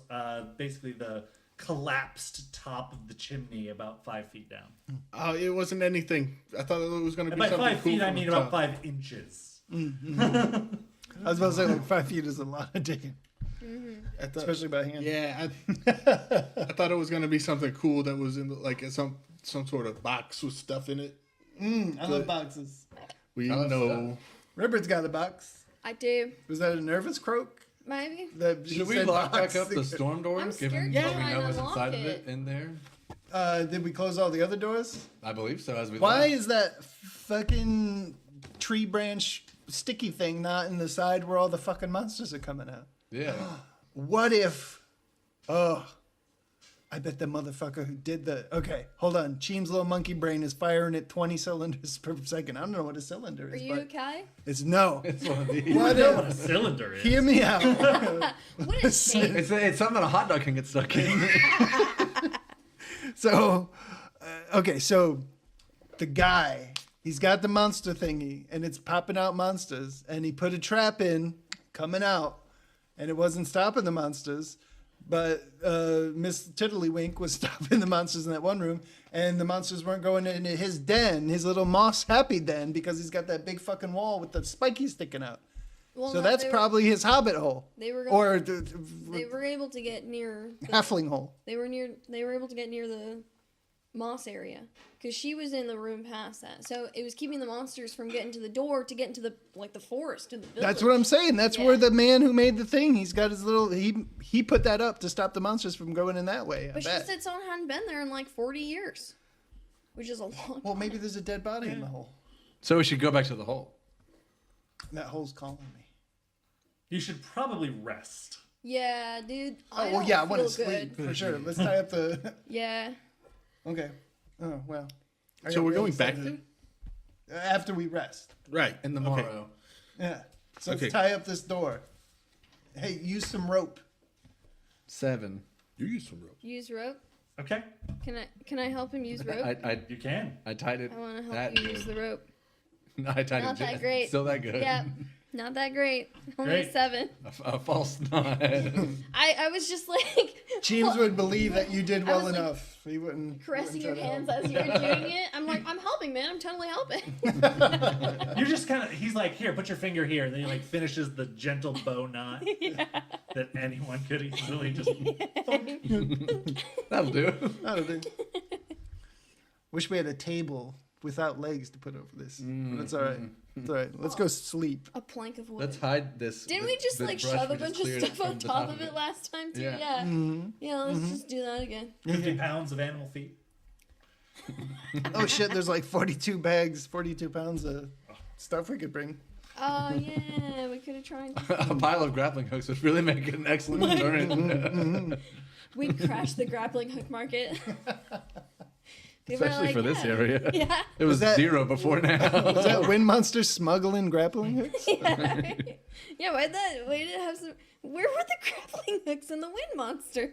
basically the collapsed top of the chimney about 5 feet down. Oh, it wasn't anything. I thought it was going to And be by something 5 cool feet, I from mean the about top. 5 inches. I was about to say like 5 feet is a lot of digging, I thought, especially by hand. yeah, I thought it was going to be something cool that was in some sort of box with stuff in it. I love boxes. We I love know. Ribbard's got a box. I do. Was that a nervous croak? Maybe. That she Should we said lock box? back up the storm door, I'm given scared what to we try know and is unlock inside of it. it in there? Did we close all the other doors? I believe so, as we Why left. is that fucking tree branch sticky thing not in the side where all the fucking monsters are coming out? Yeah. What if? Oh, I bet the motherfucker who did the. Okay, hold on. Cheem's little monkey brain is firing at 20 cylinders per second. I don't know what a cylinder Are is, you but okay? it's no. It's one of these. What What a if? cylinder is. Hear me out. What is shape? It's something a hot dog can get stuck in. So, okay, so the guy, he's got the monster thingy, and it's popping out monsters, and he put a trap in, coming out, and it wasn't stopping the monsters, but Miss Tiddlywink was stopping the monsters in that one room, and the monsters weren't going into his den, his little moss happy den, because he's got that big fucking wall with the spiky sticking out. Well, So no, that's they were- probably his hobbit hole, They were or they were able to get near. halfling hole. They were able to get near the moss area because she was in the room past that. So it was keeping the monsters from getting to the door to get into the forest and the village. That's what I'm saying. That's Yeah. where the man who made the thing, he's got his little. He put that up to stop the monsters from going in that way. I But she bet. said someone hadn't been there in like 40 years, which is a long. Well, maybe there's a dead body in the hole. So we should go back to the hole. That hole's calling me. You should probably rest. Yeah, dude. I Oh well, don't yeah, I want to feel sleep good. for sure. Let's tie up the. Yeah. Okay. Oh well. I So got we're real going back excited. After we rest. Right. In the Okay. morrow. Yeah. So Okay. let's tie up this door. Hey, use some rope. 7. You use some rope. Use rope. Okay, Can I help him use rope? I you can. tied it. I want to help that you use the rope. No, I tied Not it. that great. Still that good. Yeah, not that great. Only Great. a 7. A false nod. I was just like James would believe that you did I well was, like, enough. He wouldn't. caressing your wouldn't hands try to as you were doing it. I'm like, I'm helping, man. I'm totally helping. You're just kind of. He's like, here, put your finger here. Then he like finishes the gentle bow knot that anyone could easily just. That'll do. help. That'll do. Wish we had a table without legs to put over this. But it's all right. It's all right. Let's go sleep. A plank of wood. Let's hide this. Didn't we just this like brush shove we a just bunch of cleared stuff from on the top of it last time too? Yeah. Yeah. Mm-hmm. Yeah, let's just do that again. 50 pounds of animal feet. Oh shit! There's like 42 pounds of stuff we could bring. Oh yeah, we could have tried. A pile of grappling hooks would really make it an excellent deterrent. We crashed the grappling hook market. People are Especially like, for this yeah. area. Yeah. It was that- 0 before now. Was that Wind Monster smuggling grappling hooks? Yeah, why did it have some? Where were the grappling hooks in the wind monster?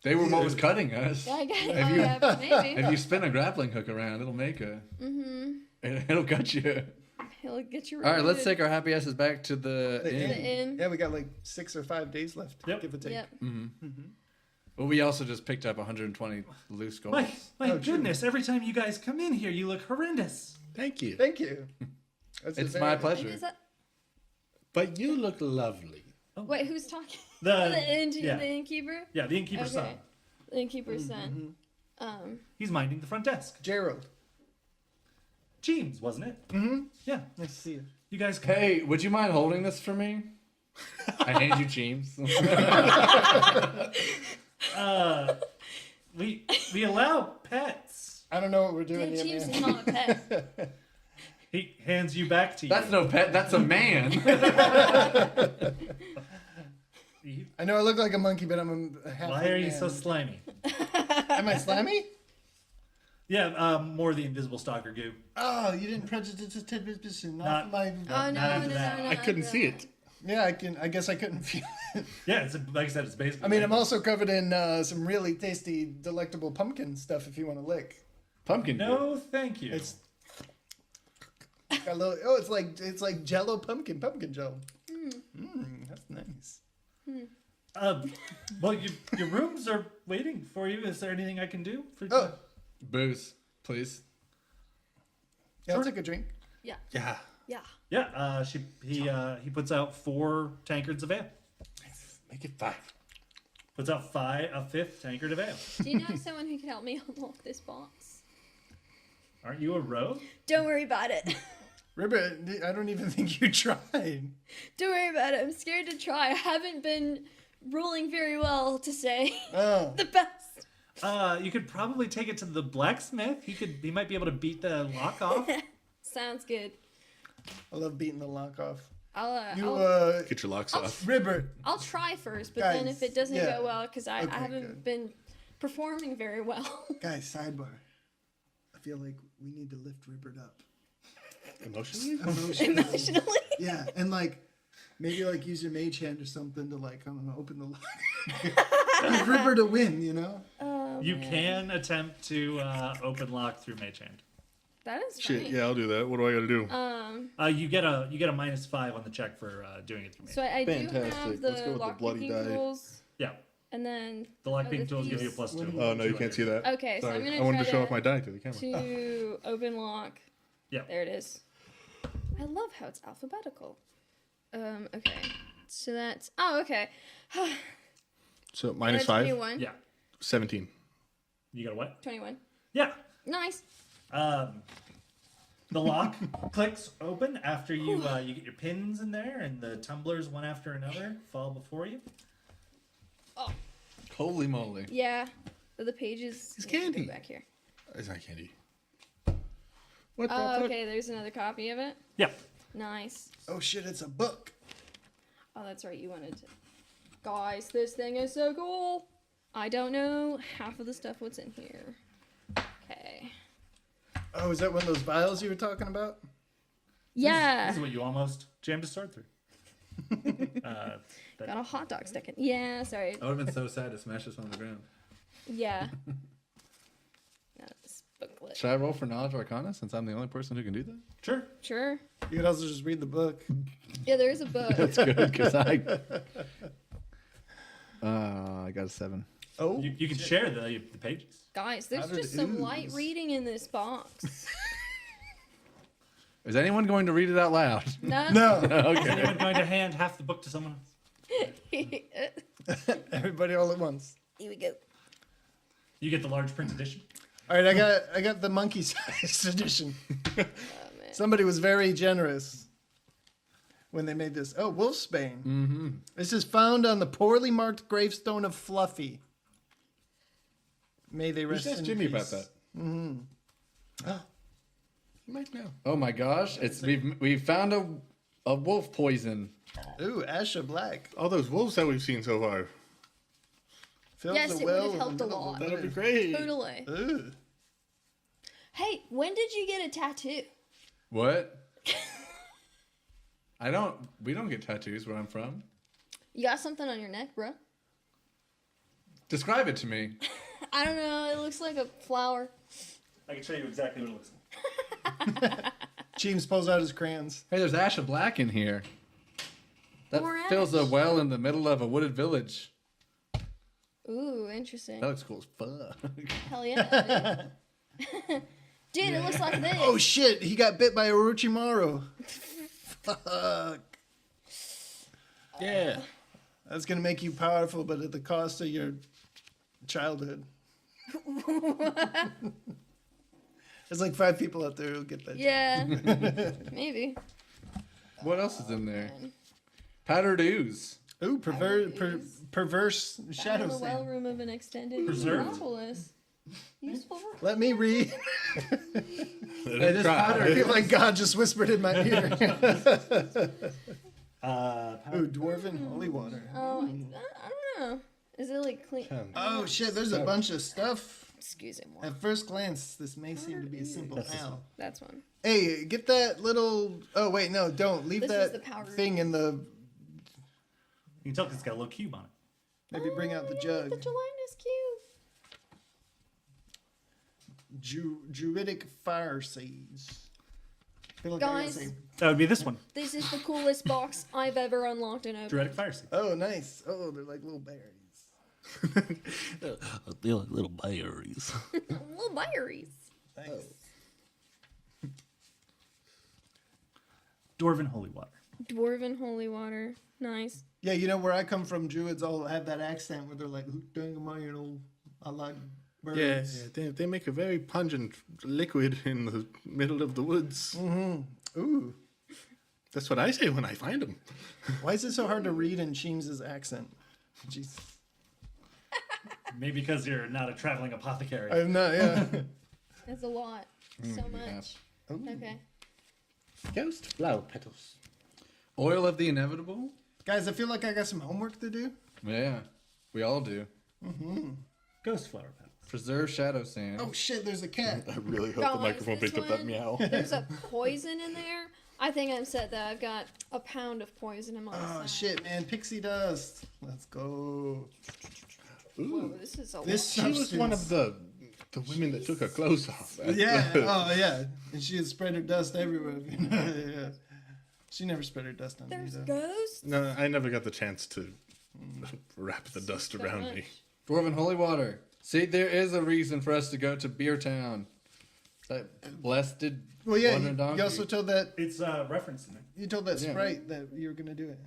They were what was cutting us. Yeah, I guess. Have you- Yeah, maybe. If you spin a grappling hook around, it'll make a. It'll cut you. He'll get you. All right, let's rooted. take our happy asses back to the The inn. The inn. Yeah, we got like 6 or 5 days left. Yep. Give or take. Yep. Well, we also just picked up 120 loose gold. My Oh, true. goodness, every time you guys come in here, you look horrendous. Thank you. Thank you. That's It's a my very- pleasure. Is that, But you look lovely. wait, who's talking? The The innkeeper. Yeah, the innkeeper's son. Okay. The innkeeper's son. He's minding the front desk. Gerald. James, wasn't it? Mm-hmm. Yeah. Nice to see you. You guys. Hey, would you mind holding this for me? I hand you James. We allow pets. I don't know what we're doing Dude, here, James man. is not a pet. He hands you back to you. That's no pet. That's a man. I know I look like a monkey, but I'm a half. Why are you so slimy? Am I slimy? Yeah, more the invisible stalker goo. Oh, you didn't prejudice the tidbits. Not- My. Oh no, Not after no, that. no, I couldn't see it. Yeah, I guess I couldn't feel it. Yeah, it's like I said, it's basically. I mean, I'm also covered in some really tasty, delectable pumpkin stuff. If you want to lick, Pumpkin. No, thank you. it's got a little. Oh, it's like Jello pumpkin gel. That's nice. Well, your rooms are waiting for you. Is there anything I can do? Oh, Booze, please. yeah, I'll take a drink. Yeah. Yeah. Yeah. Yeah. He puts out 4 tankards of ale. Make it 5. Puts out a 5th tankard of ale. Do you know someone who can help me unlock this box? Aren't you a rogue? Don't worry about it. Ribbit, I don't even think you tried. Don't worry about it. I'm scared to try. I haven't been rolling very well, to say Oh, the best. You could probably take it to the blacksmith. He might be able to beat the lock off. Sounds good. I love beating the lock off. I'll Get your locks off. Ribbit. I'll try first, but Guys, then if it doesn't yeah. go well, because I Okay, haven't good. been performing very well. Guys, sidebar. I feel like we need to lift Ribbit up. Emotionally? Emotionally. Yeah, and like maybe like use your mage hand or something to like I don't know open the lock. Give Ribbit to win, you know. You can attempt to open lock through mage hand. That is Shit, funny. yeah, I'll do that. What do I gotta do? You get a -5 on the check for doing it through mage. So I do Fantastic. have Let's go the with the lock bloody picking die. tools, Yeah, and then the lock the picking tools give you a thieves. +2. Oh, no, you can't see that. Okay, so Sorry. I'm gonna I wanted try to show off my die to the camera. to open lock. Yeah. There it is. I love how it's alphabetical. Okay. So that's okay. So That's -5, 21. Yeah. 17. You got a what? 21. Yeah. Nice. The lock clicks open after you you get your pins in there, and the tumblers one after another fall before you. Oh, Holy moly. yeah. The pages. It's yeah, go candy. back here. It's not candy. What the Oh, fuck? okay. There's another copy of it. Yeah. Nice. Oh shit, it's a book. Oh, that's right. You wanted to. Guys, this thing is so cool. I don't know half of the stuff what's in here. Okay. Oh, is that one of those vials you were talking about? Yeah. This is what you almost jammed a sword through. Got a hot dog stick in. Yeah, sorry. I would have been so sad to smash this on the ground. Yeah. This booklet. Should I roll for knowledge Arcana since I'm the only person who can do that? Sure. Sure. You could also just read the book. Yeah, there is a book. That's good because I got a 7. Oh, You can share the pages. Guys, there's Powdered just some light ooze. reading in this box. Is anyone going to read it out loud? No. no. Is anyone going to hand half the book to someone else? Here Everybody all at once. we go. You get the large print edition. All right, I got the monkey sized edition. Oh Somebody was very generous when they made this. Oh, Wolfsbane. Mm-hmm. This is found on the poorly marked gravestone of Fluffy. May they rest in Just ask Jimmy peace. about that. Mm-hmm. You might know. Oh my gosh! We've found a wolf poison. Ooh, Asha Black. All those wolves that we've seen so far. Fills Yes, the it well would've in helped the a middle of lot. the That'd be winter. great. Totally. Ooh. Hey, when did you get a tattoo? What? We don't get tattoos where I'm from. You got something on your neck, bro? Describe it to me. I don't know. It looks like a flower. I can show you exactly what it looks like. James pulls out his crayons. Hey, there's Asha Black in here. That More fills a ash. well in the middle of a wooded village. Ooh, interesting. That looks cool as fuck. Hell yeah, dude. Dude, it looks like this. Oh shit, he got bit by Orochimaru. Fuck. Yeah. That's gonna make you powerful, but at the cost of your childhood. There's like 5 people out there who'll get that. Yeah, maybe. What else is in there? Powdered ooze. Ooh, perverse shadow In the well sand. room of an extended Preserved. metropolis. Useful. Let me read. Hey, this I powdered feel like God just whispered in my ear. Powder. Ooh, dwarven holy water. Oh, I don't know. Is it like clean? Oh shit, there's a bunch of stuff. Excuse me. At first glance, this may seem to be a simple owl. That's one. Hey, get that little. Oh wait, no, don't leave This is the that powder. thing in the. You can tell because it's got a little cube on it. Maybe bring out the The jug. gelatinous cube. Druidic fire seeds. I feel like I gotta Guys. say- That would be this one. This is the coolest box I've ever unlocked and opened. Druidic fire seed. Oh, nice. Oh, they're like little berries. They're like little berries. Little berries. Nice. Dwarven holy water. Dwarven holy water. Nice. Yeah, you know where I come from, Druids all have that accent where they're like, I like Yeah, birds. they make a very pungent liquid in the middle of the woods. Ooh. That's what I say when I find them. Why is it so hard to read in Cheems's accent? Jeez. Maybe because you're not a traveling apothecary. I'm not, yeah. That's a lot. So much. Okay. Ghost flower petals. Oil of the inevitable? Guys, I feel like I got some homework to do. Yeah, we all do. Ghost flower petals. Preserve shadow sand. Oh shit, there's a cat. I really hope Guys, the microphone this picked up that one- meow. There's a poison in there. I think I'm set that I've got a pound of poison in my Oh side. shit, man, pixie dust. Let's go. Whoa, this is a This lot. She was one of the women that took her clothes off. Yeah, oh yeah. And she had spread her dust everywhere. Yeah. She never spread her dust on me There's though. ghosts. No, I never got the chance to wrap the dust around me. Dwarven holy water. See, there is a reason for us to go to Beer Town. That blessed Well, yeah, wandering donkey. you also told that It's referenced in there. you told that Yeah. sprite that you were gonna do it.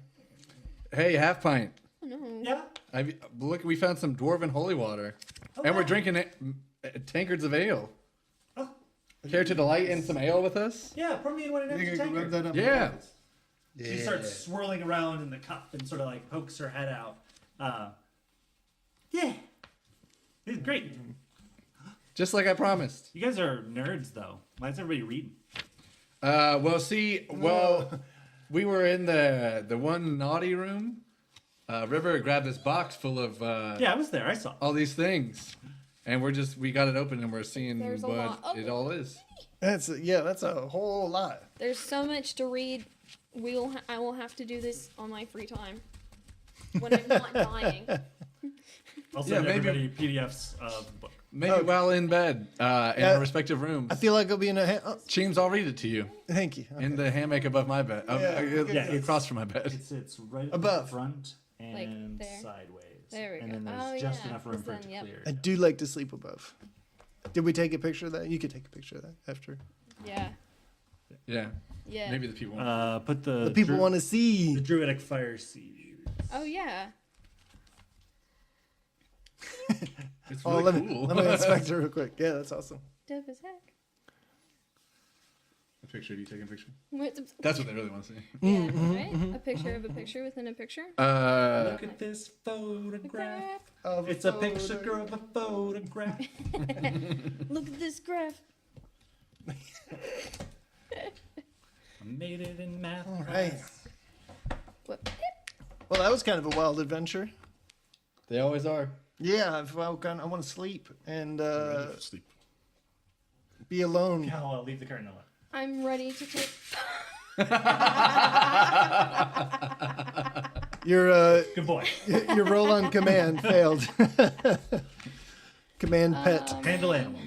Hey, Half Pint. Oh, no. Yeah. Look, we found some dwarven holy water, and we're drinking tankards of ale. Oh. Care to delight in some ale with us? Yeah, pour me in one and You empty can rub tankard. that up. Yeah. She starts swirling around in the cup and sort of like pokes her head out. Yeah. It's great. Just like I promised. You guys are nerds, though. Why is everybody reading? We were in the one naughty room. River grabbed this box full of Yeah, I was there. I saw. all these things, and we got it open and we're seeing There's a what lot. Oh. it all is. That's a whole lot. There's so much to read. I will have to do this on my free time when I'm not dying. I'll Yeah, send maybe- everybody PDFs of the book. Maybe while in bed, in our respective rooms. I feel like I'll be in a. Cheems, I'll read it to you Thank you. in the hammock above my bed, Yeah, across from my bed. It's right at Above. the front Like and there. sideways. There we and go. then there's Oh, just yeah, enough room 'cause for it then, to yep. clear. I do like to sleep above. Did we take a picture of that? You could take a picture of that after. Yeah. Yeah, Yeah. maybe the people. Want Put the The people want to see. the druidic fire seed. Oh yeah. it's Oh, really let cool. me inspect it real quick. Yeah, that's awesome. Dope as heck. picture. Do you take a picture? What's That's what they really want to see. yeah, right? A picture of a picture within a picture. Look at this photograph. Of It's a picture of a photograph. Look at this graph. I made it in math. All right. What? Well, that was kind of a wild adventure. They always are. Yeah, I want to sleep and Sleep. be alone. I'll leave the curtain alone. I'm ready to take. Your Good boy. your roll on command failed. Command pet. Handle animal.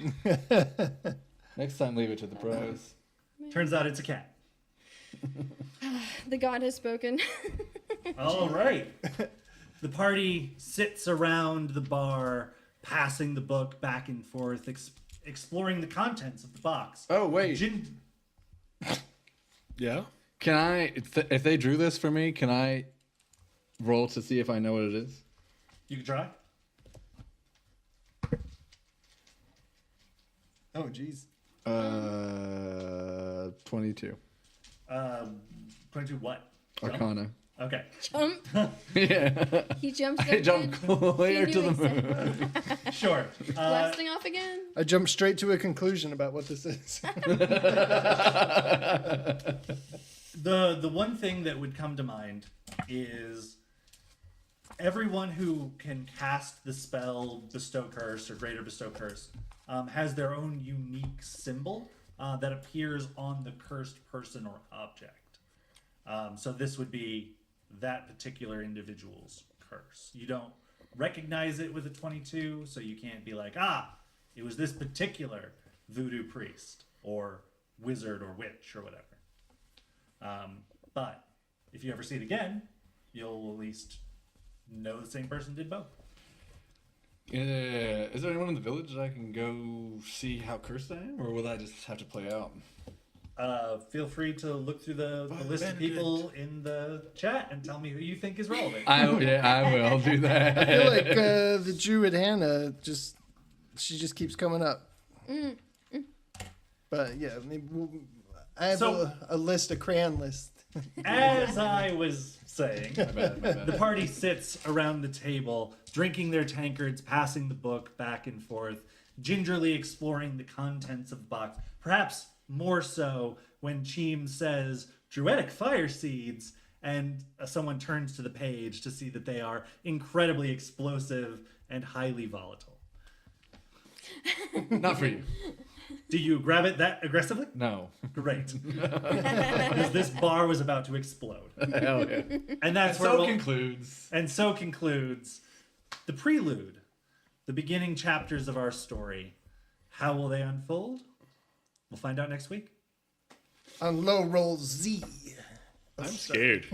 Next time, leave it to the pros. Turns out it's a cat. The god has spoken. All right. The party sits around the bar, passing the book back and forth, exploring the contents of the box. Oh wait, Yeah. can I? If they drew this for me, can I roll to see if I know what it is? You can try. Oh, jeez. 22. 22 what? Jump? Arcana. Okay. Jump. Yeah. He jumps. I jumped clear to the moon. Sure. Blasting off again. I jumped straight to a conclusion about what this is. The one thing that would come to mind is everyone who can cast the spell Bestow Curse or Greater Bestow Curse has their own unique symbol that appears on the cursed person or object. So this would be that particular individual's curse. You don't recognize it with a 22, so you can't be like, it was this particular voodoo priest or wizard or witch or whatever. But if you ever see it again, you'll at least know the same person did both. Is there anyone in the village that I can go see how cursed I am, or will I just have to play out? Feel free to look through the list of people in the chat and tell me who you think is relevant. I will do that. I feel like the Druid Hannah she just keeps coming up. But yeah, I have a list, a crayon list. As I was saying, My bad. the party sits around the table, drinking their tankards, passing the book back and forth, gingerly exploring the contents of the box. Perhaps more so when Cheem says druidic fire seeds, and someone turns to the page to see that they are incredibly explosive and highly volatile. Not for you. Do you grab it that aggressively? No. Great. Because this bar was about to explode. Hell yeah. And that's where So concludes. And so concludes the prelude, the beginning chapters of our story. How will they unfold? We'll find out next week. On low roll Z. I'm scared.